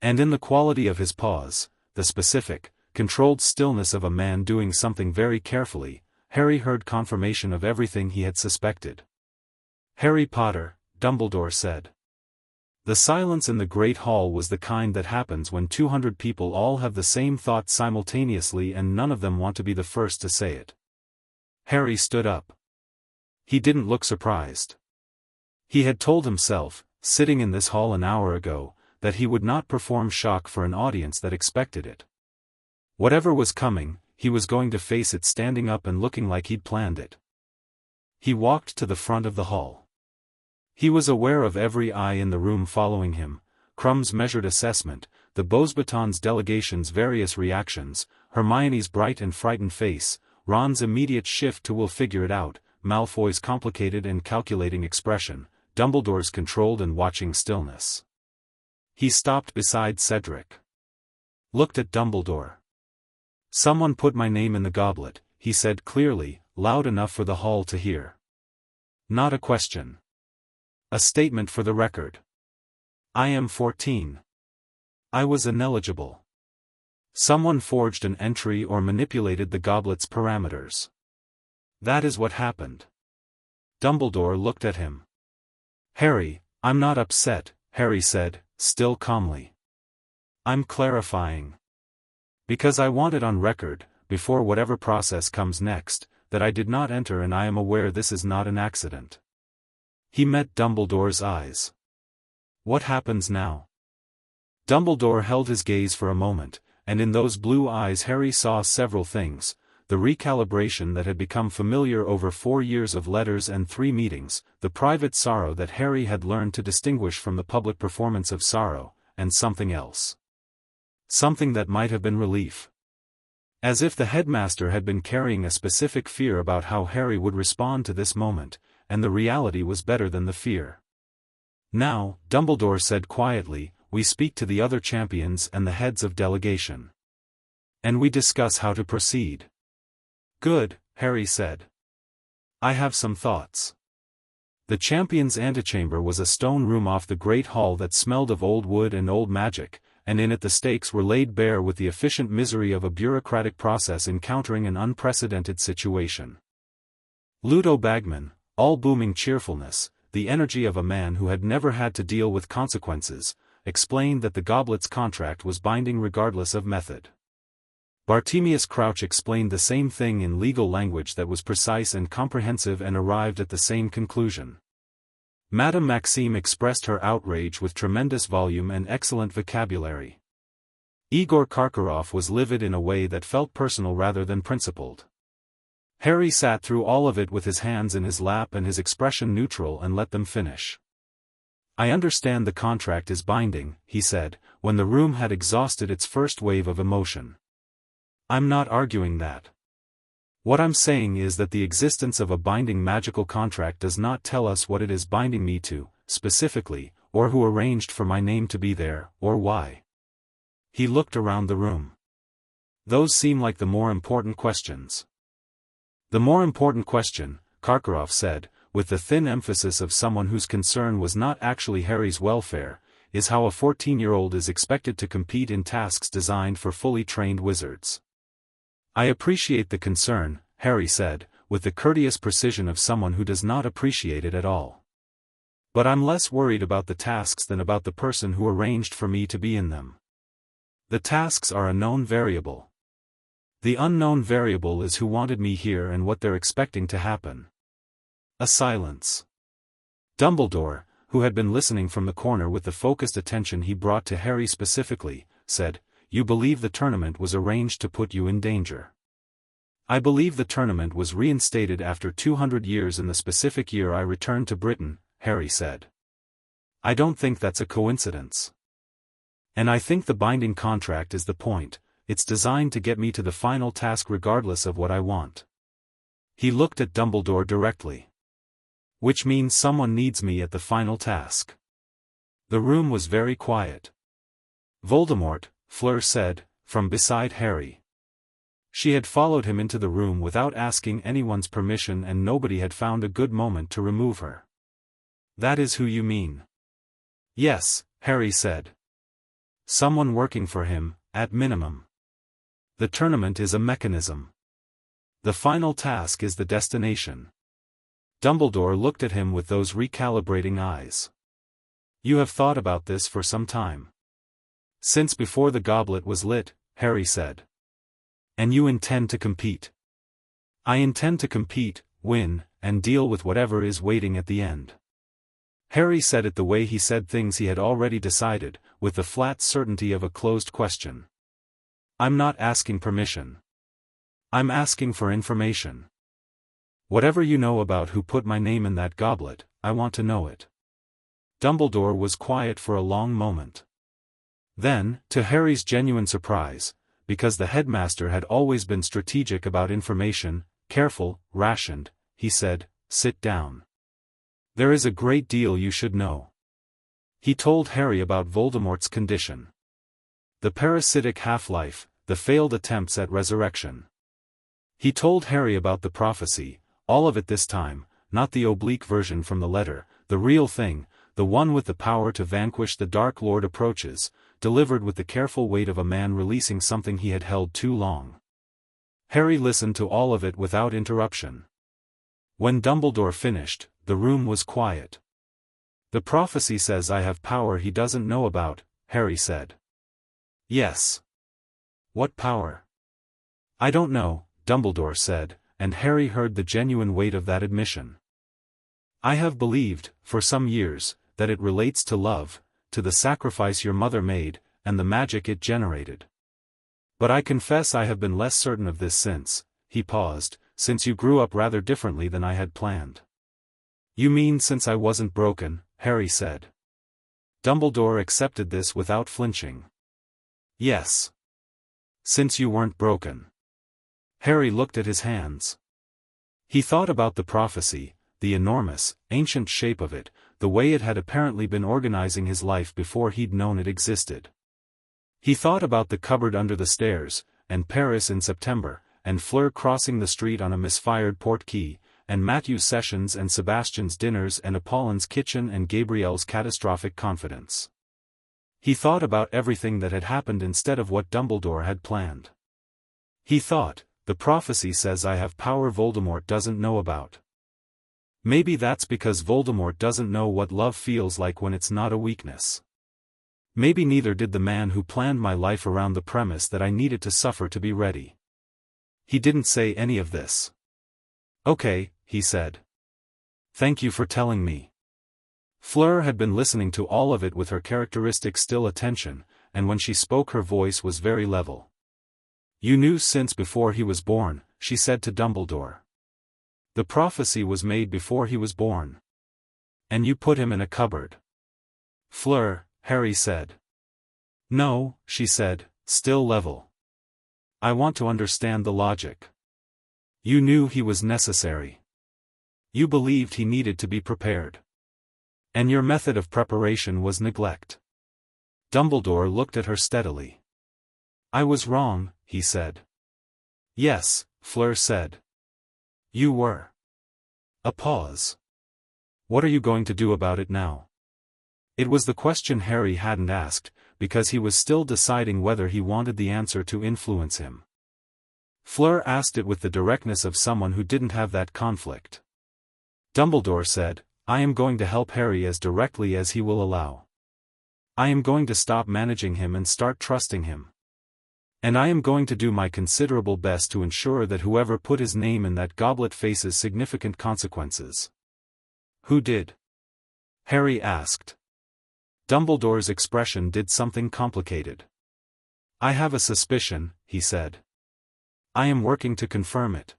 A: And in the quality of his pause, the specific, controlled stillness of a man doing something very carefully, Harry heard confirmation of everything he had suspected. Harry Potter, Dumbledore said. The silence in the great hall was the kind that happens when 200 people all have the same thought simultaneously and none of them want to be the first to say it. Harry stood up. He didn't look surprised. He had told himself, sitting in this hall an hour ago, that he would not perform shock for an audience that expected it. Whatever was coming, he was going to face it standing up and looking like he'd planned it. He walked to the front of the hall. He was aware of every eye in the room following him, Krum's measured assessment, the Beauxbatons delegation's various reactions, Hermione's bright and frightened face, Ron's immediate shift to we'll figure it out, Malfoy's complicated and calculating expression, Dumbledore's controlled and watching stillness. He stopped beside Cedric. Looked at Dumbledore. Someone put my name in the goblet, he said clearly, loud enough for the hall to hear. Not a question. A statement for the record. I am 14. I was ineligible. Someone forged an entry or manipulated the goblet's parameters. That is what happened. Dumbledore looked at him. Harry, I'm not upset, Harry said, still calmly. I'm clarifying. Because I want it on record, before whatever process comes next, that I did not enter and I am aware this is not an accident. He met Dumbledore's eyes. What happens now? Dumbledore held his gaze for a moment, and in those blue eyes Harry saw several things, the recalibration that had become familiar over 4 years of letters and 3 meetings, the private sorrow that Harry had learned to distinguish from the public performance of sorrow, and something else. Something that might have been relief. As if the headmaster had been carrying a specific fear about how Harry would respond to this moment, and the reality was better than the fear. Now, Dumbledore said quietly, we speak to the other champions and the heads of delegation. And we discuss how to proceed. Good, Harry said. I have some thoughts. The champions' antechamber was a stone room off the great hall that smelled of old wood and old magic, and in it the stakes were laid bare with the efficient misery of a bureaucratic process encountering an unprecedented situation. Ludo Bagman, all booming cheerfulness, the energy of a man who had never had to deal with consequences, explained that the goblet's contract was binding regardless of method. Bartemius Crouch explained the same thing in legal language that was precise and comprehensive and arrived at the same conclusion. Madame Maxime expressed her outrage with tremendous volume and excellent vocabulary. Igor Karkaroff was livid in a way that felt personal rather than principled. Harry sat through all of it with his hands in his lap and his expression neutral and let them finish. "I understand the contract is binding," he said, when the room had exhausted its first wave of emotion. "I'm not arguing that. What I'm saying is that the existence of a binding magical contract does not tell us what it is binding me to, specifically, or who arranged for my name to be there, or why." He looked around the room. "Those seem like the more important questions." "The more important question," Karkaroff said, with the thin emphasis of someone whose concern was not actually Harry's welfare, "is how a 14-year-old is expected to compete in tasks designed for fully trained wizards." "I appreciate the concern," Harry said, with the courteous precision of someone who does not appreciate it at all. "But I'm less worried about the tasks than about the person who arranged for me to be in them. The tasks are a known variable. The unknown variable is who wanted me here and what they're expecting to happen." A silence. Dumbledore, who had been listening from the corner with the focused attention he brought to Harry specifically, said, "You believe the tournament was arranged to put you in danger." "I believe the tournament was reinstated after 200 years in the specific year I returned to Britain," Harry said. "I don't think that's a coincidence. And I think the binding contract is the point. It's designed to get me to the final task regardless of what I want." He looked at Dumbledore directly. "Which means someone needs me at the final task." The room was very quiet. "Voldemort," Fleur said, from beside Harry. She had followed him into the room without asking anyone's permission and nobody had found a good moment to remove her. "That is who you mean?" "Yes," Harry said. "Someone working for him, at minimum. The tournament is a mechanism. The final task is the destination." Dumbledore looked at him with those recalibrating eyes. "You have thought about this for some time." "Since before the goblet was lit," Harry said. "And you intend to compete?" "I intend to compete, win, and deal with whatever is waiting at the end." Harry said it the way he said things he had already decided, with the flat certainty of a closed question. "I'm not asking permission. I'm asking for information. Whatever you know about who put my name in that goblet, I want to know it." Dumbledore was quiet for a long moment. Then, to Harry's genuine surprise, because the headmaster had always been strategic about information, careful, rationed, he said, "Sit down. There is a great deal you should know." He told Harry about Voldemort's condition. The parasitic half-life, the failed attempts at resurrection. He told Harry about the prophecy, all of it this time, not the oblique version from the letter, the real thing, the one with the power to vanquish the Dark Lord approaches, delivered with the careful weight of a man releasing something he had held too long. Harry listened to all of it without interruption. When Dumbledore finished, the room was quiet. "The prophecy says I have power he doesn't know about," Harry said. "Yes. What power?" "I don't know," Dumbledore said, and Harry heard the genuine weight of that admission. "I have believed, for some years, that it relates to love, to the sacrifice your mother made, and the magic it generated. But I confess I have been less certain of this since," he paused, "since you grew up rather differently than I had planned." "You mean since I wasn't broken," Harry said. Dumbledore accepted this without flinching. "Yes. Since you weren't broken." Harry looked at his hands. He thought about the prophecy, the enormous, ancient shape of it, the way it had apparently been organizing his life before he'd known it existed. He thought about the cupboard under the stairs, and Paris in September, and Fleur crossing the street on a misfired portkey, and Matthew's sessions and Sebastian's dinners and Apollin's kitchen and Gabrielle's catastrophic confidence. He thought about everything that had happened instead of what Dumbledore had planned. He thought, the prophecy says I have power Voldemort doesn't know about. Maybe that's because Voldemort doesn't know what love feels like when it's not a weakness. Maybe neither did the man who planned my life around the premise that I needed to suffer to be ready. He didn't say any of this. Okay, he said. Thank you for telling me. Fleur had been listening to all of it with her characteristic still attention, and when she spoke her voice was very level. You knew since before he was born, she said to Dumbledore. The prophecy was made before he was born. And you put him in a cupboard. Fleur, Harry said. No, she said, still level. I want to understand the logic. You knew he was necessary. You believed he needed to be prepared. And your method of preparation was neglect. Dumbledore looked at her steadily. I was wrong, he said. Yes, Fleur said. You were. A pause. What are you going to do about it now? It was the question Harry hadn't asked, because he was still deciding whether he wanted the answer to influence him. Fleur asked it with the directness of someone who didn't have that conflict. Dumbledore said, I am going to help Harry as directly as he will allow. I am going to stop managing him and start trusting him. And I am going to do my considerable best to ensure that whoever put his name in that goblet faces significant consequences. Who did? Harry asked. Dumbledore's expression did something complicated. I have a suspicion, he said. I am working to confirm it.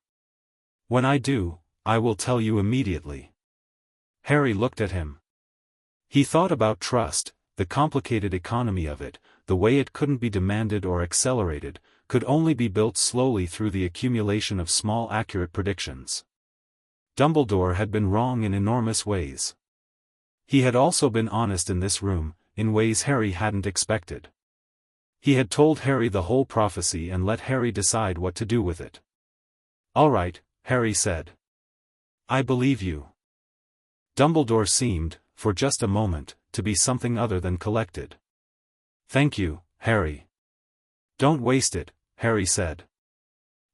A: When I do, I will tell you immediately. Harry looked at him. He thought about trust, the complicated economy of it, the way it couldn't be demanded or accelerated, could only be built slowly through the accumulation of small accurate predictions. Dumbledore had been wrong in enormous ways. He had also been honest in this room, in ways Harry hadn't expected. He had told Harry the whole prophecy and let Harry decide what to do with it. All right, Harry said. I believe you. Dumbledore seemed, for just a moment, to be something other than collected. Thank you, Harry. Don't waste it, Harry said.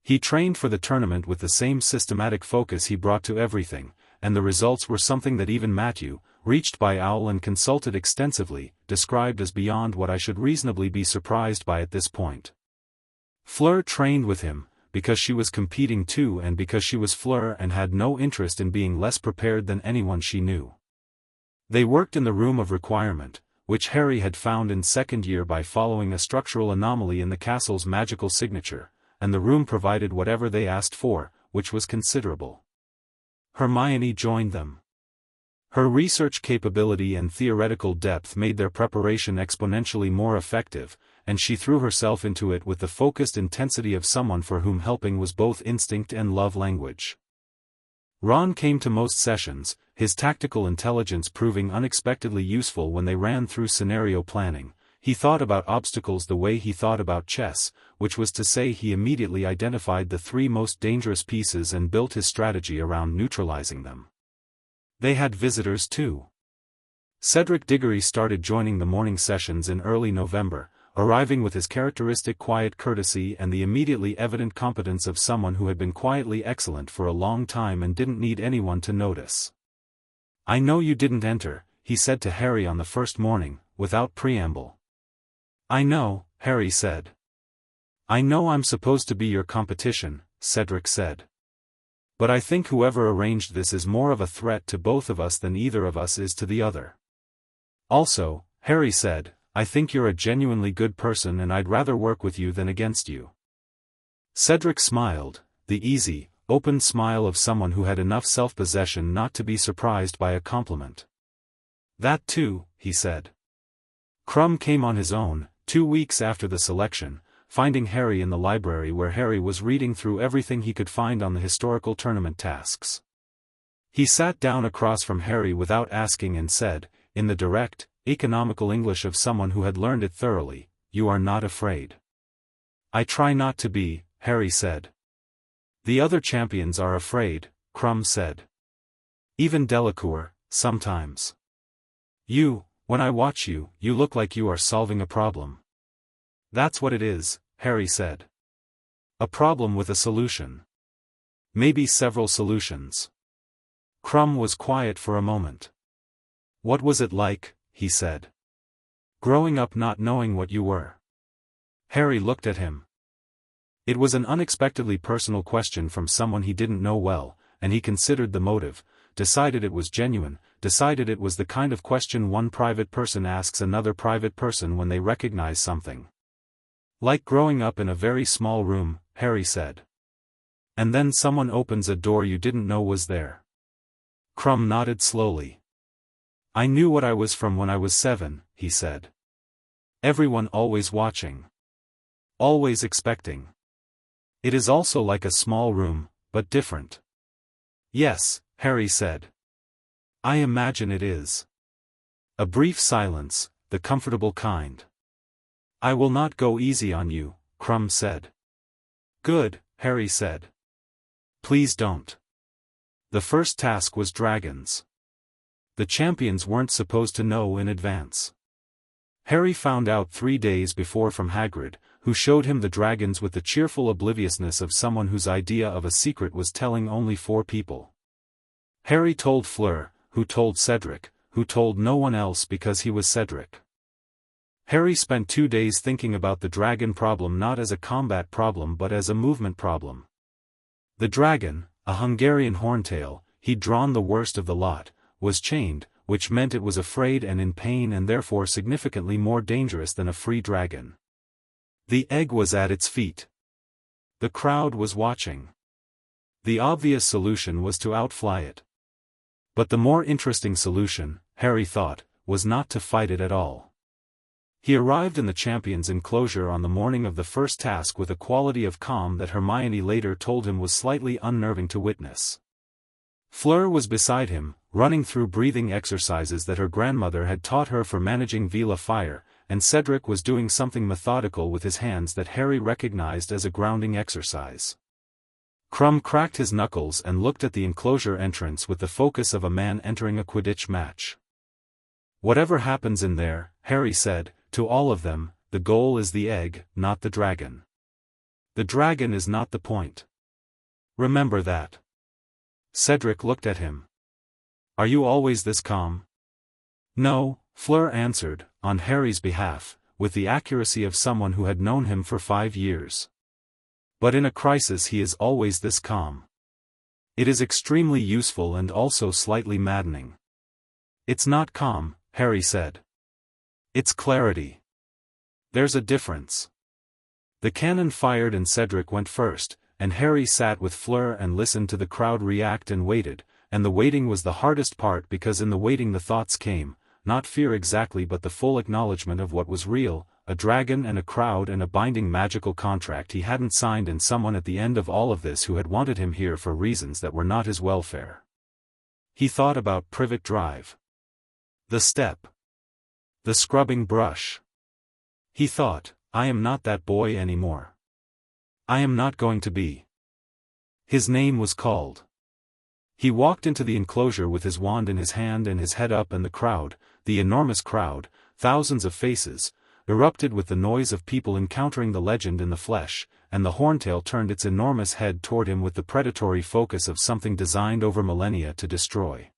A: He trained for the tournament with the same systematic focus he brought to everything, and the results were something that even Matthew, reached by Owl and consulted extensively, described as beyond what I should reasonably be surprised by at this point. Fleur trained with him, because she was competing too and because she was Fleur and had no interest in being less prepared than anyone she knew. They worked in the room of requirement, which Harry had found in second year by following a structural anomaly in the castle's magical signature, and the room provided whatever they asked for, which was considerable. Hermione joined them. Her research capability and theoretical depth made their preparation exponentially more effective, and she threw herself into it with the focused intensity of someone for whom helping was both instinct and love language. Ron came to most sessions, his tactical intelligence proving unexpectedly useful when they ran through scenario planning. He thought about obstacles the way he thought about chess, which was to say he immediately identified the three most dangerous pieces and built his strategy around neutralizing them. They had visitors too. Cedric Diggory started joining the morning sessions in early November, arriving with his characteristic quiet courtesy and the immediately evident competence of someone who had been quietly excellent for a long time and didn't need anyone to notice. I know you didn't enter, he said to Harry on the first morning, without preamble. I know, Harry said. I know I'm supposed to be your competition, Cedric said. But I think whoever arranged this is more of a threat to both of us than either of us is to the other. Also, Harry said, I think you're a genuinely good person and I'd rather work with you than against you. Cedric smiled, the easy, open smile of someone who had enough self-possession not to be surprised by a compliment. That too, he said. Crumb came on his own, 2 weeks after the selection, finding Harry in the library where Harry was reading through everything he could find on the historical tournament tasks. He sat down across from Harry without asking and said, in the direct, economical English of someone who had learned it thoroughly, "You are not afraid." "I try not to be," Harry said. "The other champions are afraid," Crumb said. "Even Delacours, sometimes. When I watch you, you look like you are solving a problem." "That's what it is," Harry said. "A problem with a solution. Maybe several solutions." Crumb was quiet for a moment. "What was it like?" he said. "Growing up not knowing what you were?" Harry looked at him. It was an unexpectedly personal question from someone he didn't know well, and he considered the motive, decided it was genuine, decided it was the kind of question one private person asks another private person when they recognize something. "Like growing up in a very small room," Harry said. "And then someone opens a door you didn't know was there." Crumb nodded slowly. "I knew what I was from when I was 7, he said. "Everyone always watching. Always expecting. It is also like a small room, but different." "Yes," Harry said. "I imagine it is." A brief silence, the comfortable kind. "I will not go easy on you," Crumb said. "Good," Harry said. "Please don't." The first task was dragons. The champions weren't supposed to know in advance. Harry found out 3 days before from Hagrid, who showed him the dragons with the cheerful obliviousness of someone whose idea of a secret was telling only 4 people. Harry told Fleur, who told Cedric, who told no one else because he was Cedric. Harry spent 2 days thinking about the dragon problem not as a combat problem but as a movement problem. The dragon, a Hungarian horntail, he'd drawn the worst of the lot, was chained, which meant it was afraid and in pain and therefore significantly more dangerous than a free dragon. The egg was at its feet. The crowd was watching. The obvious solution was to outfly it. But the more interesting solution, Harry thought, was not to fight it at all. He arrived in the champion's enclosure on the morning of the first task with a quality of calm that Hermione later told him was slightly unnerving to witness. Fleur was beside him, running through breathing exercises that her grandmother had taught her for managing Veela fire, and Cedric was doing something methodical with his hands that Harry recognized as a grounding exercise. Crumb cracked his knuckles and looked at the enclosure entrance with the focus of a man entering a Quidditch match. "Whatever happens in there," Harry said, "to all of them, the goal is the egg, not the dragon. The dragon is not the point. Remember that." Cedric looked at him. "Are you always this calm?" "No," Fleur answered, on Harry's behalf, with the accuracy of someone who had known him for 5 years. "But in a crisis he is always this calm. It is extremely useful and also slightly maddening." "It's not calm," Harry said. "It's clarity. There's a difference." The cannon fired and Cedric went first, and Harry sat with Fleur and listened to the crowd react and waited, and the waiting was the hardest part because in the waiting the thoughts came, not fear exactly but the full acknowledgement of what was real, a dragon and a crowd and a binding magical contract he hadn't signed and someone at the end of all of this who had wanted him here for reasons that were not his welfare. He thought about Privet Drive. The step. The scrubbing brush. He thought, I am not that boy anymore. I am not going to be. His name was called. He walked into the enclosure with his wand in his hand and his head up, and the crowd, the enormous crowd, thousands of faces, erupted with the noise of people encountering the legend in the flesh, and the horntail turned its enormous head toward him with the predatory focus of something designed over millennia to destroy.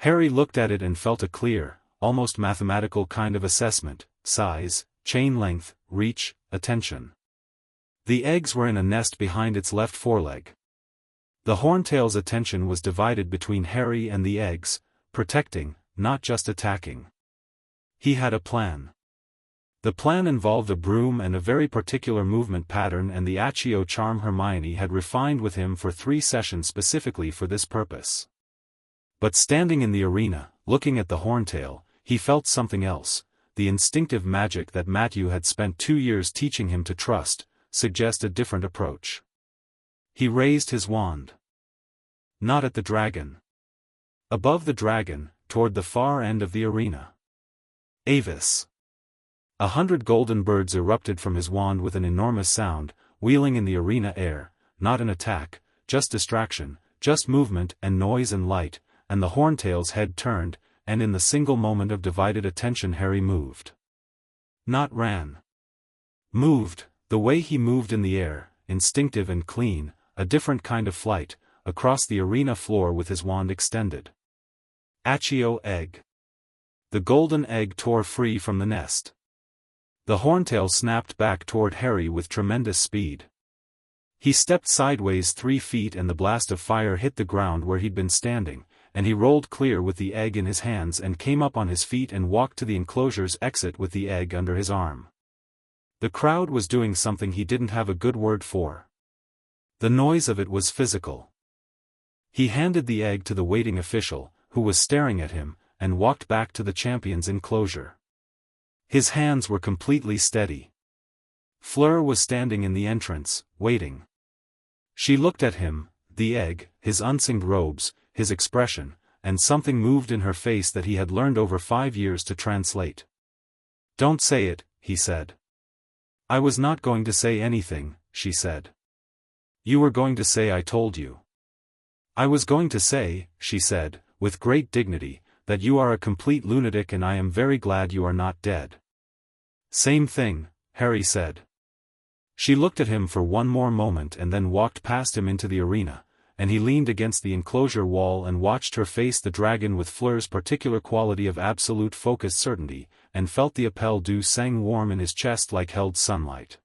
A: Harry looked at it and felt a clear, almost mathematical kind of assessment: size, chain length, reach, attention. The eggs were in a nest behind its left foreleg. The horntail's attention was divided between Harry and the eggs, protecting, not just attacking. He had a plan. The plan involved a broom and a very particular movement pattern, and the Accio charm Hermione had refined with him for 3 sessions specifically for this purpose. But standing in the arena, looking at the horntail, he felt something else, the instinctive magic that Matthew had spent 2 years teaching him to trust, suggest a different approach. He raised his wand. Not at the dragon. Above the dragon, toward the far end of the arena. Avis. 100 golden birds erupted from his wand with an enormous sound, wheeling in the arena air, not an attack, just distraction, just movement and noise and light, and the horntail's head turned, and in the single moment of divided attention Harry moved. Not ran. Moved, the way he moved in the air, instinctive and clean, a different kind of flight, across the arena floor with his wand extended. Accio egg. The golden egg tore free from the nest. The horntail snapped back toward Harry with tremendous speed. He stepped sideways 3 feet and the blast of fire hit the ground where he'd been standing, and he rolled clear with the egg in his hands and came up on his feet and walked to the enclosure's exit with the egg under his arm. The crowd was doing something he didn't have a good word for. The noise of it was physical. He handed the egg to the waiting official, who was staring at him, and walked back to the champion's enclosure. His hands were completely steady. Fleur was standing in the entrance, waiting. She looked at him, the egg, his unsinged robes, his expression, and something moved in her face that he had learned over 5 years to translate. "Don't say it," he said. "I was not going to say anything," she said. "You were going to say I told you." "I was going to say," she said, with great dignity, "that you are a complete lunatic and I am very glad you are not dead." "Same thing," Harry said. She looked at him for one more moment and then walked past him into the arena, and he leaned against the enclosure wall and watched her face the dragon with Fleur's particular quality of absolute focused certainty, and felt the appel du sang warm in his chest like held sunlight.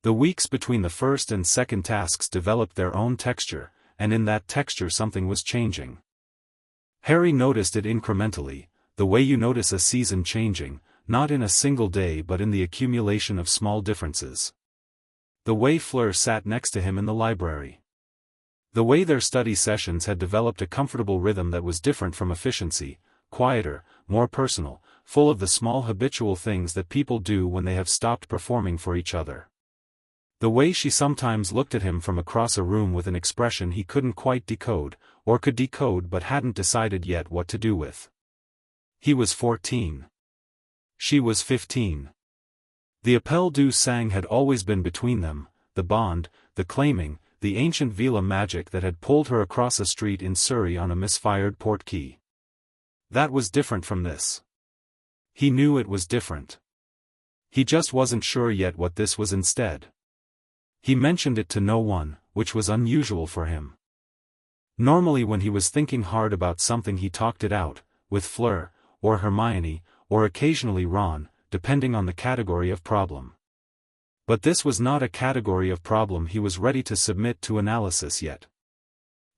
A: The weeks between the first and second tasks developed their own texture, and in that texture something was changing. Harry noticed it incrementally, the way you notice a season changing, not in a single day but in the accumulation of small differences. The way Fleur sat next to him in the library. The way their study sessions had developed a comfortable rhythm that was different from efficiency, quieter, more personal, full of the small habitual things that people do when they have stopped performing for each other. The way she sometimes looked at him from across a room with an expression he couldn't quite decode, or could decode but hadn't decided yet what to do with. He was 14. She was 15. The appel du sang had always been between them, the bond, the claiming, the ancient Veela magic that had pulled her across a street in Surrey on a misfired portkey. That was different from this. He knew it was different. He just wasn't sure yet what this was instead. He mentioned it to no one, which was unusual for him. Normally when he was thinking hard about something he talked it out, with Fleur, or Hermione, or occasionally Ron, depending on the category of problem. But this was not a category of problem he was ready to submit to analysis yet.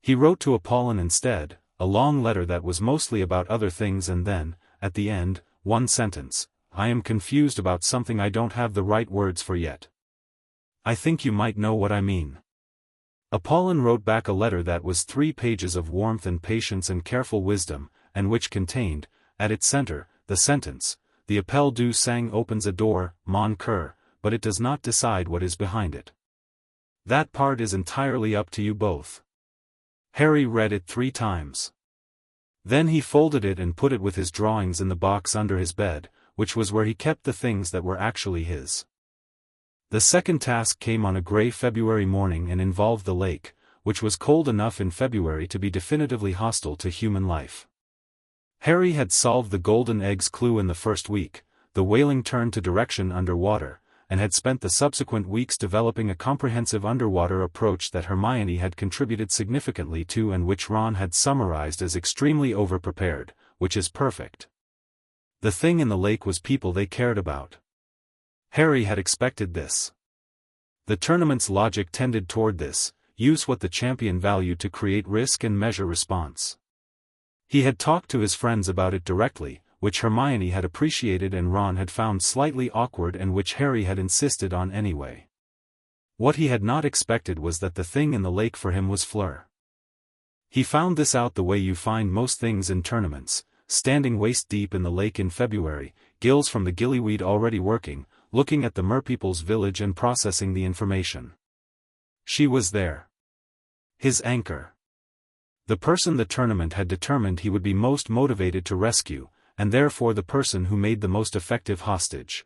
A: He wrote to Apollon instead, a long letter that was mostly about other things, and then, at the end, one sentence: "I am confused about something I don't have the right words for yet. I think you might know what I mean." Apollon wrote back a letter that was 3 pages of warmth and patience and careful wisdom, and which contained, at its center, the sentence: "The appel du sang opens a door, mon cœur, but it does not decide what is behind it. That part is entirely up to you both." Harry read it 3 times. Then he folded it and put it with his drawings in the box under his bed, which was where he kept the things that were actually his. The second task came on a gray February morning and involved the lake, which was cold enough in February to be definitively hostile to human life. Harry had solved the golden eggs clue in the first week, the whaling turn to direction underwater, and had spent the subsequent weeks developing a comprehensive underwater approach that Hermione had contributed significantly to and which Ron had summarized as extremely overprepared, which is perfect. The thing in the lake was people they cared about. Harry had expected this. The tournament's logic tended toward this: use what the champion valued to create risk and measure response. He had talked to his friends about it directly, which Hermione had appreciated and Ron had found slightly awkward and which Harry had insisted on anyway. What he had not expected was that the thing in the lake for him was Fleur. He found this out the way you find most things in tournaments, standing waist-deep in the lake in February, gills from the gillyweed already working, looking at the merpeople's village and processing the information. She was there. His anchor. The person the tournament had determined he would be most motivated to rescue, and therefore the person who made the most effective hostage.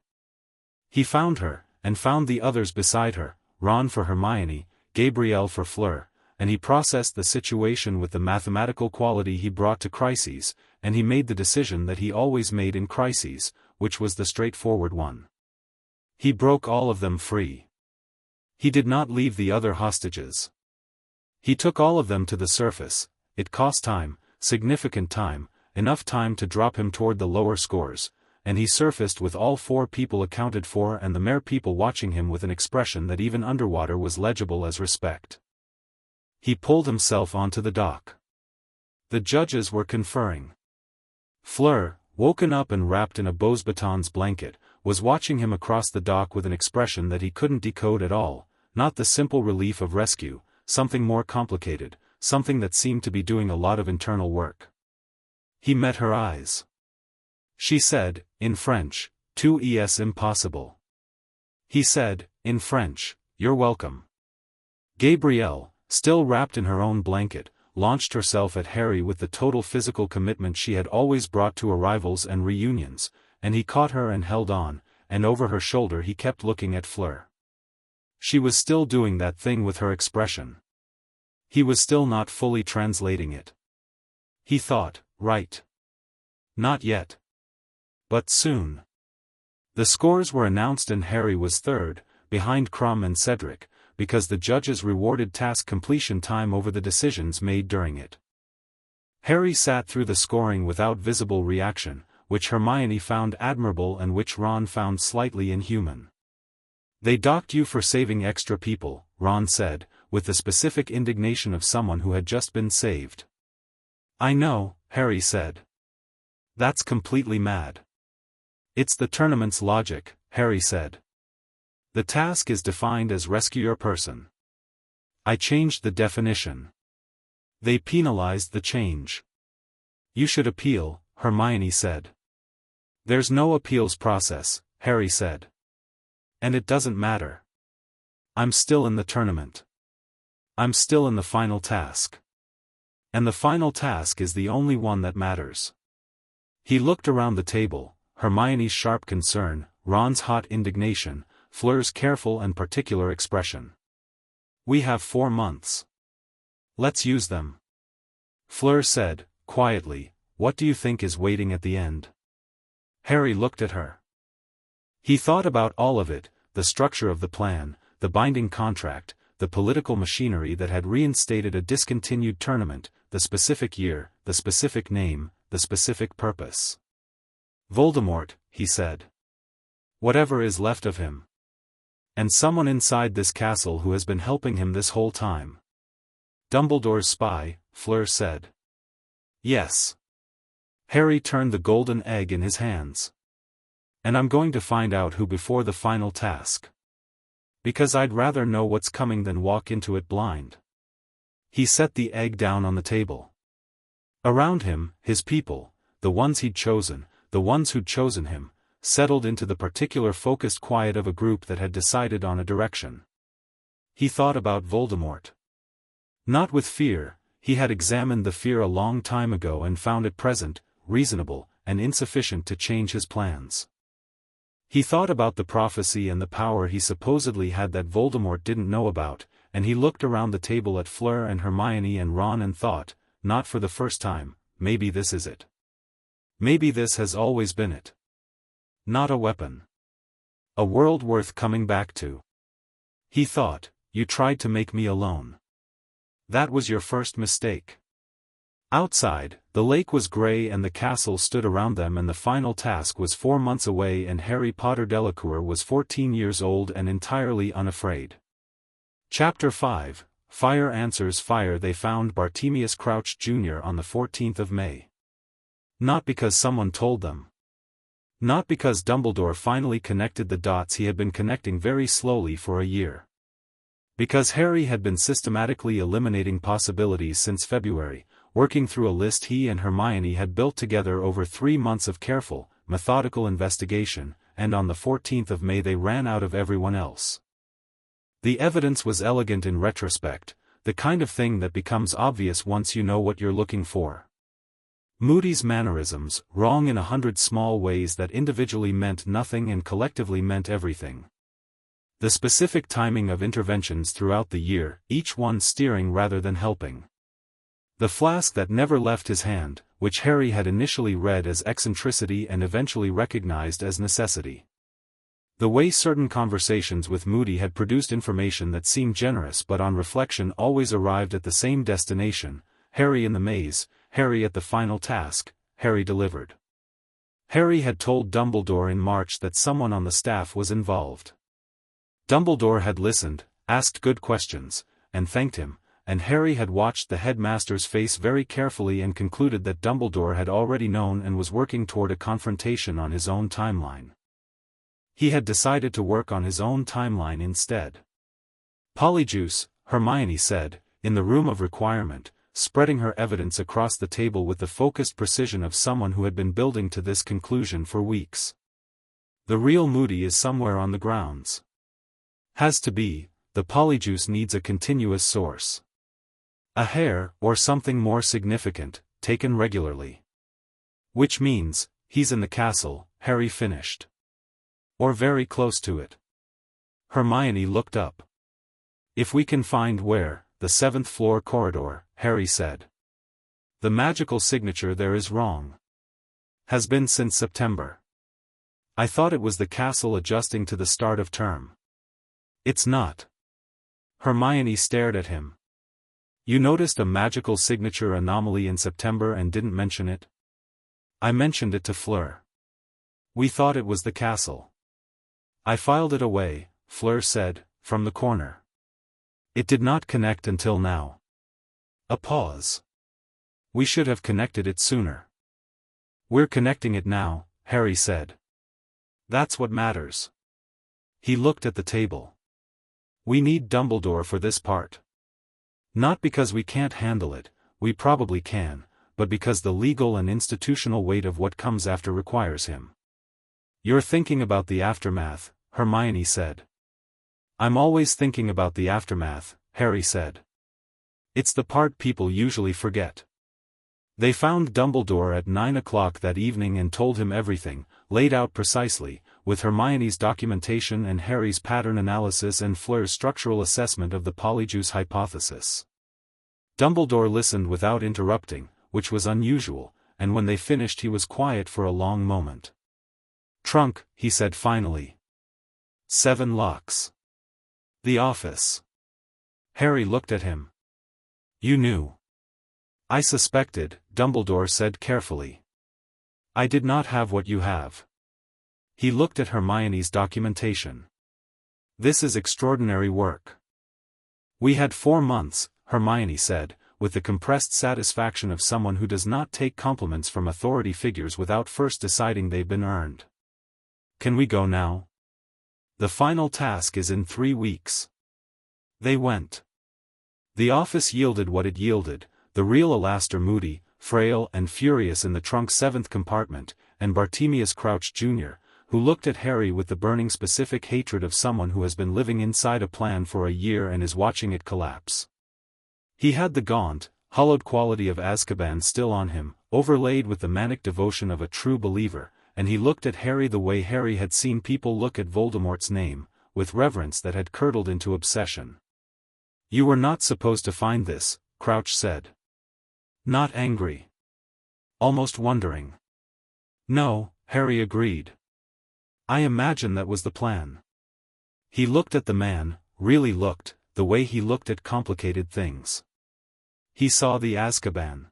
A: He found her, and found the others beside her, Ron for Hermione, Gabrielle for Fleur, and he processed the situation with the mathematical quality he brought to crises, and he made the decision that he always made in crises, which was the straightforward one. He broke all of them free. He did not leave the other hostages. He took all of them to the surface. It cost time, significant time, enough time to drop him toward the lower scores, and he surfaced with all 4 people accounted for and the mere people watching him with an expression that even underwater was legible as respect. He pulled himself onto the dock. The judges were conferring. Fleur, woken up and wrapped in a Beauxbatons blanket, was watching him across the dock with an expression that he couldn't decode at all, not the simple relief of rescue, something more complicated, something that seemed to be doing a lot of internal work. He met her eyes. She said, in French, "Tout est impossible." He said, in French, "You're welcome." Gabrielle, still wrapped in her own blanket, launched herself at Harry with the total physical commitment she had always brought to arrivals and reunions, and he caught her and held on, and over her shoulder he kept looking at Fleur. She was still doing that thing with her expression. He was still not fully translating it. He thought, right. Not yet. But soon. The scores were announced and Harry was third, behind Crumb and Cedric, because the judges rewarded task completion time over the decisions made during it. Harry sat through the scoring without visible reaction, which Hermione found admirable and which Ron found slightly inhuman. "They docked you for saving extra people," Ron said, with the specific indignation of someone who had just been saved. "I know," Harry said. "That's completely mad." "It's the tournament's logic," Harry said. "The task is defined as rescue your person. I changed the definition. They penalized the change." "You should appeal," Hermione said. "There's no appeals process," Harry said. "And it doesn't matter. I'm still in the tournament. I'm still in the final task. And the final task is the only one that matters." He looked around the table, Hermione's sharp concern, Ron's hot indignation, Fleur's careful and particular expression. "We have 4 months. Let's use them." Fleur said, quietly, "What do you think is waiting at the end?" Harry looked at her. He thought about all of it, the structure of the plan, the binding contract, the political machinery that had reinstated a discontinued tournament, the specific year, the specific name, the specific purpose. "Voldemort," he said. "Whatever is left of him. And someone inside this castle who has been helping him this whole time." "Dumbledore's spy," Fleur said. "Yes." Harry turned the golden egg in his hands. "And I'm going to find out who before the final task. Because I'd rather know what's coming than walk into it blind." He set the egg down on the table. Around him, his people, the ones he'd chosen, the ones who'd chosen him, settled into the particular focused quiet of a group that had decided on a direction. He thought about Voldemort. Not with fear, he had examined the fear a long time ago and found it present, reasonable, and insufficient to change his plans. He thought about the prophecy and the power he supposedly had that Voldemort didn't know about, and he looked around the table at Fleur and Hermione and Ron and thought, not for the first time, maybe this is it. Maybe this has always been it. Not a weapon. A world worth coming back to. He thought, "You tried to make me alone. That was your first mistake." Outside, the lake was grey and the castle stood around them and the final task was 4 months away and Harry Potter Delacour was 14 years old and entirely unafraid. Chapter 5, Fire Answers Fire. They found Bartemius Crouch Jr. on the 14th of May. Not because someone told them. Not because Dumbledore finally connected the dots he had been connecting very slowly for a year. Because Harry had been systematically eliminating possibilities since February, working through a list he and Hermione had built together over 3 months of careful, methodical investigation, and on the 14th of May they ran out of everyone else. The evidence was elegant in retrospect, the kind of thing that becomes obvious once you know what you're looking for. Moody's mannerisms, wrong in 100 small ways that individually meant nothing and collectively meant everything. The specific timing of interventions throughout the year, each one steering rather than helping. The flask that never left his hand, which Harry had initially read as eccentricity and eventually recognized as necessity. The way certain conversations with Moody had produced information that seemed generous but on reflection always arrived at the same destination: Harry in the maze, Harry at the final task, Harry delivered. Harry had told Dumbledore in March that someone on the staff was involved. Dumbledore had listened, asked good questions, and thanked him, and Harry had watched the headmaster's face very carefully and concluded that Dumbledore had already known and was working toward a confrontation on his own timeline. He had decided to work on his own timeline instead. Polyjuice, Hermione said, in the room of requirement, spreading her evidence across the table with the focused precision of someone who had been building to this conclusion for weeks. The real Moody is somewhere on the grounds. Has to be, the Polyjuice needs a continuous source. A hair, or something more significant, taken regularly. Which means, he's in the castle, Harry finished. Or very close to it. Hermione looked up. If we can find where, the 7th floor corridor, Harry said. The magical signature there is wrong. Has been since September. I thought it was the castle adjusting to the start of term. It's not. Hermione stared at him. You noticed a magical signature anomaly in September and didn't mention it? I mentioned it to Fleur. We thought it was the castle. I filed it away, Fleur said, from the corner. It did not connect until now. A pause. We should have connected it sooner. We're connecting it now, Harry said. That's what matters. He looked at the table. We need Dumbledore for this part. Not because we can't handle it, we probably can, but because the legal and institutional weight of what comes after requires him. You're thinking about the aftermath, Hermione said. I'm always thinking about the aftermath, Harry said. It's the part people usually forget. They found Dumbledore at 9 o'clock that evening and told him everything, laid out precisely, with Hermione's documentation and Harry's pattern analysis and Fleur's structural assessment of the Polyjuice hypothesis. Dumbledore listened without interrupting, which was unusual, and when they finished he was quiet for a long moment. Trunk, he said finally. 7 locks. The office. Harry looked at him. You knew. I suspected, Dumbledore said carefully. I did not have what you have. He looked at Hermione's documentation. This is extraordinary work. We had 4 months, Hermione said, with the compressed satisfaction of someone who does not take compliments from authority figures without first deciding they've been earned. Can we go now? The final task is in 3 weeks. They went. The office yielded what it yielded, the real Alastor Moody, frail and furious in the trunk's 7th compartment, and Bartemius Crouch Jr., who looked at Harry with the burning specific hatred of someone who has been living inside a plan for a year and is watching it collapse. He had the gaunt, hollowed quality of Azkaban still on him, overlaid with the manic devotion of a true believer, and he looked at Harry the way Harry had seen people look at Voldemort's name, with reverence that had curdled into obsession. You were not supposed to find this, Crouch said. Not angry. Almost wondering. No, Harry agreed. I imagine that was the plan. He looked at the man, really looked, the way he looked at complicated things. He saw the Azkaban.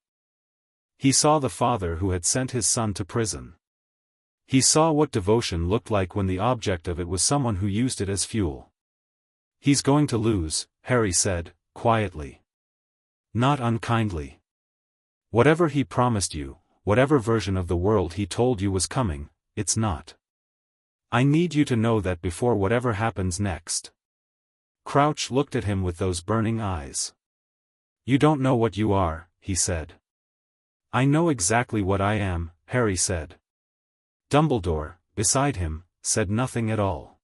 A: He saw the father who had sent his son to prison. He saw what devotion looked like when the object of it was someone who used it as fuel. He's going to lose, Harry said, quietly. Not unkindly. Whatever he promised you, whatever version of the world he told you was coming, it's not. I need you to know that before whatever happens next. Crouch looked at him with those burning eyes. You don't know what you are, he said. I know exactly what I am, Harry said. Dumbledore, beside him, said nothing at all.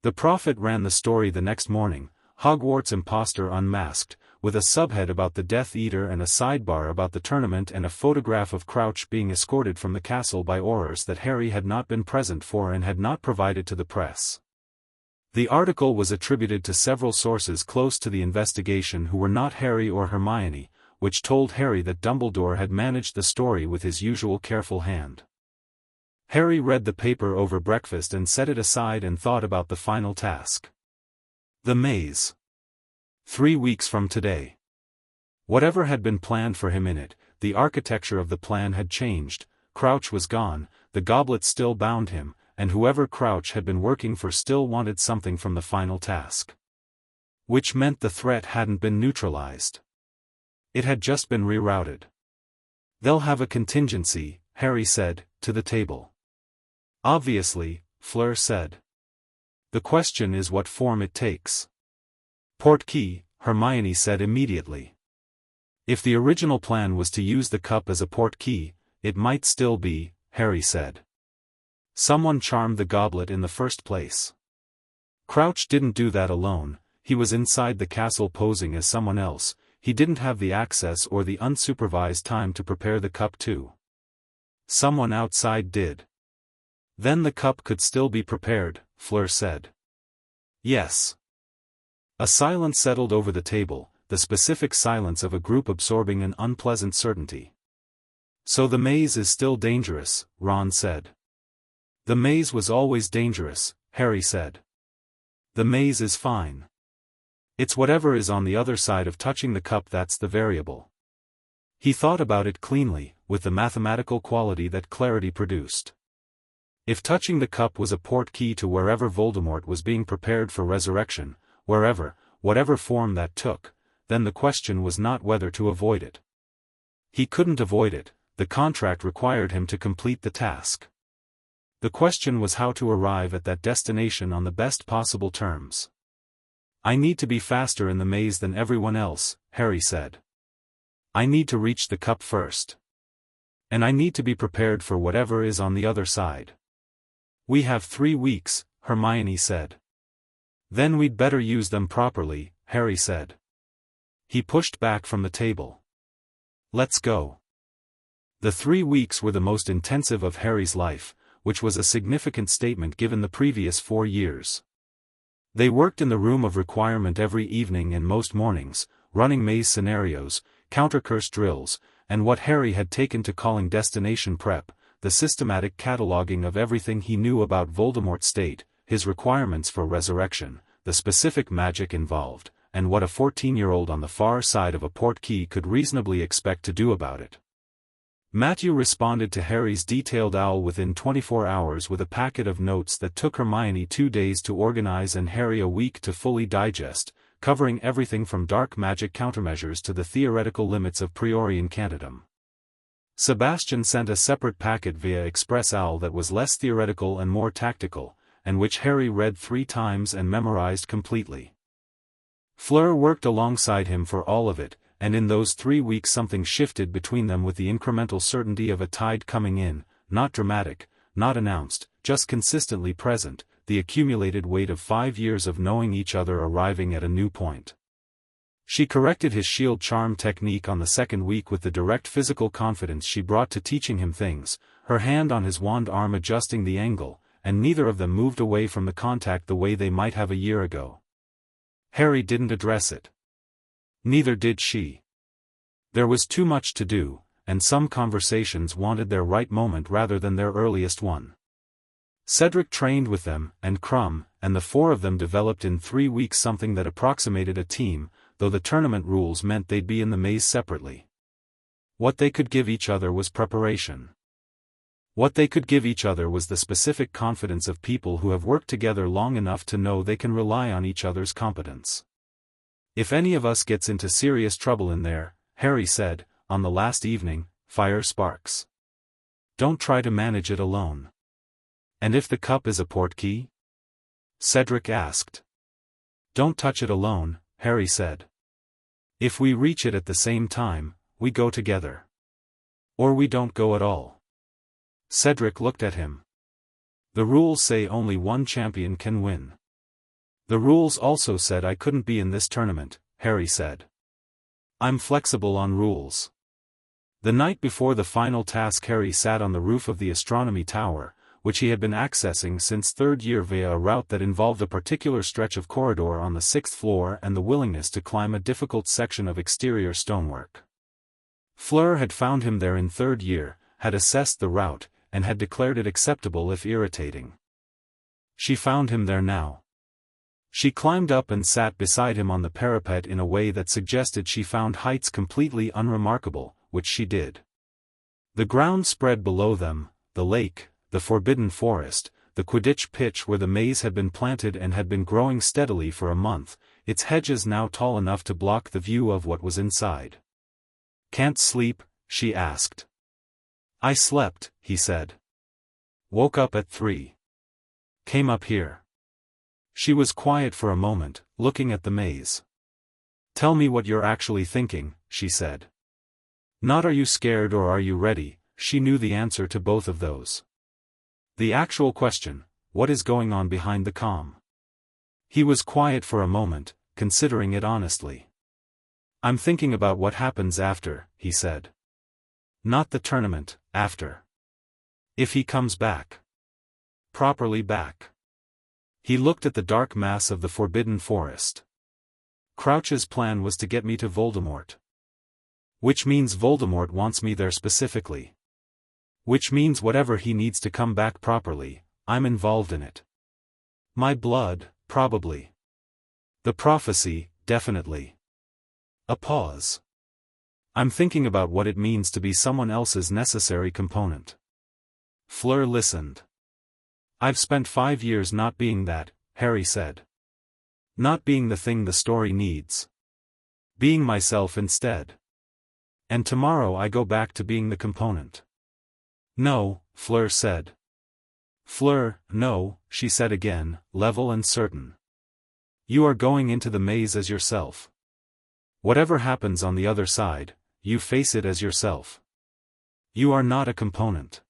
A: The Prophet ran the story the next morning, Hogwarts Imposter Unmasked, with a subhead about the Death Eater and a sidebar about the tournament and a photograph of Crouch being escorted from the castle by Aurors that Harry had not been present for and had not provided to the press. The article was attributed to several sources close to the investigation who were not Harry or Hermione, which told Harry that Dumbledore had managed the story with his usual careful hand. Harry read the paper over breakfast and set it aside and thought about the final task. The maze. 3 weeks from today. Whatever had been planned for him in it, the architecture of the plan had changed. Crouch was gone, the goblet still bound him, and whoever Crouch had been working for still wanted something from the final task. Which meant the threat hadn't been neutralized. It had just been rerouted. They'll have a contingency, Harry said, to the table. Obviously, Fleur said. The question is what form it takes. Portkey, Hermione said immediately. If the original plan was to use the cup as a portkey, it might still be, Harry said. Someone charmed the goblet in the first place. Crouch didn't do that alone, he was inside the castle posing as someone else, he didn't have the access or the unsupervised time to prepare the cup too. Someone outside did. Then the cup could still be prepared, Fleur said. Yes. A silence settled over the table, the specific silence of a group absorbing an unpleasant certainty. So the maze is still dangerous, Ron said. The maze was always dangerous, Harry said. The maze is fine. It's whatever is on the other side of touching the cup that's the variable. He thought about it cleanly, with the mathematical quality that clarity produced. If touching the cup was a portkey to wherever Voldemort was being prepared for resurrection, wherever, whatever form that took, then the question was not whether to avoid it. He couldn't avoid it, the contract required him to complete the task. The question was how to arrive at that destination on the best possible terms. I need to be faster in the maze than everyone else, Harry said. I need to reach the cup first. And I need to be prepared for whatever is on the other side. We have 3 weeks, Hermione said. Then we'd better use them properly, Harry said. He pushed back from the table. Let's go. The 3 weeks were the most intensive of Harry's life, which was a significant statement given the previous 4 years. They worked in the room of requirement every evening and most mornings, running maze scenarios, counter-curse drills, and what Harry had taken to calling destination prep, the systematic cataloging of everything he knew about Voldemort's state, his requirements for resurrection, the specific magic involved, and what a 14-year-old on the far side of a portkey could reasonably expect to do about it. Matthew responded to Harry's detailed owl within 24 hours with a packet of notes that took Hermione 2 days to organize and Harry a week to fully digest, covering everything from dark magic countermeasures to the theoretical limits of priori incantatem. Sebastian sent a separate packet via Express Owl that was less theoretical and more tactical, and which Harry read 3 times and memorized completely. Fleur worked alongside him for all of it, and in those 3 weeks something shifted between them with the incremental certainty of a tide coming in, not dramatic, not announced, just consistently present, the accumulated weight of 5 years of knowing each other arriving at a new point. She corrected his shield charm technique on the 2nd week with the direct physical confidence she brought to teaching him things, her hand on his wand arm adjusting the angle, and neither of them moved away from the contact the way they might have a year ago. Harry didn't address it. Neither did she. There was too much to do, and some conversations wanted their right moment rather than their earliest one. Cedric trained with them, and Crumb, and the 4 of them developed in 3 weeks something that approximated a team, though the tournament rules meant they'd be in the maze separately. What they could give each other was preparation. What they could give each other was the specific confidence of people who have worked together long enough to know they can rely on each other's competence. If any of us gets into serious trouble in there, Harry said, on the last evening, fire sparks. Don't try to manage it alone. And if the cup is a portkey? Cedric asked. Don't touch it alone, Harry said. If we reach it at the same time, we go together. Or we don't go at all. Cedric looked at him. The rules say only one champion can win. The rules also said I couldn't be in this tournament, Harry said. I'm flexible on rules. The night before the final task Harry sat on the roof of the astronomy tower, which he had been accessing since 3rd year via a route that involved a particular stretch of corridor on the 6th floor and the willingness to climb a difficult section of exterior stonework. Fleur had found him there in 3rd year, had assessed the route, and had declared it acceptable if irritating. She found him there now. She climbed up and sat beside him on the parapet in a way that suggested she found heights completely unremarkable, which she did. The ground spread below them, the lake, the forbidden forest, the Quidditch pitch where the maze had been planted and had been growing steadily for a month, its hedges now tall enough to block the view of what was inside. "Can't sleep?" she asked. "I slept," he said. "Woke up at 3. Came up here." She was quiet for a moment, looking at the maze. "Tell me what you're actually thinking," she said. Not "are you scared" or "are you ready," she knew the answer to both of those. The actual question, what is going on behind the calm? He was quiet for a moment, considering it honestly. "I'm thinking about what happens after," he said. "Not the tournament, after. If he comes back. Properly back." He looked at the dark mass of the forbidden forest. "Crouch's plan was to get me to Voldemort. Which means Voldemort wants me there specifically. Which means whatever he needs to come back properly, I'm involved in it. My blood, probably. The prophecy, definitely." A pause. "I'm thinking about what it means to be someone else's necessary component." Fleur listened. "I've spent 5 years not being that," Harry said. "Not being the thing the story needs. Being myself instead. And tomorrow I go back to being the component." "No," Fleur said. "Fleur, no," she said again, level and certain. "You are going into the maze as yourself. Whatever happens on the other side, you face it as yourself. You are not a component.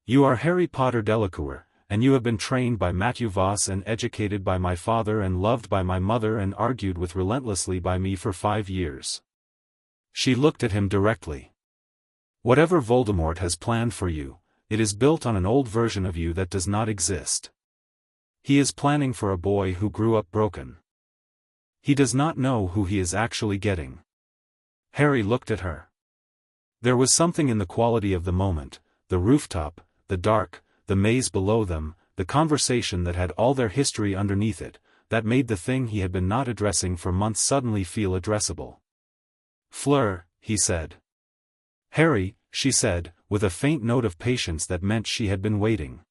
A: You are Harry Potter Delacours, and you have been trained by Matthew Voss and educated by my father and loved by my mother and argued with relentlessly by me for 5 years. She looked at him directly. "Whatever Voldemort has planned for you, it is built on an old version of you that does not exist. He is planning for a boy who grew up broken. He does not know who he is actually getting." Harry looked at her. There was something in the quality of the moment, the rooftop, the dark, the maze below them, the conversation that had all their history underneath it, that made the thing he had been not addressing for months suddenly feel addressable. "Fleur," he said. "Harry," she said, with a faint note of patience that meant she had been waiting.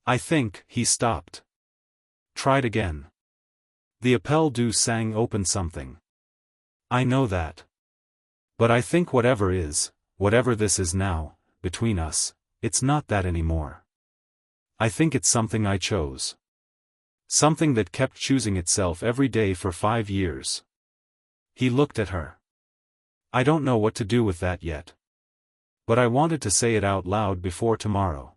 A: "I think," he stopped. Tried again. The Appel du Sang opened something. "I know that. But I think whatever this is now, between us, it's not that anymore. I think it's something I chose. Something that kept choosing itself every day for 5 years." He looked at her. "I don't know what to do with that yet. But I wanted to say it out loud before tomorrow."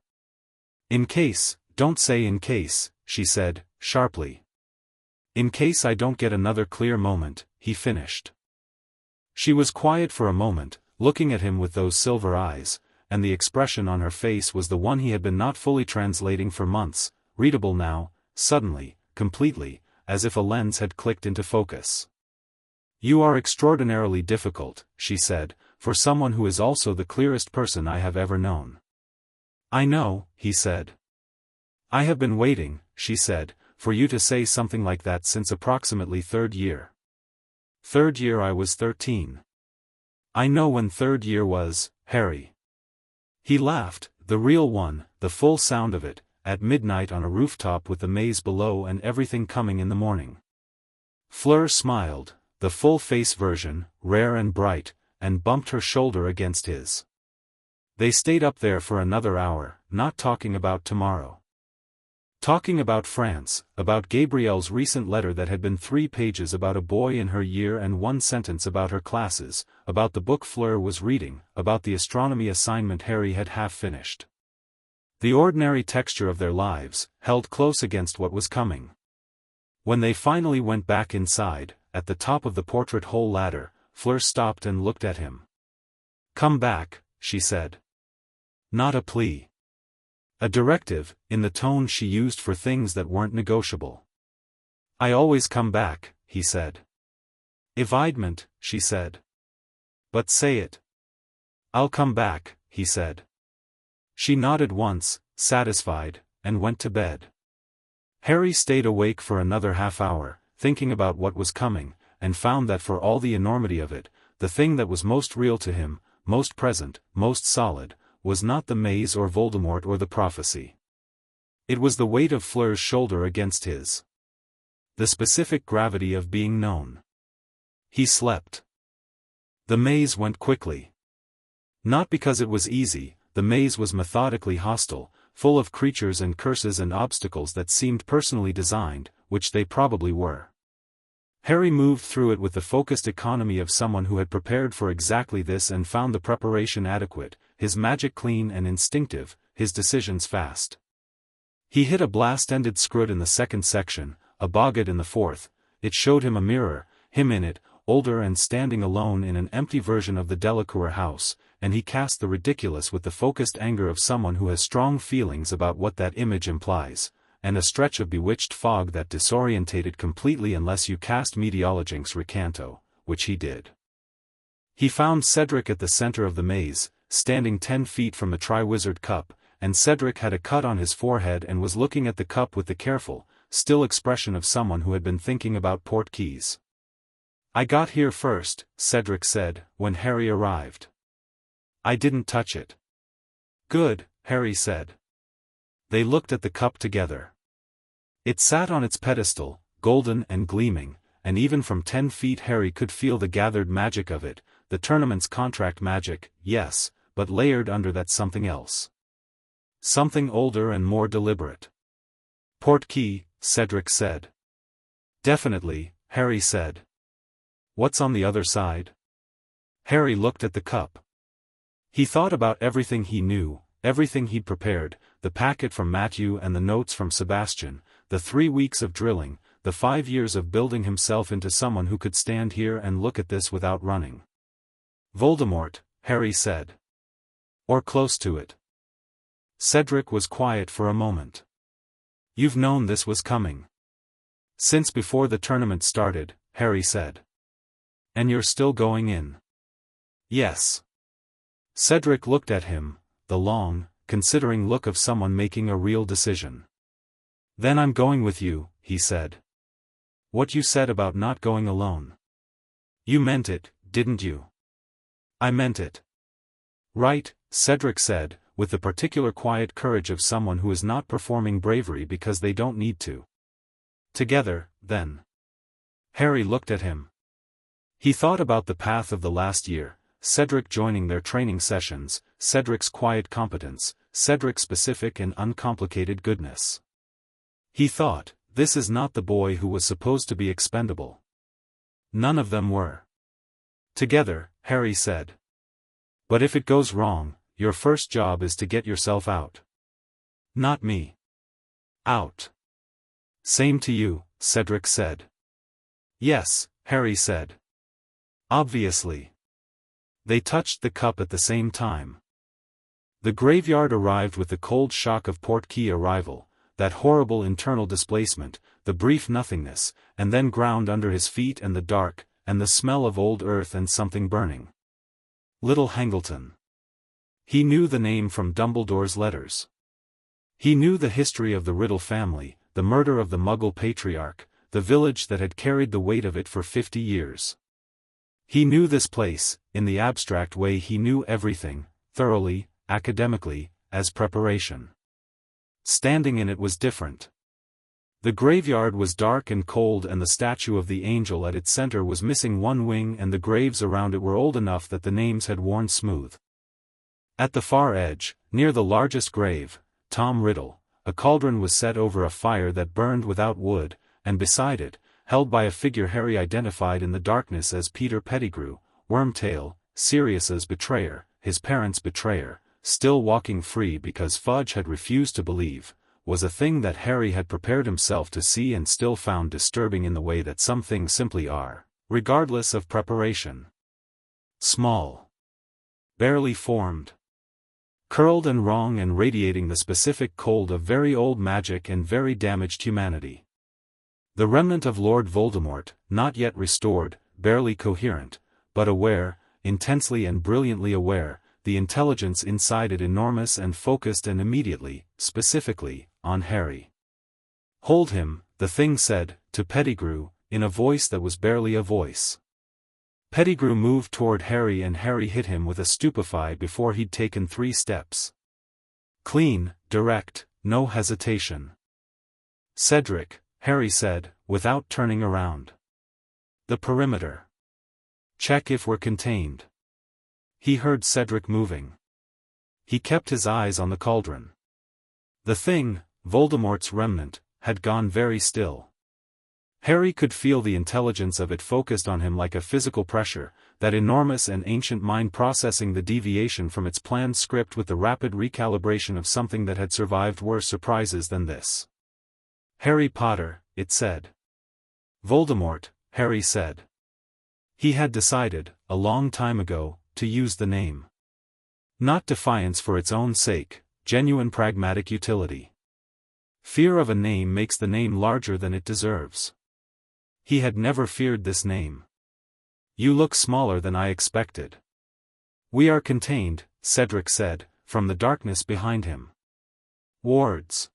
A: "In case, don't say in case," she said, sharply. "In case I don't get another clear moment," he finished. She was quiet for a moment, looking at him with those silver eyes, and the expression on her face was the one he had been not fully translating for months, readable now, suddenly, completely, as if a lens had clicked into focus. "You are extraordinarily difficult," she said, "for someone who is also the clearest person I have ever known." "I know," he said. "I have been waiting," she said, "for you to say something like that since approximately 3rd year. 3rd year I was 13. I know when 3rd year was, Harry." He laughed, the real one, the full sound of it, at midnight on a rooftop with the maze below and everything coming in the morning. Fleur smiled, the full-face version, rare and bright, and bumped her shoulder against his. They stayed up there for another hour, not talking about tomorrow. Talking about France, about Gabrielle's recent letter that had been 3 pages about a boy in her year and 1 sentence about her classes, about the book Fleur was reading, about the astronomy assignment Harry had half finished. The ordinary texture of their lives, held close against what was coming. When they finally went back inside, at the top of the portrait hole ladder, Fleur stopped and looked at him. "Come back," she said. Not a plea. A directive, in the tone she used for things that weren't negotiable. "I always come back," he said. "Evidement," she said. "But say it." "I'll come back," he said. She nodded once, satisfied, and went to bed. Harry stayed awake for another half-hour, thinking about what was coming, and found that for all the enormity of it, the thing that was most real to him, most present, most solid, was not the maze or Voldemort or the prophecy. It was the weight of Fleur's shoulder against his. The specific gravity of being known. He slept. The maze went quickly. Not because it was easy, the maze was methodically hostile, full of creatures and curses and obstacles that seemed personally designed, which they probably were. Harry moved through it with the focused economy of someone who had prepared for exactly this and found the preparation adequate, his magic clean and instinctive, his decisions fast. He hit a blast-ended scrut in the second section, a boggart in the fourth. It showed him a mirror, him in it, older and standing alone in an empty version of the Delacours house, and he cast the ridiculous with the focused anger of someone who has strong feelings about what that image implies, and a stretch of bewitched fog that disorientated completely unless you cast Meteorologinx Recanto, which he did. He found Cedric at the center of the maze, standing 10 feet from the Triwizard Cup, and Cedric had a cut on his forehead and was looking at the cup with the careful, still expression of someone who had been thinking about portkeys. "I got here first," Cedric said, when Harry arrived. "I didn't touch it." "Good," Harry said. They looked at the cup together. It sat on its pedestal, golden and gleaming, and even from 10 feet Harry could feel the gathered magic of it, the tournament's contract magic, yes, but layered under that something else. Something older and more deliberate. "Portkey," Cedric said. "Definitely," Harry said. "What's on the other side?" Harry looked at the cup. He thought about everything he knew, everything he'd prepared, the packet from Matthew and the notes from Sebastian, the 3 weeks of drilling, the 5 years of building himself into someone who could stand here and look at this without running. "Voldemort," Harry said. "Or close to it." Cedric was quiet for a moment. "You've known this was coming." "Since before the tournament started," Harry said. "And you're still going in?" "Yes." Cedric looked at him, the long, considering look of someone making a real decision. "Then I'm going with you," he said. "What you said about not going alone. You meant it, didn't you?" "I meant it." "Right," Cedric said, with the particular quiet courage of someone who is not performing bravery because they don't need to. "Together, then." Harry looked at him. He thought about the path of the last year, Cedric joining their training sessions, Cedric's quiet competence, Cedric's specific and uncomplicated goodness. He thought, this is not the boy who was supposed to be expendable. None of them were. "Together," Harry said. "But if it goes wrong, your first job is to get yourself out." "Not me." "Out." "Same to you," Cedric said. "Yes," Harry said. "Obviously." They touched the cup at the same time. The graveyard arrived with the cold shock of Portkey arrival, that horrible internal displacement, the brief nothingness, and then ground under his feet and the dark, and the smell of old earth and something burning. Little Hangleton. He knew the name from Dumbledore's letters. He knew the history of the Riddle family, the murder of the Muggle patriarch, the village that had carried the weight of it for 50 years. He knew this place, in the abstract way he knew everything, thoroughly, academically, as preparation. Standing in it was different. The graveyard was dark and cold and the statue of the angel at its center was missing one wing and the graves around it were old enough that the names had worn smooth. At the far edge, near the largest grave, Tom Riddle, a cauldron was set over a fire that burned without wood, and beside it, held by a figure Harry identified in the darkness as Peter Pettigrew, Wormtail, Sirius's betrayer, his parents' betrayer, still walking free because Fudge had refused to believe, was a thing that Harry had prepared himself to see and still found disturbing in the way that some things simply are, regardless of preparation. Small. Barely formed. Curled and wrong and radiating the specific cold of very old magic and very damaged humanity. The remnant of Lord Voldemort, not yet restored, barely coherent, but aware, intensely and brilliantly aware, the intelligence inside it enormous and focused and immediately, specifically, on Harry. "Hold him," the thing said, to Pettigrew, in a voice that was barely a voice. Pettigrew moved toward Harry and Harry hit him with a stupefy before he'd taken 3 steps. Clean, direct, no hesitation. "Cedric," Harry said, without turning around. "The perimeter. Check if we're contained." He heard Cedric moving. He kept his eyes on the cauldron. The thing, Voldemort's remnant, had gone very still. Harry could feel the intelligence of it focused on him like a physical pressure, that enormous and ancient mind processing the deviation from its planned script with the rapid recalibration of something that had survived worse surprises than this. "Harry Potter," it said. "Voldemort," Harry said. He had decided, a long time ago, to use the name. Not defiance for its own sake, genuine pragmatic utility. Fear of a name makes the name larger than it deserves. He had never feared this name. "You look smaller than I expected." "We are contained," Cedric said, from the darkness behind him. "Wards.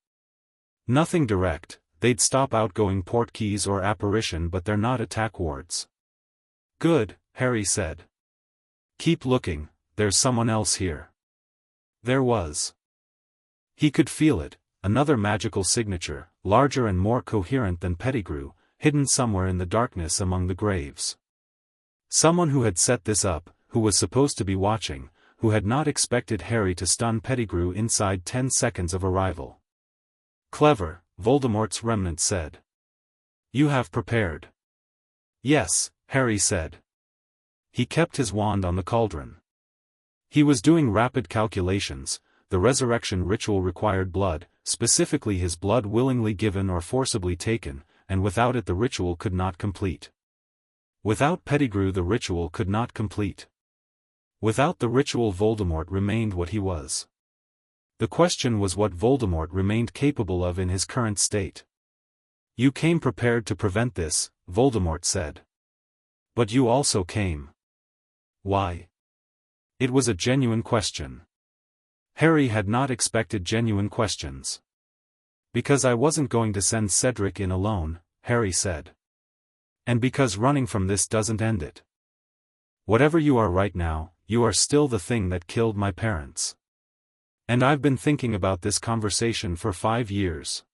A: Nothing direct, they'd stop outgoing portkeys or apparition but they're not attack wards." "Good," Harry said. "Keep looking, there's someone else here." There was. He could feel it, another magical signature, larger and more coherent than Pettigrew, hidden somewhere in the darkness among the graves. Someone who had set this up, who was supposed to be watching, who had not expected Harry to stun Pettigrew inside 10 seconds of arrival. "Clever," Voldemort's remnant said. "You have prepared." "Yes," Harry said. He kept his wand on the cauldron. He was doing rapid calculations. The resurrection ritual required blood, specifically his blood willingly given or forcibly taken, and without it the ritual could not complete. Without Pettigrew the ritual could not complete. Without the ritual Voldemort remained what he was. The question was what Voldemort remained capable of in his current state. "You came prepared to prevent this," Voldemort said. "But you also came." Why? It was a genuine question. Harry had not expected genuine questions. "Because I wasn't going to send Cedric in alone," Harry said. "And because running from this doesn't end it. Whatever you are right now, you are still the thing that killed my parents. And I've been thinking about this conversation for 5 years."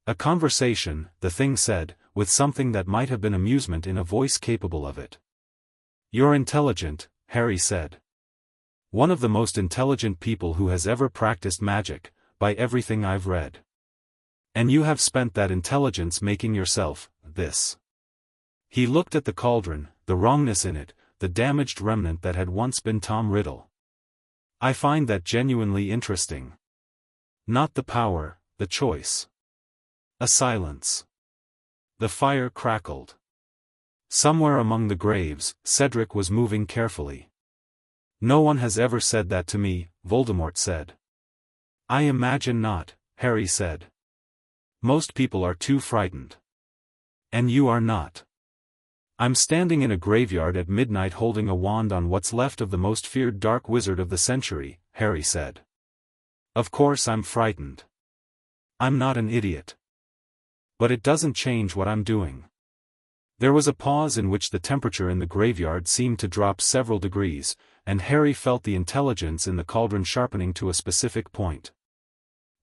A: "A conversation," the thing said, with something that might have been amusement in a voice capable of it. "You're intelligent," Harry said. "One of the most intelligent people who has ever practiced magic, by everything I've read. And you have spent that intelligence making yourself, this." He looked at the cauldron, the wrongness in it, the damaged remnant that had once been Tom Riddle. "I find that genuinely interesting. Not the power, the choice." A silence. The fire crackled. Somewhere among the graves, Cedric was moving carefully. "No one has ever said that to me," Voldemort said. "I imagine not," Harry said. "Most people are too frightened. And you are not." "I'm standing in a graveyard at midnight holding a wand on what's left of the most feared dark wizard of the century," Harry said. "Of course I'm frightened. I'm not an idiot. But it doesn't change what I'm doing." There was a pause in which the temperature in the graveyard seemed to drop several degrees, and Harry felt the intelligence in the cauldron sharpening to a specific point.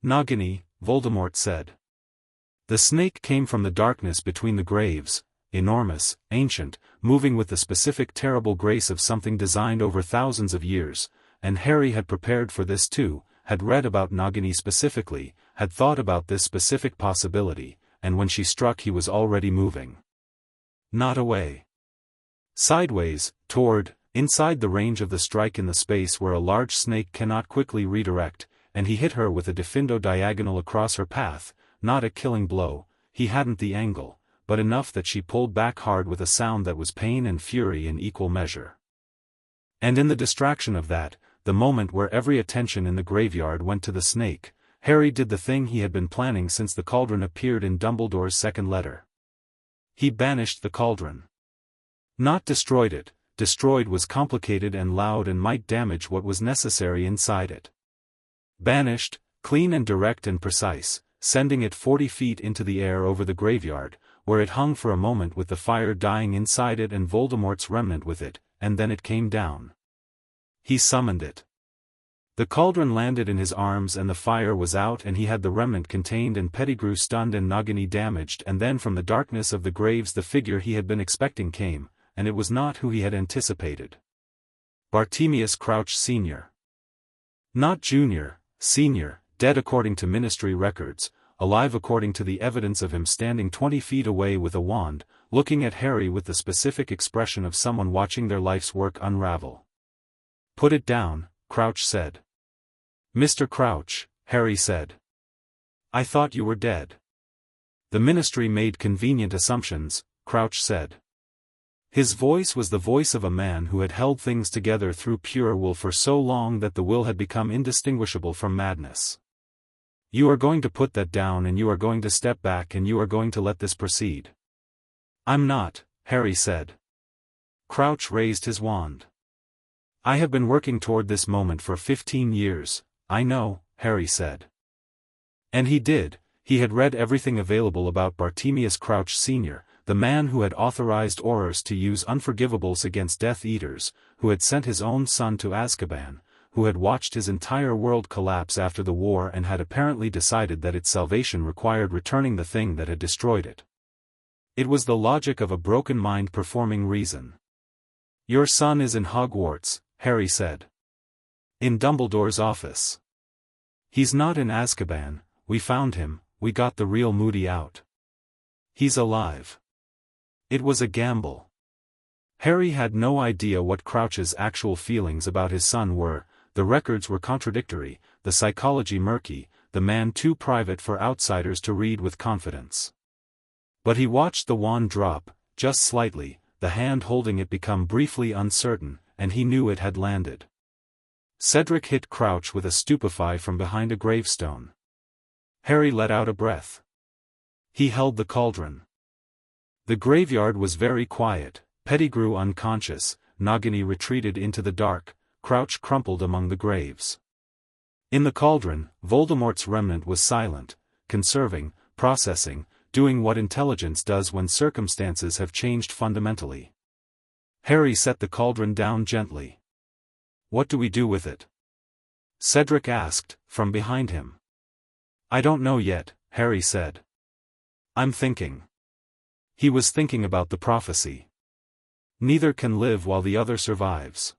A: "Nagini," Voldemort said. The snake came from the darkness between the graves, enormous, ancient, moving with the specific terrible grace of something designed over thousands of years, and Harry had prepared for this too, had read about Nagini specifically, had thought about this specific possibility, and when she struck he was already moving. Not away. Sideways, toward, inside the range of the strike in the space where a large snake cannot quickly redirect, and he hit her with a diffindo diagonal across her path, not a killing blow, he hadn't the angle, but enough that she pulled back hard with a sound that was pain and fury in equal measure. And in the distraction of that, the moment where every attention in the graveyard went to the snake, Harry did the thing he had been planning since the cauldron appeared in Dumbledore's second letter. He banished the cauldron. Not destroyed it, destroyed was complicated and loud and might damage what was necessary inside it. Banished, clean and direct and precise, sending it 40 feet into the air over the graveyard, where it hung for a moment with the fire dying inside it and Voldemort's remnant with it, and then it came down. He summoned it. The cauldron landed in his arms and the fire was out and he had the remnant contained and Pettigrew stunned and Nagini damaged, and then from the darkness of the graves the figure he had been expecting came, and it was not who he had anticipated. Bartemius Crouch Sr. Not Junior, Senior, dead according to ministry records, alive according to the evidence of him standing 20 feet away with a wand, looking at Harry with the specific expression of someone watching their life's work unravel. "Put it down," Crouch said. "Mr. Crouch," Harry said. "I thought you were dead." "The ministry made convenient assumptions," Crouch said. His voice was the voice of a man who had held things together through pure will for so long that the will had become indistinguishable from madness. "You are going to put that down and you are going to step back and you are going to let this proceed." "I'm not," Harry said. Crouch raised his wand. "I have been working toward this moment for 15 years, I know," Harry said. And he did. He had read everything available about Bartemius Crouch Sr., the man who had authorized Aurors to use unforgivables against Death Eaters, who had sent his own son to Azkaban, who had watched his entire world collapse after the war and had apparently decided that its salvation required returning the thing that had destroyed it. It was the logic of a broken mind performing reason. "Your son is in Hogwarts," Harry said. "In Dumbledore's office. He's not in Azkaban, we found him, we got the real Moody out. He's alive." It was a gamble. Harry had no idea what Crouch's actual feelings about his son were, the records were contradictory, the psychology murky, the man too private for outsiders to read with confidence. But he watched the wand drop, just slightly, the hand holding it become briefly uncertain, and he knew it had landed. Cedric hit Crouch with a stupefy from behind a gravestone. Harry let out a breath. He held the cauldron. The graveyard was very quiet, Pettigrew unconscious, Nagini retreated into the dark, Crouch crumpled among the graves. In the cauldron, Voldemort's remnant was silent, conserving, processing, doing what intelligence does when circumstances have changed fundamentally. Harry set the cauldron down gently. "What do we do with it?" Cedric asked, from behind him. "I don't know yet," Harry said. "I'm thinking." He was thinking about the prophecy. Neither can live while the other survives.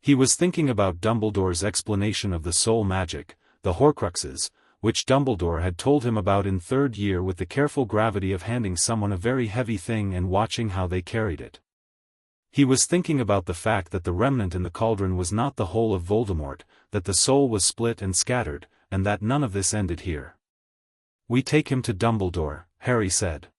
A: He was thinking about Dumbledore's explanation of the soul magic, the Horcruxes, which Dumbledore had told him about in third year with the careful gravity of handing someone a very heavy thing and watching how they carried it. He was thinking about the fact that the remnant in the cauldron was not the whole of Voldemort, that the soul was split and scattered, and that none of this ended here. "We take him to Dumbledore," Harry said.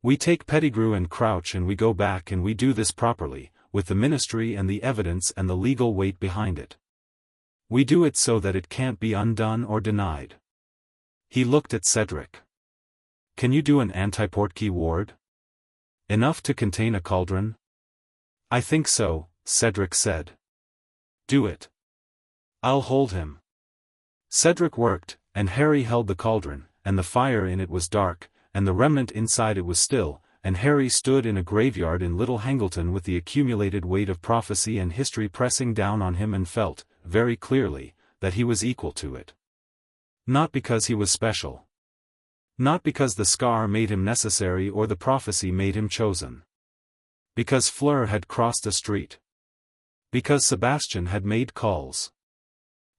A: "We take Pettigrew and Crouch and we go back and we do this properly, with the ministry and the evidence and the legal weight behind it. We do it so that it can't be undone or denied." He looked at Cedric. "Can you do an anti-portkey ward? Enough to contain a cauldron?" "I think so," Cedric said. "Do it. I'll hold him." Cedric worked, and Harry held the cauldron, and the fire in it was dark, and the remnant inside it was still, and Harry stood in a graveyard in Little Hangleton with the accumulated weight of prophecy and history pressing down on him and felt, very clearly, that he was equal to it. Not because he was special. Not because the scar made him necessary or the prophecy made him chosen. Because Fleur had crossed a street. Because Sebastian had made calls.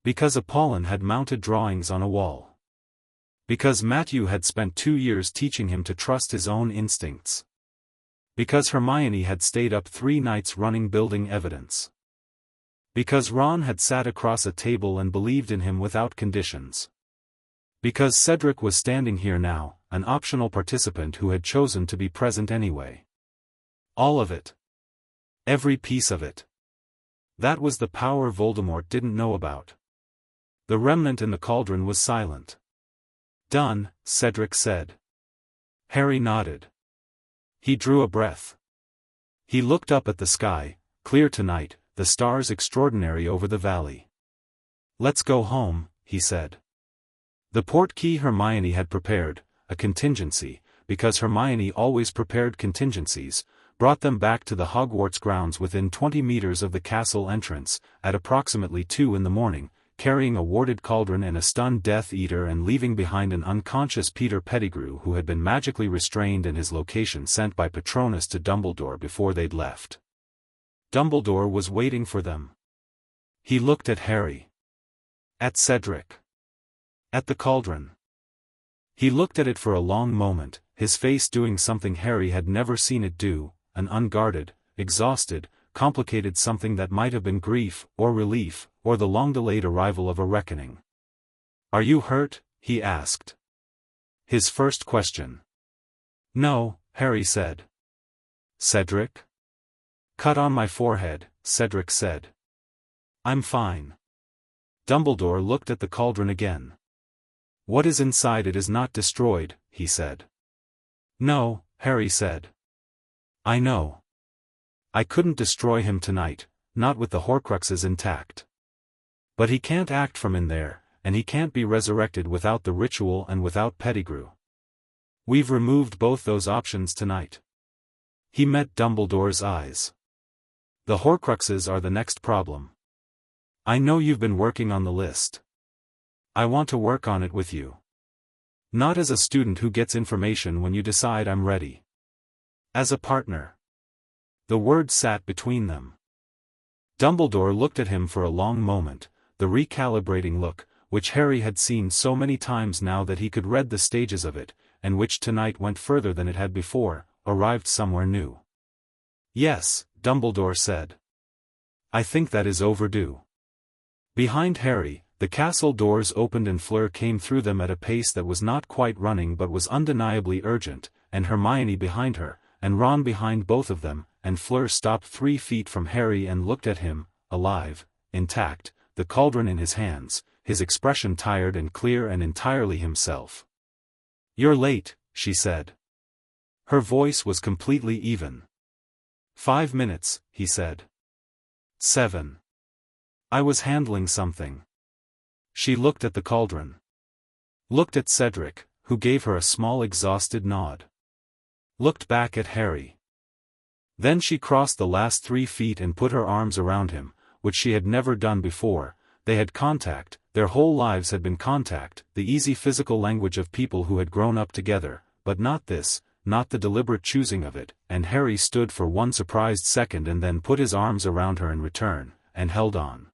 A: Because Apollon had mounted drawings on a wall. Because Matthew had spent 2 years teaching him to trust his own instincts. Because Hermione had stayed up 3 nights running building evidence. Because Ron had sat across a table and believed in him without conditions. Because Cedric was standing here now, an optional participant who had chosen to be present anyway. All of it. Every piece of it. That was the power Voldemort didn't know about. The remnant in the cauldron was silent. "Done," Cedric said. Harry nodded. He drew a breath. He looked up at the sky, clear tonight, the stars extraordinary over the valley. "Let's go home," he said. The portkey Hermione had prepared, a contingency, because Hermione always prepared contingencies, brought them back to the Hogwarts grounds within 20 meters of the castle entrance, at approximately 2 in the morning, carrying a warded cauldron and a stunned Death Eater and leaving behind an unconscious Peter Pettigrew who had been magically restrained and his location sent by Patronus to Dumbledore before they'd left. Dumbledore was waiting for them. He looked at Harry. At Cedric. At the cauldron. He looked at it for a long moment, his face doing something Harry had never seen it do, an unguarded, exhausted, complicated something that might have been grief, or relief, or the long-delayed arrival of a reckoning. "Are you hurt?" he asked. His first question. "No," Harry said. "Cedric?" "Cut on my forehead," Cedric said. "I'm fine." Dumbledore looked at the cauldron again. "What is inside it is not destroyed," he said. "No," Harry said. "I know. I couldn't destroy him tonight, not with the Horcruxes intact. But he can't act from in there, and he can't be resurrected without the ritual and without Pettigrew. We've removed both those options tonight." He met Dumbledore's eyes. "The Horcruxes are the next problem. I know you've been working on the list. I want to work on it with you. Not as a student who gets information when you decide I'm ready. As a partner." The words sat between them. Dumbledore looked at him for a long moment, the recalibrating look, which Harry had seen so many times now that he could read the stages of it, and which tonight went further than it had before, arrived somewhere new. "Yes," Dumbledore said. "I think that is overdue." Behind Harry, the castle doors opened and Fleur came through them at a pace that was not quite running but was undeniably urgent, and Hermione behind her, and Ron behind both of them, and Fleur stopped 3 feet from Harry and looked at him, alive, intact, the cauldron in his hands, his expression tired and clear and entirely himself. "You're late," she said. Her voice was completely even. 5 minutes, he said. 7. I was handling something. She looked at the cauldron. Looked at Cedric, who gave her a small exhausted nod. Looked back at Harry. Then she crossed the last 3 feet and put her arms around him, which she had never done before. They had contact, their whole lives had been contact, the easy physical language of people who had grown up together, but not this, not the deliberate choosing of it, and Harry stood for one surprised second and then put his arms around her in return, and held on.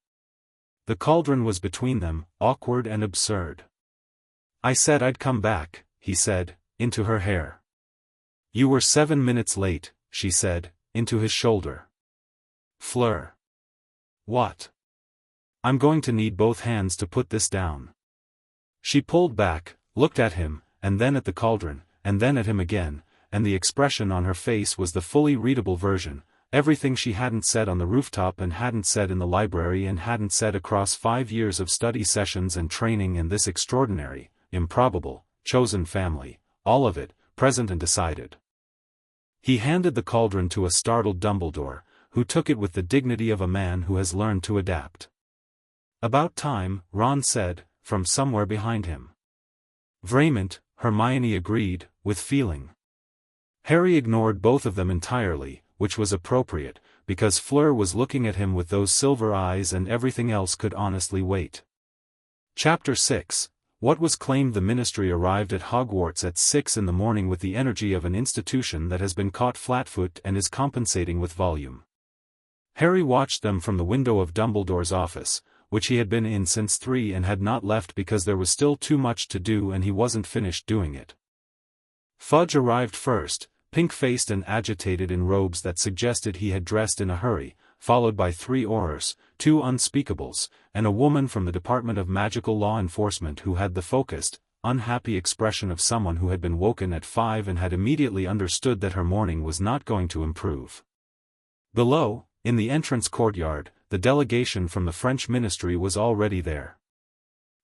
A: The cauldron was between them, awkward and absurd. "I said I'd come back," he said, into her hair. "You were 7 minutes late," she said, into his shoulder. "Fleur." "What?" "I'm going to need both hands to put this down." She pulled back, looked at him, and then at the cauldron, and then at him again, and the expression on her face was the fully readable version, everything she hadn't said on the rooftop and hadn't said in the library and hadn't said across 5 years of study sessions and training and this extraordinary, improbable, chosen family, all of it, present and decided. He handed the cauldron to a startled Dumbledore, who took it with the dignity of a man who has learned to adapt. "About time," Ron said, from somewhere behind him. "Vraiment," Hermione agreed, with feeling. Harry ignored both of them entirely, which was appropriate, because Fleur was looking at him with those silver eyes and everything else could honestly wait. Chapter 6. What was claimed. The Ministry arrived at Hogwarts at 6 in the morning with the energy of an institution that has been caught flat-foot and is compensating with volume. Harry watched them from the window of Dumbledore's office, which he had been in since 3 and had not left because there was still too much to do and he wasn't finished doing it. Fudge arrived first, pink-faced and agitated in robes that suggested he had dressed in a hurry, followed by 3 Aurors, 2 Unspeakables, and a woman from the Department of Magical Law Enforcement who had the focused, unhappy expression of someone who had been woken at 5 and had immediately understood that her morning was not going to improve. Below, in the entrance courtyard, the delegation from the French ministry was already there.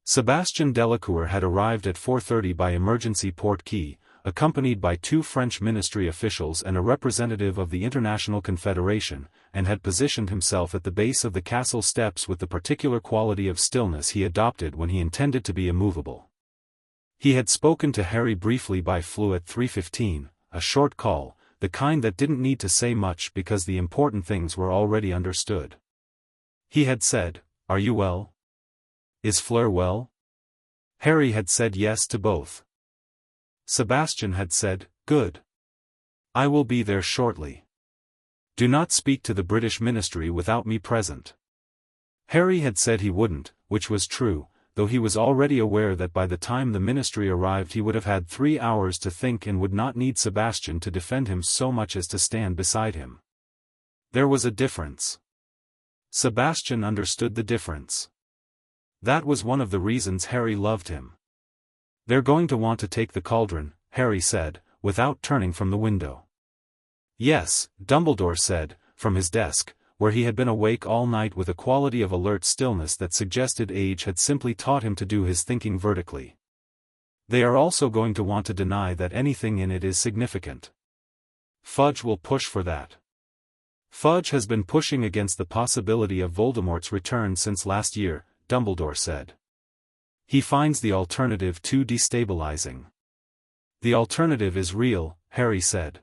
A: Sebastian Delacours had arrived at 4:30 by emergency port key, accompanied by 2 French ministry officials and a representative of the International Confederation, and had positioned himself at the base of the castle steps with the particular quality of stillness he adopted when he intended to be immovable. He had spoken to Harry briefly by Fleur at 3:15, a short call, the kind that didn't need to say much because the important things were already understood. He had said, "Are you well? Is Fleur well?" Harry had said yes to both. Sebastian had said, "Good. I will be there shortly. Do not speak to the British ministry without me present." Harry had said he wouldn't, which was true, though he was already aware that by the time the ministry arrived he would have had 3 hours to think and would not need Sebastian to defend him so much as to stand beside him. There was a difference. Sebastian understood the difference. That was one of the reasons Harry loved him. "They're going to want to take the cauldron," Harry said, without turning from the window. "Yes," Dumbledore said, from his desk, where he had been awake all night with a quality of alert stillness that suggested age had simply taught him to do his thinking vertically. "They are also going to want to deny that anything in it is significant. Fudge will push for that. Fudge has been pushing against the possibility of Voldemort's return since last year," Dumbledore said. "He finds the alternative too destabilizing." "The alternative is real," Harry said.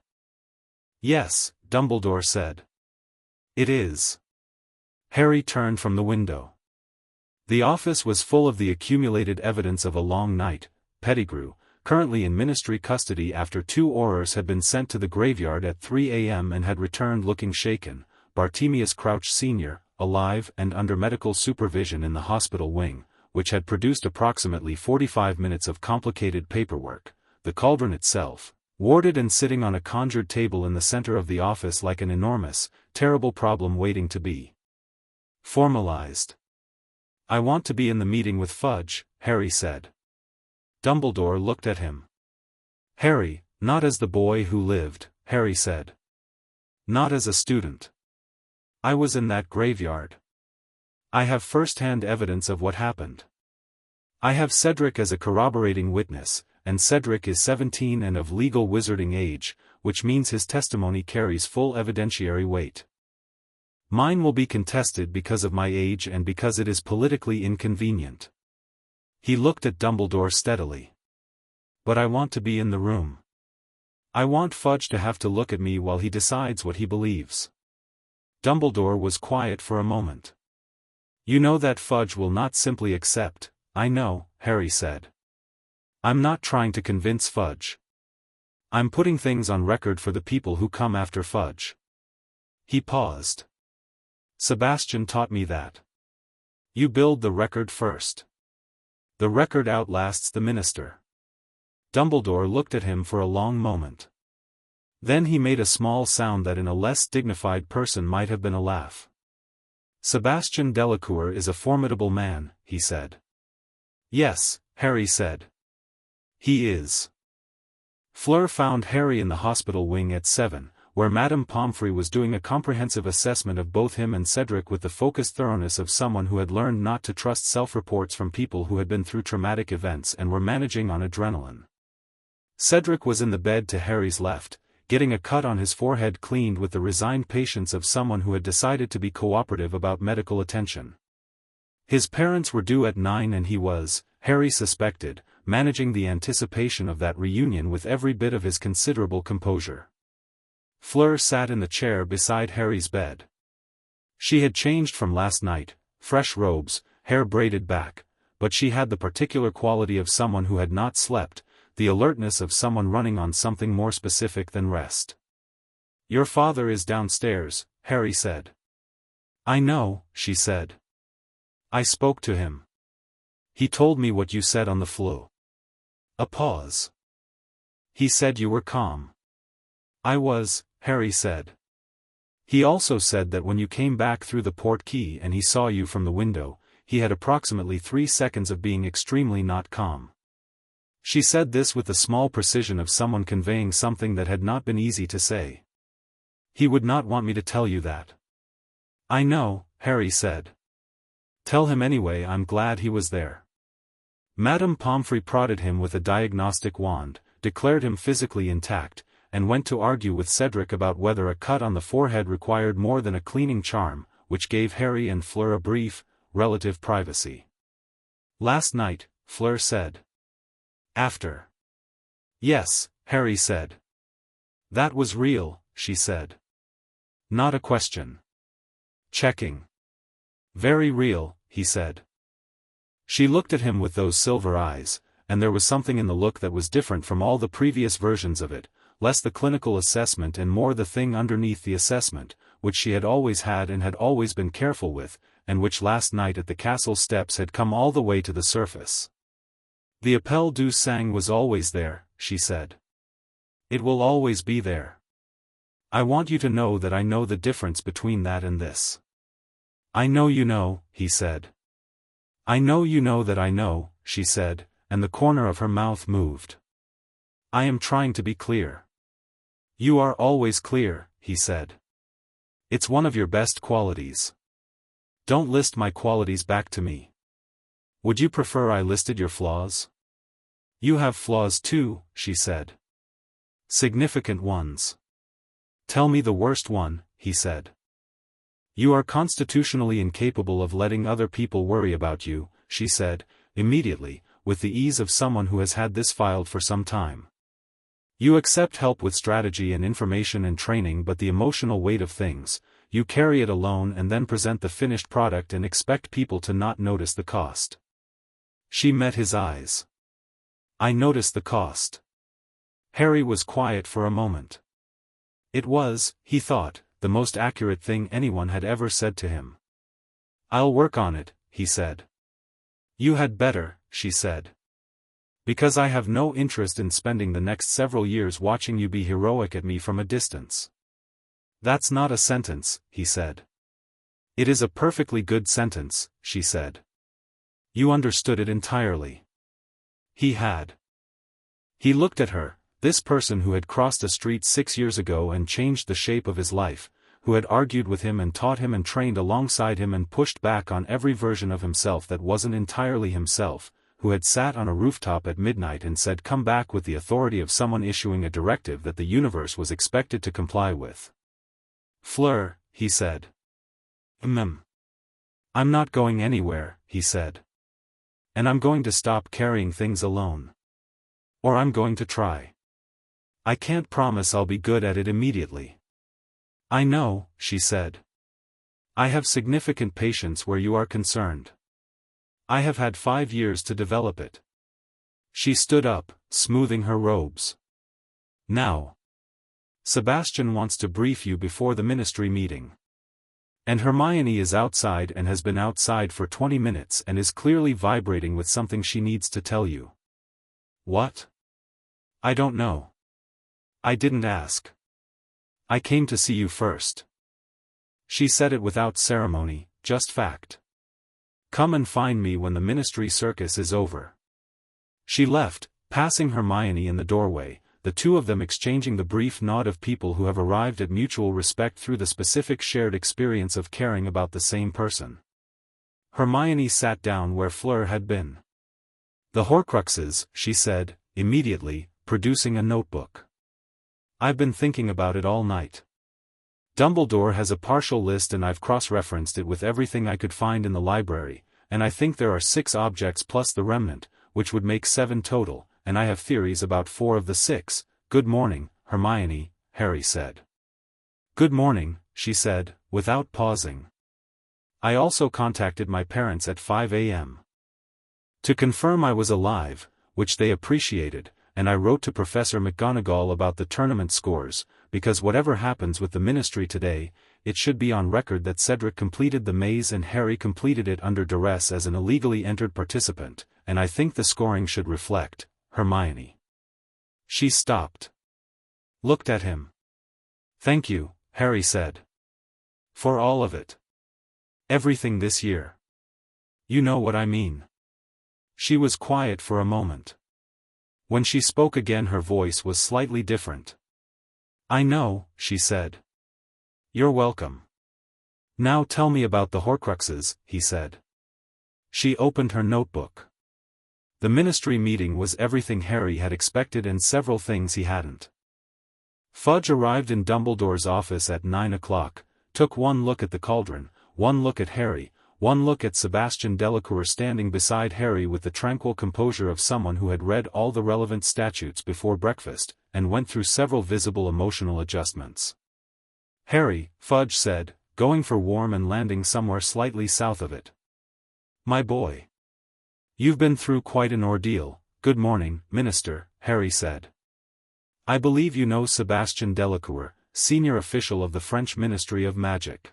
A: "Yes," Dumbledore said. "It is." Harry turned from the window. The office was full of the accumulated evidence of a long night. Pettigrew, currently in ministry custody after 2 Aurors had been sent to the graveyard at 3 a.m. and had returned looking shaken. Bartemius Crouch Sr., alive and under medical supervision in the hospital wing, which had produced approximately 45 minutes of complicated paperwork. The cauldron itself, warded and sitting on a conjured table in the center of the office like an enormous, terrible problem waiting to be formalized. "I want to be in the meeting with Fudge," Harry said. Dumbledore looked at him. "Harry, not as the boy who lived," Harry said. "Not as a student. I was in that graveyard. I have first-hand evidence of what happened. I have Cedric as a corroborating witness, and Cedric is 17 and of legal wizarding age, which means his testimony carries full evidentiary weight. Mine will be contested because of my age and because it is politically inconvenient." He looked at Dumbledore steadily. "But I want to be in the room. I want Fudge to have to look at me while he decides what he believes." Dumbledore was quiet for a moment. "You know that Fudge will not simply accept." "I know," Harry said. "I'm not trying to convince Fudge. I'm putting things on record for the people who come after Fudge." He paused. "Sebastian taught me that. You build the record first. The record outlasts the minister." Dumbledore looked at him for a long moment. Then he made a small sound that in a less dignified person might have been a laugh. "Sebastian Delacours is a formidable man," he said. "Yes," Harry said. "He is." Fleur found Harry in the hospital wing at 7, where Madame Pomfrey was doing a comprehensive assessment of both him and Cedric with the focused thoroughness of someone who had learned not to trust self-reports from people who had been through traumatic events and were managing on adrenaline. Cedric was in the bed to Harry's left, getting a cut on his forehead cleaned with the resigned patience of someone who had decided to be cooperative about medical attention. His parents were due at 9 and he was, Harry suspected, managing the anticipation of that reunion with every bit of his considerable composure. Fleur sat in the chair beside Harry's bed. She had changed from last night, fresh robes, hair braided back, but she had the particular quality of someone who had not slept, the alertness of someone running on something more specific than rest. "Your father is downstairs," Harry said. "I know," she said. "I spoke to him. He told me what you said on the flu." A pause. "He said you were calm." "I was," Harry said. "He also said that when you came back through the port key and he saw you from the window, he had approximately 3 seconds of being extremely not calm." She said this with the small precision of someone conveying something that had not been easy to say. "He would not want me to tell you that." "I know," Harry said. "Tell him anyway. I'm glad he was there." Madame Pomfrey prodded him with a diagnostic wand, declared him physically intact, and went to argue with Cedric about whether a cut on the forehead required more than a cleaning charm, which gave Harry and Fleur a brief, relative privacy. "Last night," Fleur said. "After." "Yes," Harry said. "That was real," she said. "Not a question." "Checking." "Very real," he said. She looked at him with those silver eyes, and there was something in the look that was different from all the previous versions of it, less the clinical assessment and more the thing underneath the assessment, which she had always had and had always been careful with, and which last night at the castle steps had come all the way to the surface. "The appel du sang was always there," she said. "It will always be there. I want you to know that I know the difference between that and this." "I know you know," he said. "I know you know that I know," she said, and the corner of her mouth moved. "I am trying to be clear." "You are always clear," he said. "It's one of your best qualities. Don't list my qualities back to me. Would you prefer I listed your flaws?" "You have flaws too," she said. "Significant ones." "Tell me the worst one," he said. "You are constitutionally incapable of letting other people worry about you," she said, immediately, with the ease of someone who has had this filed for some time. "You accept help with strategy and information and training, but the emotional weight of things, you carry it alone and then present the finished product and expect people to not notice the cost." She met his eyes. "I noticed the cost." Harry was quiet for a moment. It was, he thought, the most accurate thing anyone had ever said to him. "I'll work on it," he said. "You had better," she said. "Because I have no interest in spending the next several years watching you be heroic at me from a distance." "That's not a sentence," he said. "It is a perfectly good sentence," she said. "You understood it entirely." He had. He looked at her, this person who had crossed a street 6 years ago and changed the shape of his life, who had argued with him and taught him and trained alongside him and pushed back on every version of himself that wasn't entirely himself, who had sat on a rooftop at midnight and said come back with the authority of someone issuing a directive that the universe was expected to comply with. "Fleur," he said. "I'm not going anywhere," he said. "And I'm going to stop carrying things alone. Or I'm going to try. I can't promise I'll be good at it immediately." "I know," she said. "I have significant patience where you are concerned. I have had 5 years to develop it." She stood up, smoothing her robes. "Now. Sebastian wants to brief you before the ministry meeting. And Hermione is outside and has been outside for 20 minutes and is clearly vibrating with something she needs to tell you." "What?" "I don't know. I didn't ask. I came to see you first." She said it without ceremony, just fact. "Come and find me when the ministry circus is over." She left, passing Hermione in the doorway, the two of them exchanging the brief nod of people who have arrived at mutual respect through the specific shared experience of caring about the same person. Hermione sat down where Fleur had been. "The Horcruxes," she said, immediately, producing a notebook. "I've been thinking about it all night. Dumbledore has a partial list and I've cross-referenced it with everything I could find in the library, and I think there are 6 objects plus the remnant, which would make 7 total, and I have theories about 4 of the 6. "Good morning, Hermione," Harry said. "Good morning," she said, without pausing. "I also contacted my parents at 5 a.m. to confirm I was alive, which they appreciated, and I wrote to Professor McGonagall about the tournament scores, because whatever happens with the ministry today, it should be on record that Cedric completed the maze and Harry completed it under duress as an illegally entered participant, and I think the scoring should reflect, Hermione." She stopped. Looked at him. "Thank you," Harry said. "For all of it. Everything this year. You know what I mean." She was quiet for a moment. When she spoke again her voice was slightly different. "I know," she said. "You're welcome. Now tell me about the Horcruxes," he said. She opened her notebook. The ministry meeting was everything Harry had expected and several things he hadn't. Fudge arrived in Dumbledore's office at 9 o'clock, took one look at the cauldron, one look at Harry, one look at Sebastian Delacours standing beside Harry with the tranquil composure of someone who had read all the relevant statutes before breakfast, and went through several visible emotional adjustments. "Harry," Fudge said, "going for warm and landing somewhere slightly south of it." "My boy. You've been through quite an ordeal." "Good morning, Minister," Harry said. "I believe you know Sebastian Delacours, senior official of the French Ministry of Magic."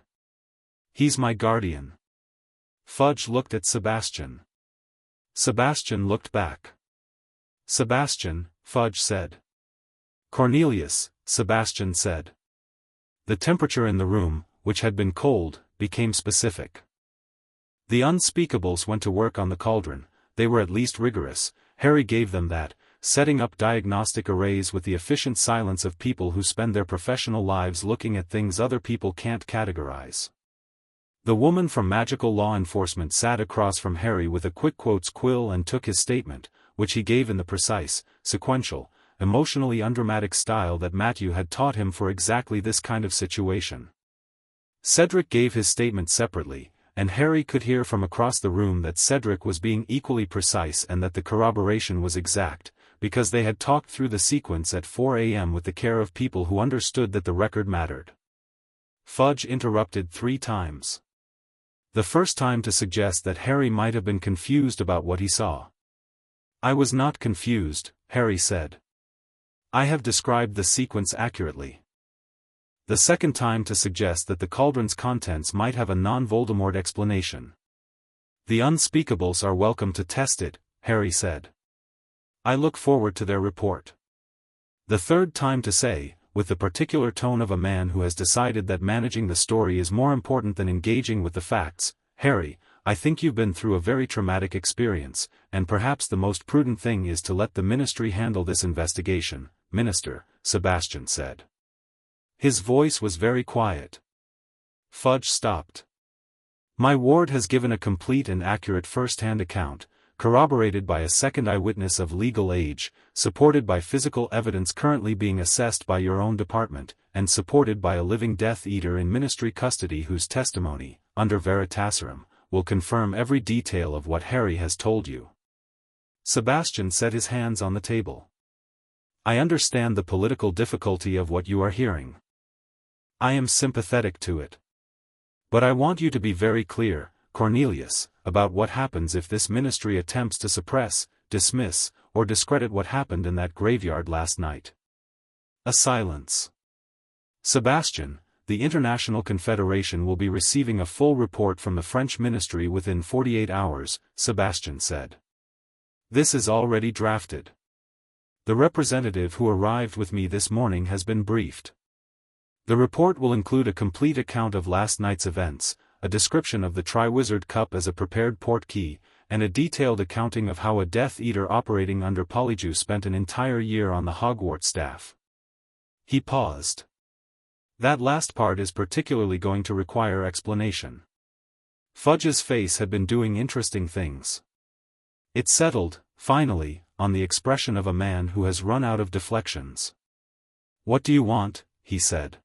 A: "He's my guardian." Fudge looked at Sebastian. Sebastian looked back. "Sebastian," Fudge said. "Cornelius," Sebastian said. The temperature in the room, which had been cold, became specific. The unspeakables went to work on the cauldron. They were at least rigorous, Harry gave them that, setting up diagnostic arrays with the efficient silence of people who spend their professional lives looking at things other people can't categorize. The woman from magical law enforcement sat across from Harry with a quick quotes quill and took his statement, which he gave in the precise, sequential, emotionally undramatic style that Matthew had taught him for exactly this kind of situation. Cedric gave his statement separately, and Harry could hear from across the room that Cedric was being equally precise and that the corroboration was exact, because they had talked through the sequence at 4 a.m. with the care of people who understood that the record mattered. Fudge interrupted 3 times. The first time to suggest that Harry might have been confused about what he saw. "I was not confused," Harry said. "I have described the sequence accurately." The second time to suggest that the cauldron's contents might have a non-Voldemort explanation. "The unspeakables are welcome to test it," Harry said. "I look forward to their report." The third time to say, with the particular tone of a man who has decided that managing the story is more important than engaging with the facts, "Harry, I think you've been through a very traumatic experience, and perhaps the most prudent thing is to let the ministry handle this investigation, Minister," Sebastian said. His voice was very quiet. Fudge stopped. "My ward has given a complete and accurate first-hand account, corroborated by a second eyewitness of legal age, supported by physical evidence currently being assessed by your own department, and supported by a living Death Eater in ministry custody whose testimony, under veritaserum, will confirm every detail of what Harry has told you." Sebastian set his hands on the table. "I understand the political difficulty of what you are hearing. I am sympathetic to it. But I want you to be very clear, Cornelius, about what happens if this ministry attempts to suppress, dismiss, or discredit what happened in that graveyard last night." A silence. "Sebastian, the International Confederation will be receiving a full report from the French ministry within 48 hours, Sebastian said. "This is already drafted. The representative who arrived with me this morning has been briefed. The report will include a complete account of last night's events, a description of the Triwizard Cup as a prepared portkey, and a detailed accounting of how a Death Eater operating under Polyjuice spent an entire year on the Hogwarts staff." He paused. "That last part is particularly going to require explanation." Fudge's face had been doing interesting things. It settled, finally, on the expression of a man who has run out of deflections. "What do you want?" he said.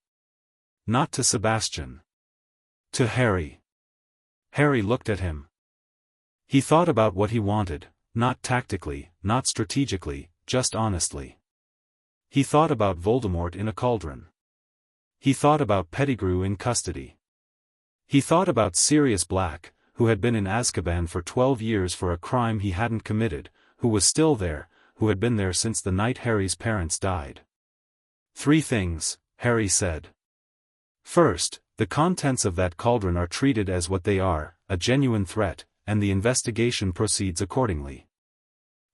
A: Not to Sebastian. To Harry. Harry looked at him. He thought about what he wanted, not tactically, not strategically, just honestly. He thought about Voldemort in a cauldron. He thought about Pettigrew in custody. He thought about Sirius Black, who had been in Azkaban for 12 years for a crime he hadn't committed, who was still there, who had been there since the night Harry's parents died. 3 things, Harry said. First, the contents of that cauldron are treated as what they are, a genuine threat, and the investigation proceeds accordingly.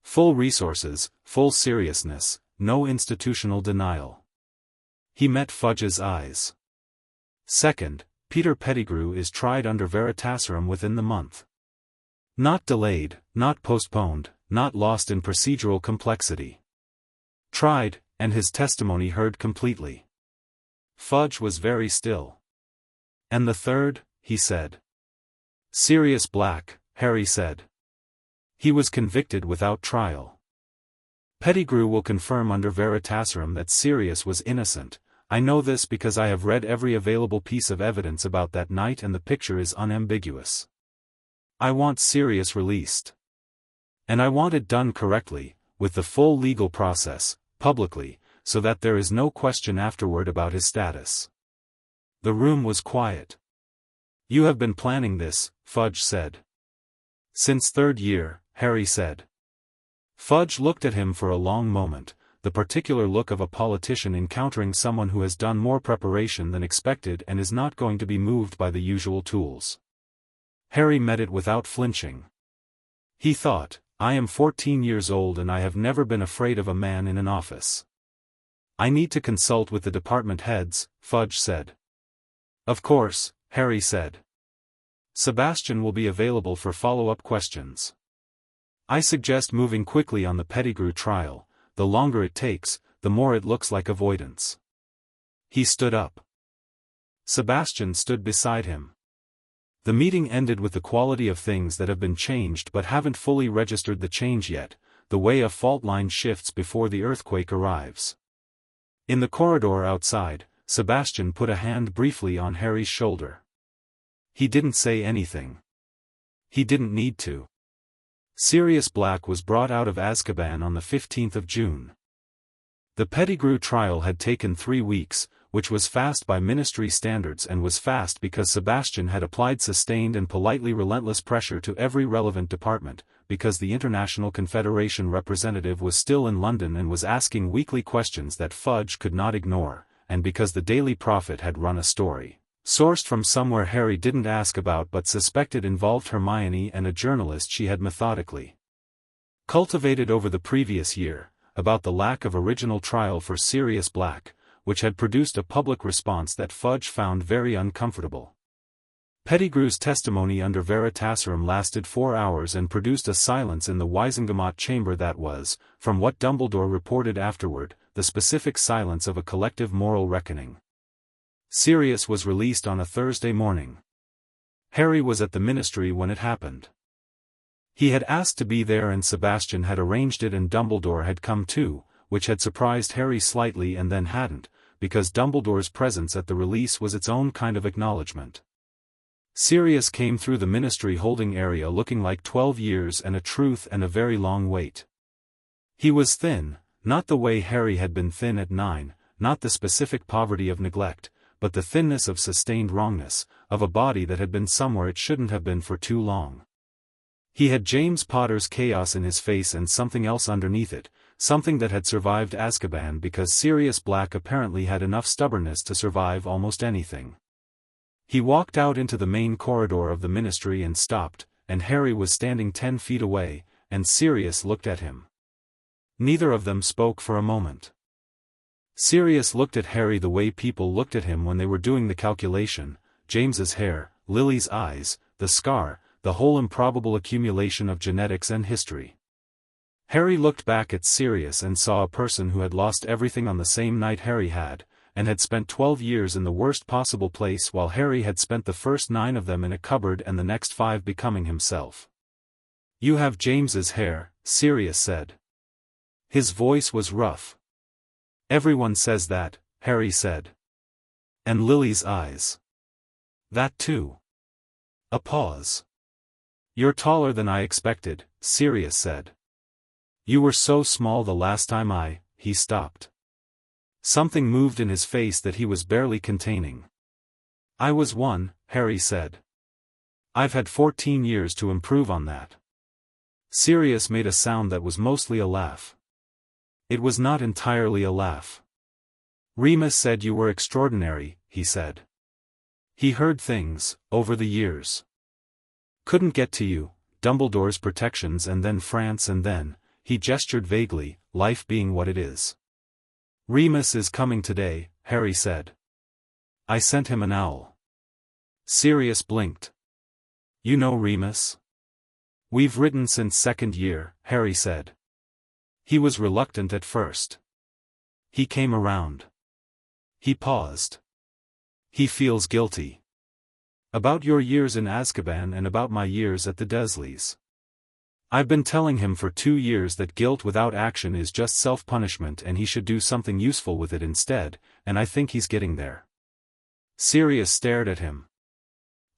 A: Full resources, full seriousness, no institutional denial. He met Fudge's eyes. Second, Peter Pettigrew is tried under veritaserum within the month. Not delayed, not postponed, not lost in procedural complexity. Tried, and his testimony heard completely. Fudge was very still. And the third, he said. Sirius Black, Harry said. He was convicted without trial. Pettigrew will confirm under veritaserum that Sirius was innocent. I know this because I have read every available piece of evidence about that night and the picture is unambiguous. I want Sirius released. And I want it done correctly, with the full legal process, publicly, so that there is no question afterward about his status. The room was quiet. You have been planning this, Fudge said. Since third year, Harry said. Fudge looked at him for a long moment, the particular look of a politician encountering someone who has done more preparation than expected and is not going to be moved by the usual tools. Harry met it without flinching. He thought, I am 14 years old and I have never been afraid of a man in an office. I need to consult with the department heads, Fudge said. Of course, Harry said. Sebastian will be available for follow-up questions. I suggest moving quickly on the Pettigrew trial. The longer it takes, the more it looks like avoidance. He stood up. Sebastian stood beside him. The meeting ended with the quality of things that have been changed but haven't fully registered the change yet, the way a fault line shifts before the earthquake arrives. In the corridor outside, Sebastian put a hand briefly on Harry's shoulder. He didn't say anything. He didn't need to. Sirius Black was brought out of Azkaban on the 15th of June. The Pettigrew trial had taken 3 weeks, which was fast by ministry standards and was fast because Sebastian had applied sustained and politely relentless pressure to every relevant department, because the International Confederation representative was still in London and was asking weekly questions that Fudge could not ignore, and because the Daily Prophet had run a story, sourced from somewhere Harry didn't ask about but suspected involved Hermione and a journalist she had methodically cultivated over the previous year, about the lack of original trial for Sirius Black, which had produced a public response that Fudge found very uncomfortable. Pettigrew's testimony under veritaserum lasted 4 hours and produced a silence in the Wisengamot chamber that was, from what Dumbledore reported afterward, the specific silence of a collective moral reckoning. Sirius was released on a Thursday morning. Harry was at the ministry when it happened. He had asked to be there and Sebastian had arranged it and Dumbledore had come too, which had surprised Harry slightly and then hadn't, because Dumbledore's presence at the release was its own kind of acknowledgement. Sirius came through the ministry holding area looking like 12 years and a truth and a very long wait. He was thin, not the way Harry had been thin at 9, not the specific poverty of neglect, but the thinness of sustained wrongness, of a body that had been somewhere it shouldn't have been for too long. He had James Potter's chaos in his face and something else underneath it, something that had survived Azkaban because Sirius Black apparently had enough stubbornness to survive almost anything. He walked out into the main corridor of the ministry and stopped, and Harry was standing 10 feet away, and Sirius looked at him. Neither of them spoke for a moment. Sirius looked at Harry the way people looked at him when they were doing the calculation, James's hair, Lily's eyes, the scar, the whole improbable accumulation of genetics and history. Harry looked back at Sirius and saw a person who had lost everything on the same night Harry had, and had spent 12 years in the worst possible place while Harry had spent the first 9 of them in a cupboard and the next 5 becoming himself. You have James's hair, Sirius said. His voice was rough. Everyone says that, Harry said. And Lily's eyes. That too. A pause. You're taller than I expected, Sirius said. You were so small the last time he stopped. Something moved in his face that he was barely containing. I was 1, Harry said. I've had 14 years to improve on that. Sirius made a sound that was mostly a laugh. It was not entirely a laugh. Remus said you were extraordinary, he said. He heard things, over the years. Couldn't get to you, Dumbledore's protections and then France and then, he gestured vaguely, life being what it is. Remus is coming today, Harry said. I sent him an owl. Sirius blinked. You know Remus? We've ridden since 2nd year, Harry said. He was reluctant at first. He came around. He paused. He feels guilty. About your years in Azkaban and about my years at the Dursleys. I've been telling him for 2 years that guilt without action is just self-punishment and he should do something useful with it instead, and I think he's getting there. Sirius stared at him.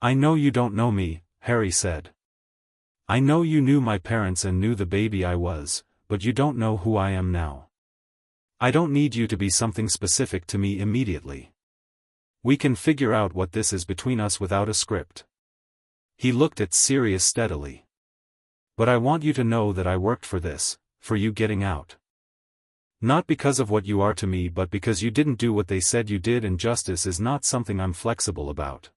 A: I know you don't know me, Harry said. I know you knew my parents and knew the baby I was, but you don't know who I am now. I don't need you to be something specific to me immediately. We can figure out what this is between us without a script. He looked at Sirius steadily. But I want you to know that I worked for this, for you getting out. Not because of what you are to me but because you didn't do what they said you did, and justice is not something I'm flexible about.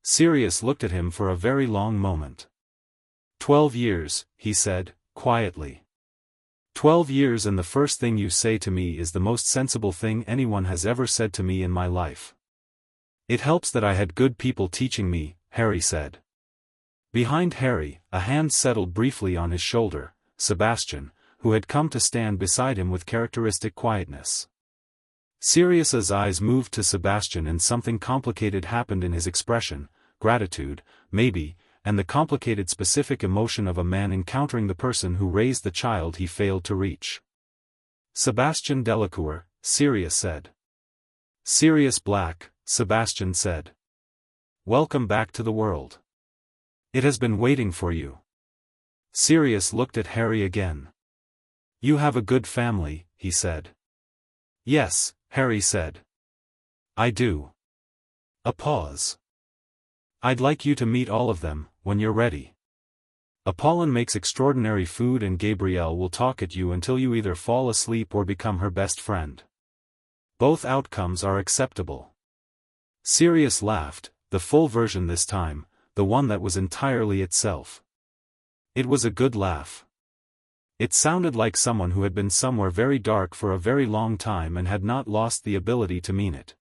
A: Sirius looked at him for a very long moment. 12 years, he said, quietly. 12 years, and the first thing you say to me is the most sensible thing anyone has ever said to me in my life. It helps that I had good people teaching me, Harry said. Behind Harry, a hand settled briefly on his shoulder, Sebastian, who had come to stand beside him with characteristic quietness. Sirius's eyes moved to Sebastian and something complicated happened in his expression, gratitude, maybe, and the complicated specific emotion of a man encountering the person who raised the child he failed to reach. Sebastian Delacours, Sirius said. Sirius Black, Sebastian said. Welcome back to the world. It has been waiting for you. Sirius looked at Harry again. You have a good family, he said. Yes, Harry said. I do. A pause. I'd like you to meet all of them, when you're ready. Apollon makes extraordinary food and Gabrielle will talk at you until you either fall asleep or become her best friend. Both outcomes are acceptable. Sirius laughed, the full version this time, the one that was entirely itself. It was a good laugh. It sounded like someone who had been somewhere very dark for a very long time and had not lost the ability to mean it.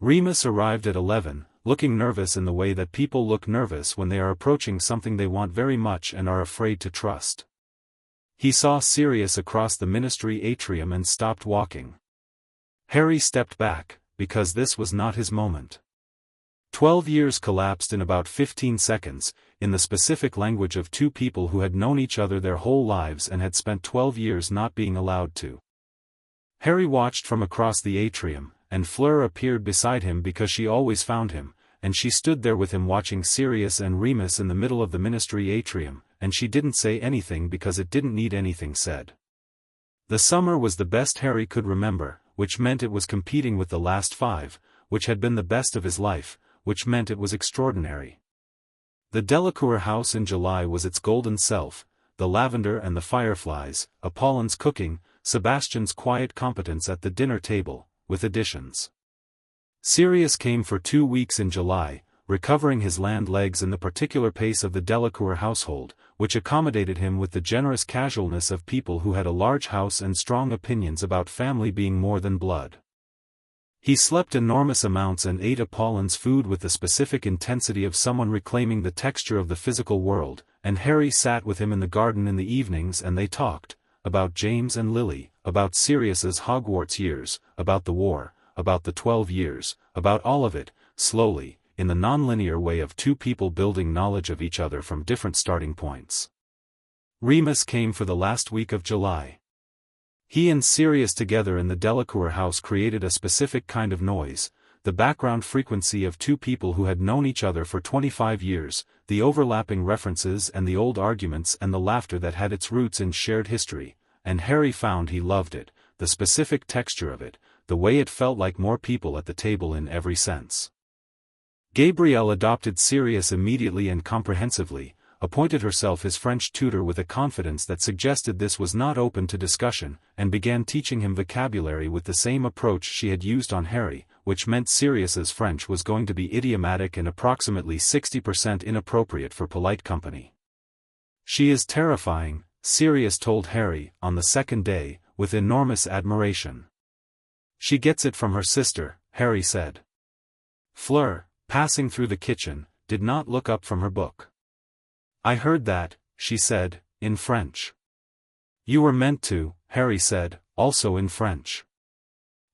A: Remus arrived at 11, looking nervous in the way that people look nervous when they are approaching something they want very much and are afraid to trust. He saw Sirius across the ministry atrium and stopped walking. Harry stepped back, because this was not his moment. 12 years collapsed in about 15 seconds, in the specific language of two people who had known each other their whole lives and had spent 12 years not being allowed to. Harry watched from across the atrium, and Fleur appeared beside him because she always found him, and she stood there with him watching Sirius and Remus in the middle of the ministry atrium, and she didn't say anything because it didn't need anything said. The summer was the best Harry could remember, which meant it was competing with the last 5, which had been the best of his life, which meant it was extraordinary. The Delacour house in July was its golden self, the lavender and the fireflies, Apollon's cooking, Sebastian's quiet competence at the dinner table, with additions. Sirius came for 2 weeks in July, recovering his land legs in the particular pace of the Delacour household, which accommodated him with the generous casualness of people who had a large house and strong opinions about family being more than blood. He slept enormous amounts and ate Apollon's food with the specific intensity of someone reclaiming the texture of the physical world, and Harry sat with him in the garden in the evenings and they talked, about James and Lily, about Sirius's Hogwarts years, about the war, about the 12 years, about all of it, slowly, in the non-linear way of two people building knowledge of each other from different starting points. Remus came for the last week of July. He and Sirius together in the Delacour house created a specific kind of noise, the background frequency of two people who had known each other for 25 years, the overlapping references and the old arguments and the laughter that had its roots in shared history, and Harry found he loved it, the specific texture of it, the way it felt like more people at the table in every sense. Gabrielle adopted Sirius immediately and comprehensively, appointed herself his French tutor with a confidence that suggested this was not open to discussion, and began teaching him vocabulary with the same approach she had used on Harry, which meant Sirius's French was going to be idiomatic and approximately 60% inappropriate for polite company. She is terrifying, Sirius told Harry, on the second day, with enormous admiration. She gets it from her sister, Harry said. Fleur, passing through the kitchen, did not look up from her book. I heard that, she said, in French. You were meant to, Harry said, also in French.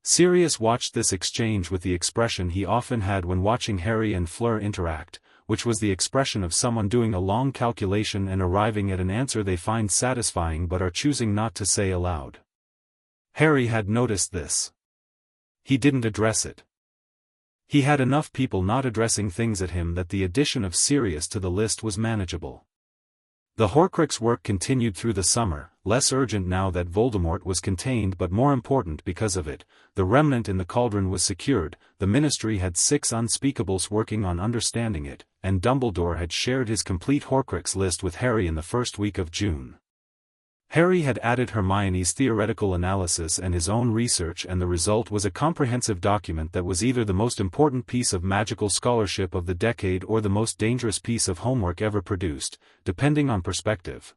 A: Sirius watched this exchange with the expression he often had when watching Harry and Fleur interact, which was the expression of someone doing a long calculation and arriving at an answer they find satisfying but are choosing not to say aloud. Harry had noticed this. He didn't address it. He had enough people not addressing things at him that the addition of serious to the list was manageable. The Horcrux work continued through the summer, less urgent now that Voldemort was contained but more important because of it. The remnant in the cauldron was secured, the Ministry had 6 unspeakables working on understanding it, and Dumbledore had shared his complete Horcrux list with Harry in the first week of June. Harry had added Hermione's theoretical analysis and his own research, and the result was a comprehensive document that was either the most important piece of magical scholarship of the decade or the most dangerous piece of homework ever produced, depending on perspective.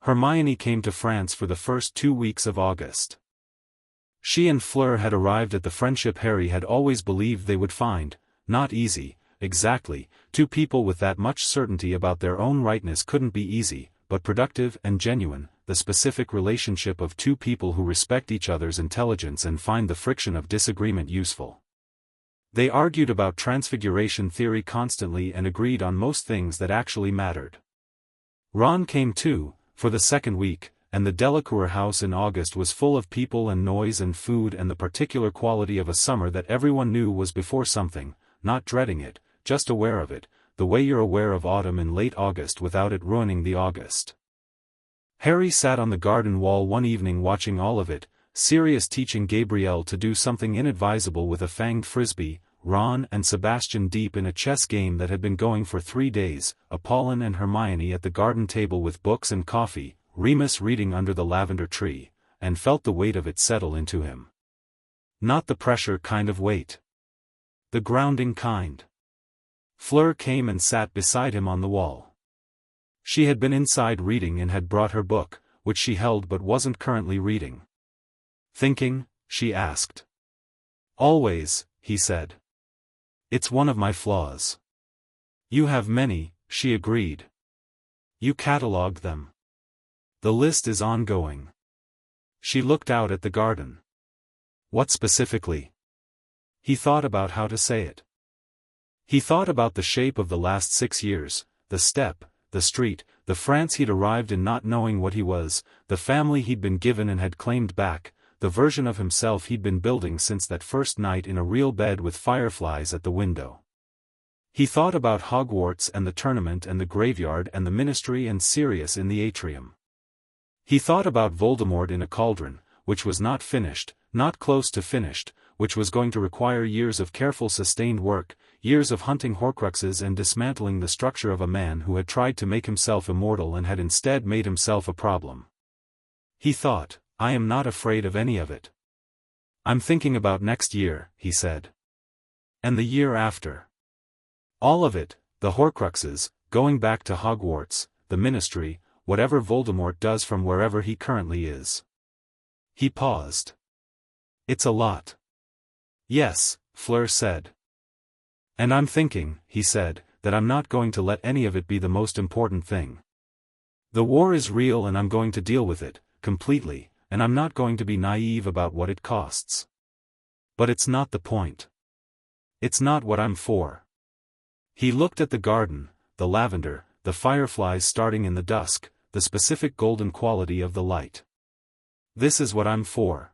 A: Hermione came to France for the first 2 weeks of August. She and Fleur had arrived at the friendship Harry had always believed they would find. Not easy, exactly. 2 people with that much certainty about their own rightness couldn't be easy, but productive and genuine, the specific relationship of 2 people who respect each other's intelligence and find the friction of disagreement useful. They argued about transfiguration theory constantly and agreed on most things that actually mattered. Ron came too, for the second week, and the Delacours house in August was full of people and noise and food and the particular quality of a summer that everyone knew was before something, not dreading it, just aware of it, the way you're aware of autumn in late August without it ruining the August. Harry sat on the garden wall one evening watching all of it, Sirius teaching Gabrielle to do something inadvisable with a fanged frisbee, Ron and Sebastian deep in a chess game that had been going for 3 days, Apollon and Hermione at the garden table with books and coffee, Remus reading under the lavender tree, and felt the weight of it settle into him. Not the pressure kind of weight. The grounding kind. Fleur came and sat beside him on the wall. She had been inside reading and had brought her book, which she held but wasn't currently reading. Thinking? She asked. Always, he said. It's one of my flaws. You have many, she agreed. You catalogue them. The list is ongoing. She looked out at the garden. What specifically? He thought about how to say it. He thought about the shape of the last 6 years, the step, the street, the France he'd arrived in not knowing what he was, the family he'd been given and had claimed back, the version of himself he'd been building since that first night in a real bed with fireflies at the window. He thought about Hogwarts and the tournament and the graveyard and the Ministry and Sirius in the atrium. He thought about Voldemort in a cauldron, which was not finished, not close to finished, which was going to require years of careful sustained work, years of hunting Horcruxes and dismantling the structure of a man who had tried to make himself immortal and had instead made himself a problem. He thought, I am not afraid of any of it. I'm thinking about next year, he said. And the year after. All of it, the Horcruxes, going back to Hogwarts, the Ministry, whatever Voldemort does from wherever he currently is. He paused. It's a lot. Yes, Fleur said. And I'm thinking, he said, that I'm not going to let any of it be the most important thing. The war is real and I'm going to deal with it, completely, and I'm not going to be naive about what it costs. But it's not the point. It's not what I'm for. He looked at the garden, the lavender, the fireflies starting in the dusk, the specific golden quality of the light. This is what I'm for.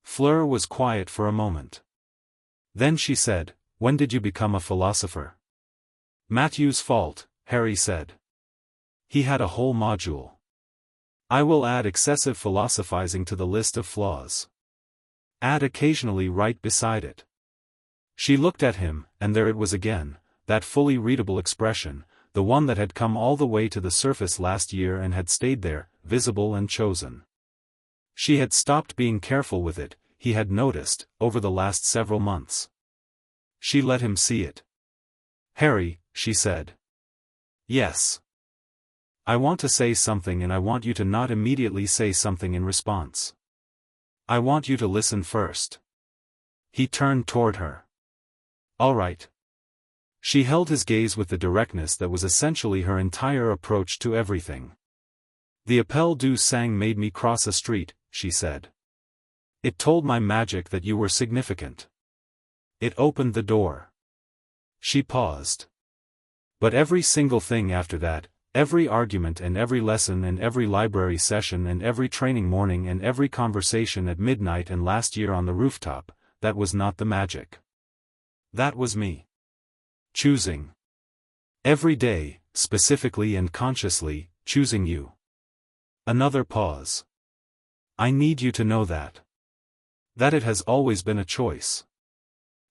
A: Fleur was quiet for a moment. Then she said, when did you become a philosopher? Matthew's fault, Harry said. He had a whole module. I will add excessive philosophizing to the list of flaws. Add occasionally right beside it. She looked at him, and there it was again, that fully readable expression, the one that had come all the way to the surface last year and had stayed there, visible and chosen. She had stopped being careful with it, he had noticed, over the last several months. She let him see it. Harry, she said. Yes. I want to say something and I want you to not immediately say something in response. I want you to listen first. He turned toward her. All right. She held his gaze with the directness that was essentially her entire approach to everything. The appel du sang made me cross a street, she said. It told my magic that you were significant. It opened the door. She paused. But every single thing after that, every argument and every lesson and every library session and every training morning and every conversation at midnight and last year on the rooftop, that was not the magic. That was me. Choosing. Every day, specifically and consciously, choosing you. Another pause. I need you to know that. That it has always been a choice.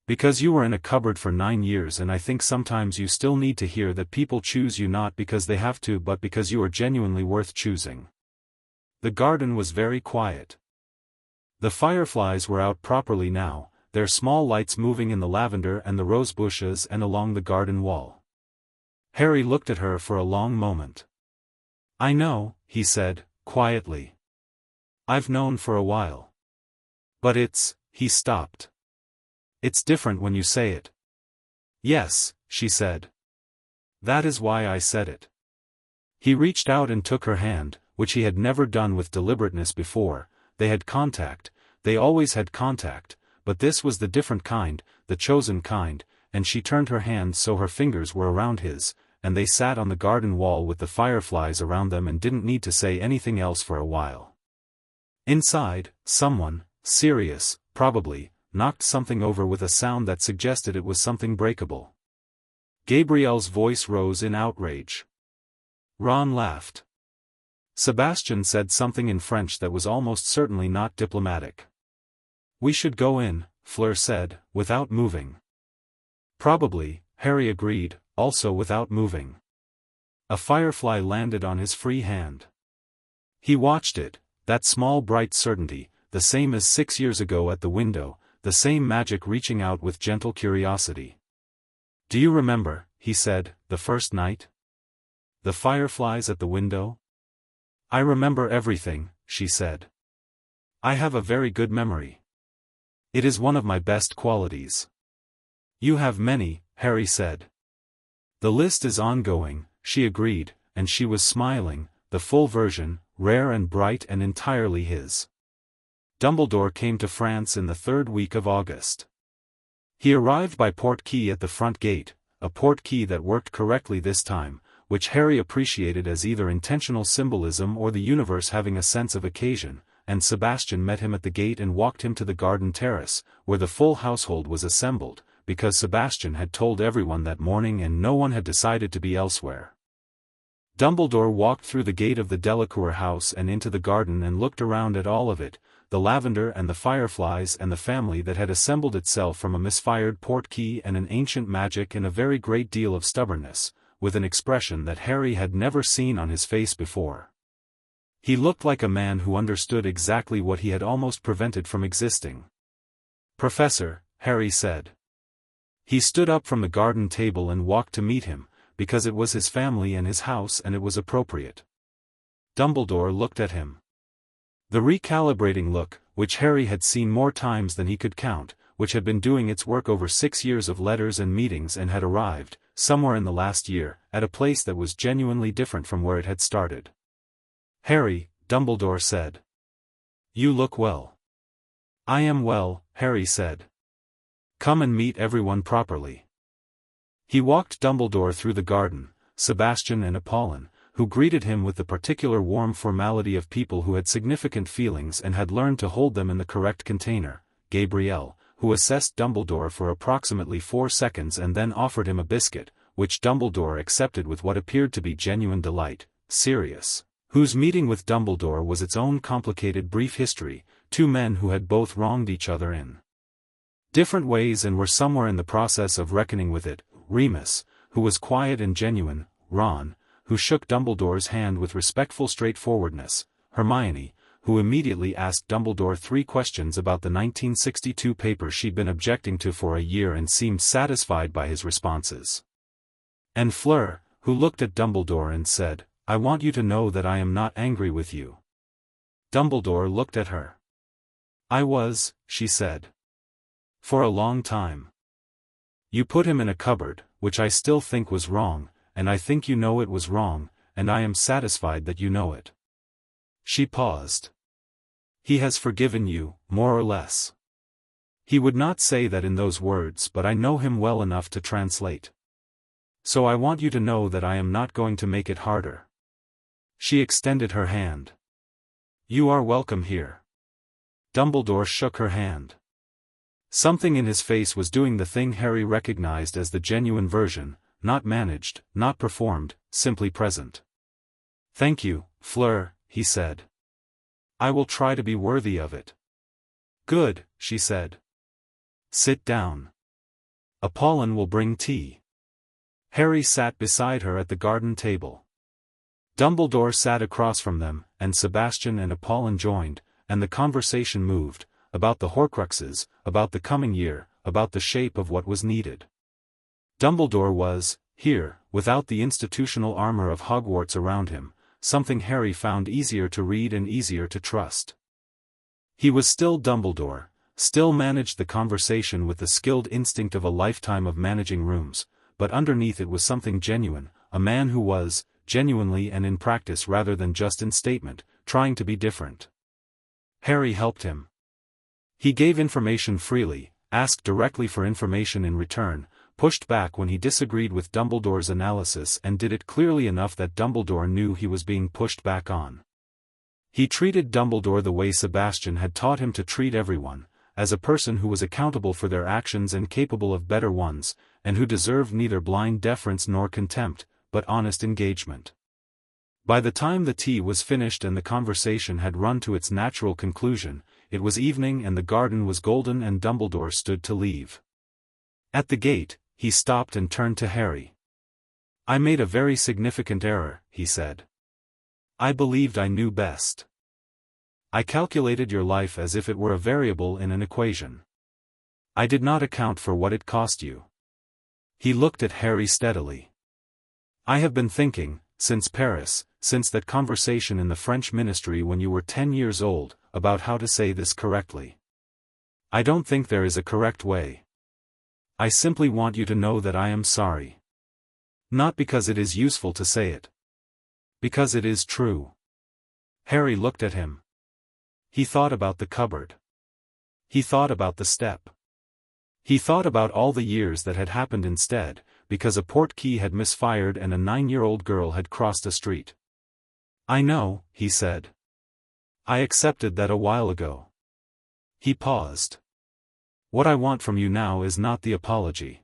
A: Because you were in a cupboard for 9 years, and I think sometimes you still need to hear that people choose you not because they have to but because you are genuinely worth choosing. The garden was very quiet. The fireflies were out properly now, their small lights moving in the lavender and the rose bushes and along the garden wall. Harry looked at her for a long moment. I know, he said, quietly. I've known for a while. But he stopped. It's different when you say it. Yes, she said. That is why I said it. He reached out and took her hand, which he had never done with deliberateness before. They had contact, they always had contact, but this was the different kind, the chosen kind, and she turned her hand so her fingers were around his, and they sat on the garden wall with the fireflies around them and didn't need to say anything else for a while. Inside, someone, serious, probably, knocked something over with a sound that suggested it was something breakable. Gabrielle's voice rose in outrage. Ron laughed. Sebastian said something in French that was almost certainly not diplomatic. We should go in, Fleur said, without moving. Probably, Harry agreed, also without moving. A firefly landed on his free hand. He watched it, that small bright certainty, the same as 6 years ago at the window, the same magic reaching out with gentle curiosity. Do you remember, he said, the first night? The fireflies at the window? I remember everything, she said. I have a very good memory. It is one of my best qualities. You have many, Harry said. The list is ongoing, she agreed, and she was smiling, the full version, rare and bright and entirely his. Dumbledore came to France in the 3rd week of August. He arrived by portkey at the front gate, a portkey that worked correctly this time, which Harry appreciated as either intentional symbolism or the universe having a sense of occasion, and Sebastian met him at the gate and walked him to the garden terrace, where the full household was assembled, because Sebastian had told everyone that morning and no one had decided to be elsewhere. Dumbledore walked through the gate of the Delacours house and into the garden and looked around at all of it, the lavender and the fireflies and the family that had assembled itself from a misfired portkey and an ancient magic and a very great deal of stubbornness, with an expression that Harry had never seen on his face before. He looked like a man who understood exactly what he had almost prevented from existing. Professor, Harry said. He stood up from the garden table and walked to meet him, because it was his family and his house and it was appropriate. Dumbledore looked at him. The recalibrating look, which Harry had seen more times than he could count, which had been doing its work over 6 years of letters and meetings and had arrived, somewhere in the last year, at a place that was genuinely different from where it had started. Harry, Dumbledore said. You look well. I am well, Harry said. Come and meet everyone properly. He walked Dumbledore through the garden, Sebastian and Apollon, who greeted him with the particular warm formality of people who had significant feelings and had learned to hold them in the correct container, Gabrielle, who assessed Dumbledore for approximately 4 seconds and then offered him a biscuit, which Dumbledore accepted with what appeared to be genuine delight, Sirius, whose meeting with Dumbledore was its own complicated brief history, 2 men who had both wronged each other in different ways and were somewhere in the process of reckoning with it, Remus, who was quiet and genuine, Ron, who shook Dumbledore's hand with respectful straightforwardness, Hermione, who immediately asked Dumbledore 3 questions about the 1962 paper she'd been objecting to for a year and seemed satisfied by his responses. And Fleur, who looked at Dumbledore and said, I want you to know that I am not angry with you. Dumbledore looked at her. I was, she said. For a long time. You put him in a cupboard, which I still think was wrong, and I think you know it was wrong, and I am satisfied that you know it. She paused. He has forgiven you, more or less. He would not say that in those words, but I know him well enough to translate. So I want you to know that I am not going to make it harder. She extended her hand. You are welcome here. Dumbledore shook her hand. Something in his face was doing the thing Harry recognized as the genuine version, not managed, not performed, simply present. Thank you, Fleur, he said. I will try to be worthy of it. Good, she said. Sit down. Apollon will bring tea. Harry sat beside her at the garden table. Dumbledore sat across from them, and Sebastian and Apollon joined, and the conversation moved, about the Horcruxes, about the coming year, about the shape of what was needed. Dumbledore was, here, without the institutional armor of Hogwarts around him, something Harry found easier to read and easier to trust. He was still Dumbledore, still managed the conversation with the skilled instinct of a lifetime of managing rooms, but underneath it was something genuine, a man who was, genuinely and in practice rather than just in statement, trying to be different. Harry helped him. He gave information freely, asked directly for information in return, pushed back when he disagreed with Dumbledore's analysis and did it clearly enough that Dumbledore knew he was being pushed back on. He treated Dumbledore the way Sebastian had taught him to treat everyone, as a person who was accountable for their actions and capable of better ones, and who deserved neither blind deference nor contempt, but honest engagement. By the time the tea was finished and the conversation had run to its natural conclusion, it was evening and the garden was golden and Dumbledore stood to leave. At the gate, he stopped and turned to Harry. I made a very significant error, he said. I believed I knew best. I calculated your life as if it were a variable in an equation. I did not account for what it cost you. He looked at Harry steadily. I have been thinking, since Paris, since that conversation in the French ministry when you were 10 years old, about how to say this correctly. I don't think there is a correct way. I simply want you to know that I am sorry. Not because it is useful to say it. Because it is true. Harry looked at him. He thought about the cupboard. He thought about the step. He thought about all the years that had happened instead, because a portkey had misfired and a 9-year-old girl had crossed a street. I know, he said. I accepted that a while ago. He paused. What I want from you now is not the apology.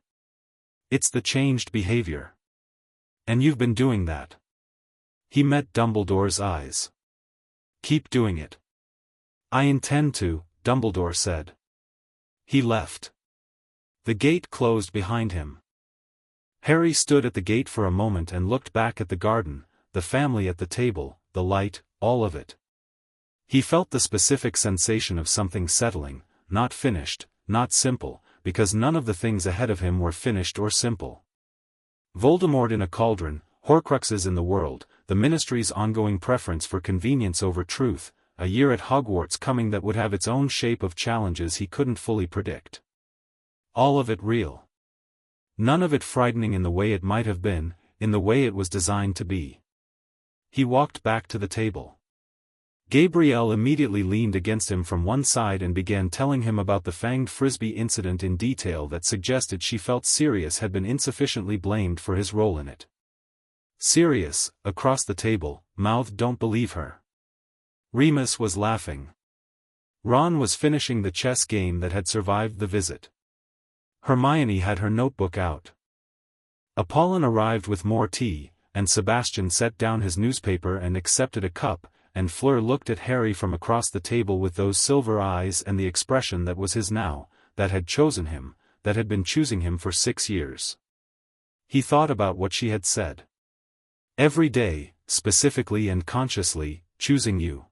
A: It's the changed behavior. And you've been doing that. He met Dumbledore's eyes. Keep doing it. I intend to, Dumbledore said. He left. The gate closed behind him. Harry stood at the gate for a moment and looked back at the garden, the family at the table, the light, all of it. He felt the specific sensation of something settling, not finished, not simple, because none of the things ahead of him were finished or simple. Voldemort in a cauldron, Horcruxes in the world, the Ministry's ongoing preference for convenience over truth, a year at Hogwarts coming that would have its own shape of challenges he couldn't fully predict. All of it real. None of it frightening in the way it might have been, in the way it was designed to be. He walked back to the table. Gabrielle immediately leaned against him from one side and began telling him about the fanged frisbee incident in detail that suggested she felt Sirius had been insufficiently blamed for his role in it. Sirius, across the table, mouthed "Don't believe her." Remus was laughing. Ron was finishing the chess game that had survived the visit. Hermione had her notebook out. Apollon arrived with more tea, and Sebastian set down his newspaper and accepted a cup, and Fleur looked at Harry from across the table with those silver eyes and the expression that was his now, that had chosen him, that had been choosing him for 6 years. He thought about what she had said. Every day, specifically and consciously, choosing you.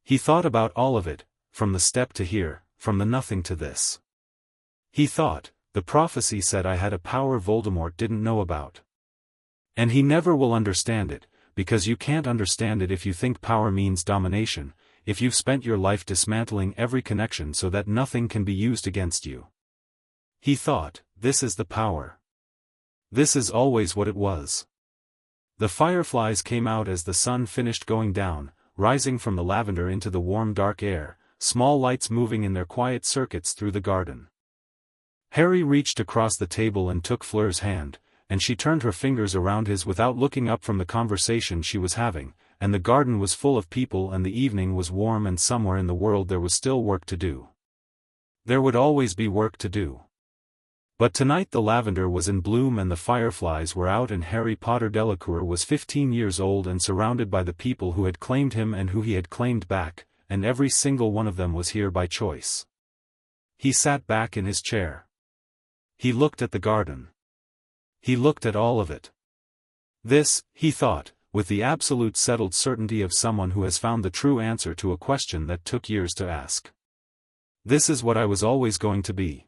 A: He thought about all of it, from the step to here, from the nothing to this. He thought, the prophecy said I had a power Voldemort didn't know about. And he never will understand it, because you can't understand it if you think power means domination, if you've spent your life dismantling every connection so that nothing can be used against you. He thought, this is the power. This is always what it was. The fireflies came out as the sun finished going down, rising from the lavender into the warm dark air, small lights moving in their quiet circuits through the garden. Harry reached across the table and took Fleur's hand, and she turned her fingers around his without looking up from the conversation she was having, and the garden was full of people and the evening was warm and somewhere in the world there was still work to do. There would always be work to do. But tonight the lavender was in bloom and the fireflies were out and Harry Potter Delacours was 15 years old and surrounded by the people who had claimed him and who he had claimed back, and every single one of them was here by choice. He sat back in his chair. He looked at the garden. He looked at all of it. This, he thought, with the absolute settled certainty of someone who has found the true answer to a question that took years to ask. This is what I was always going to be.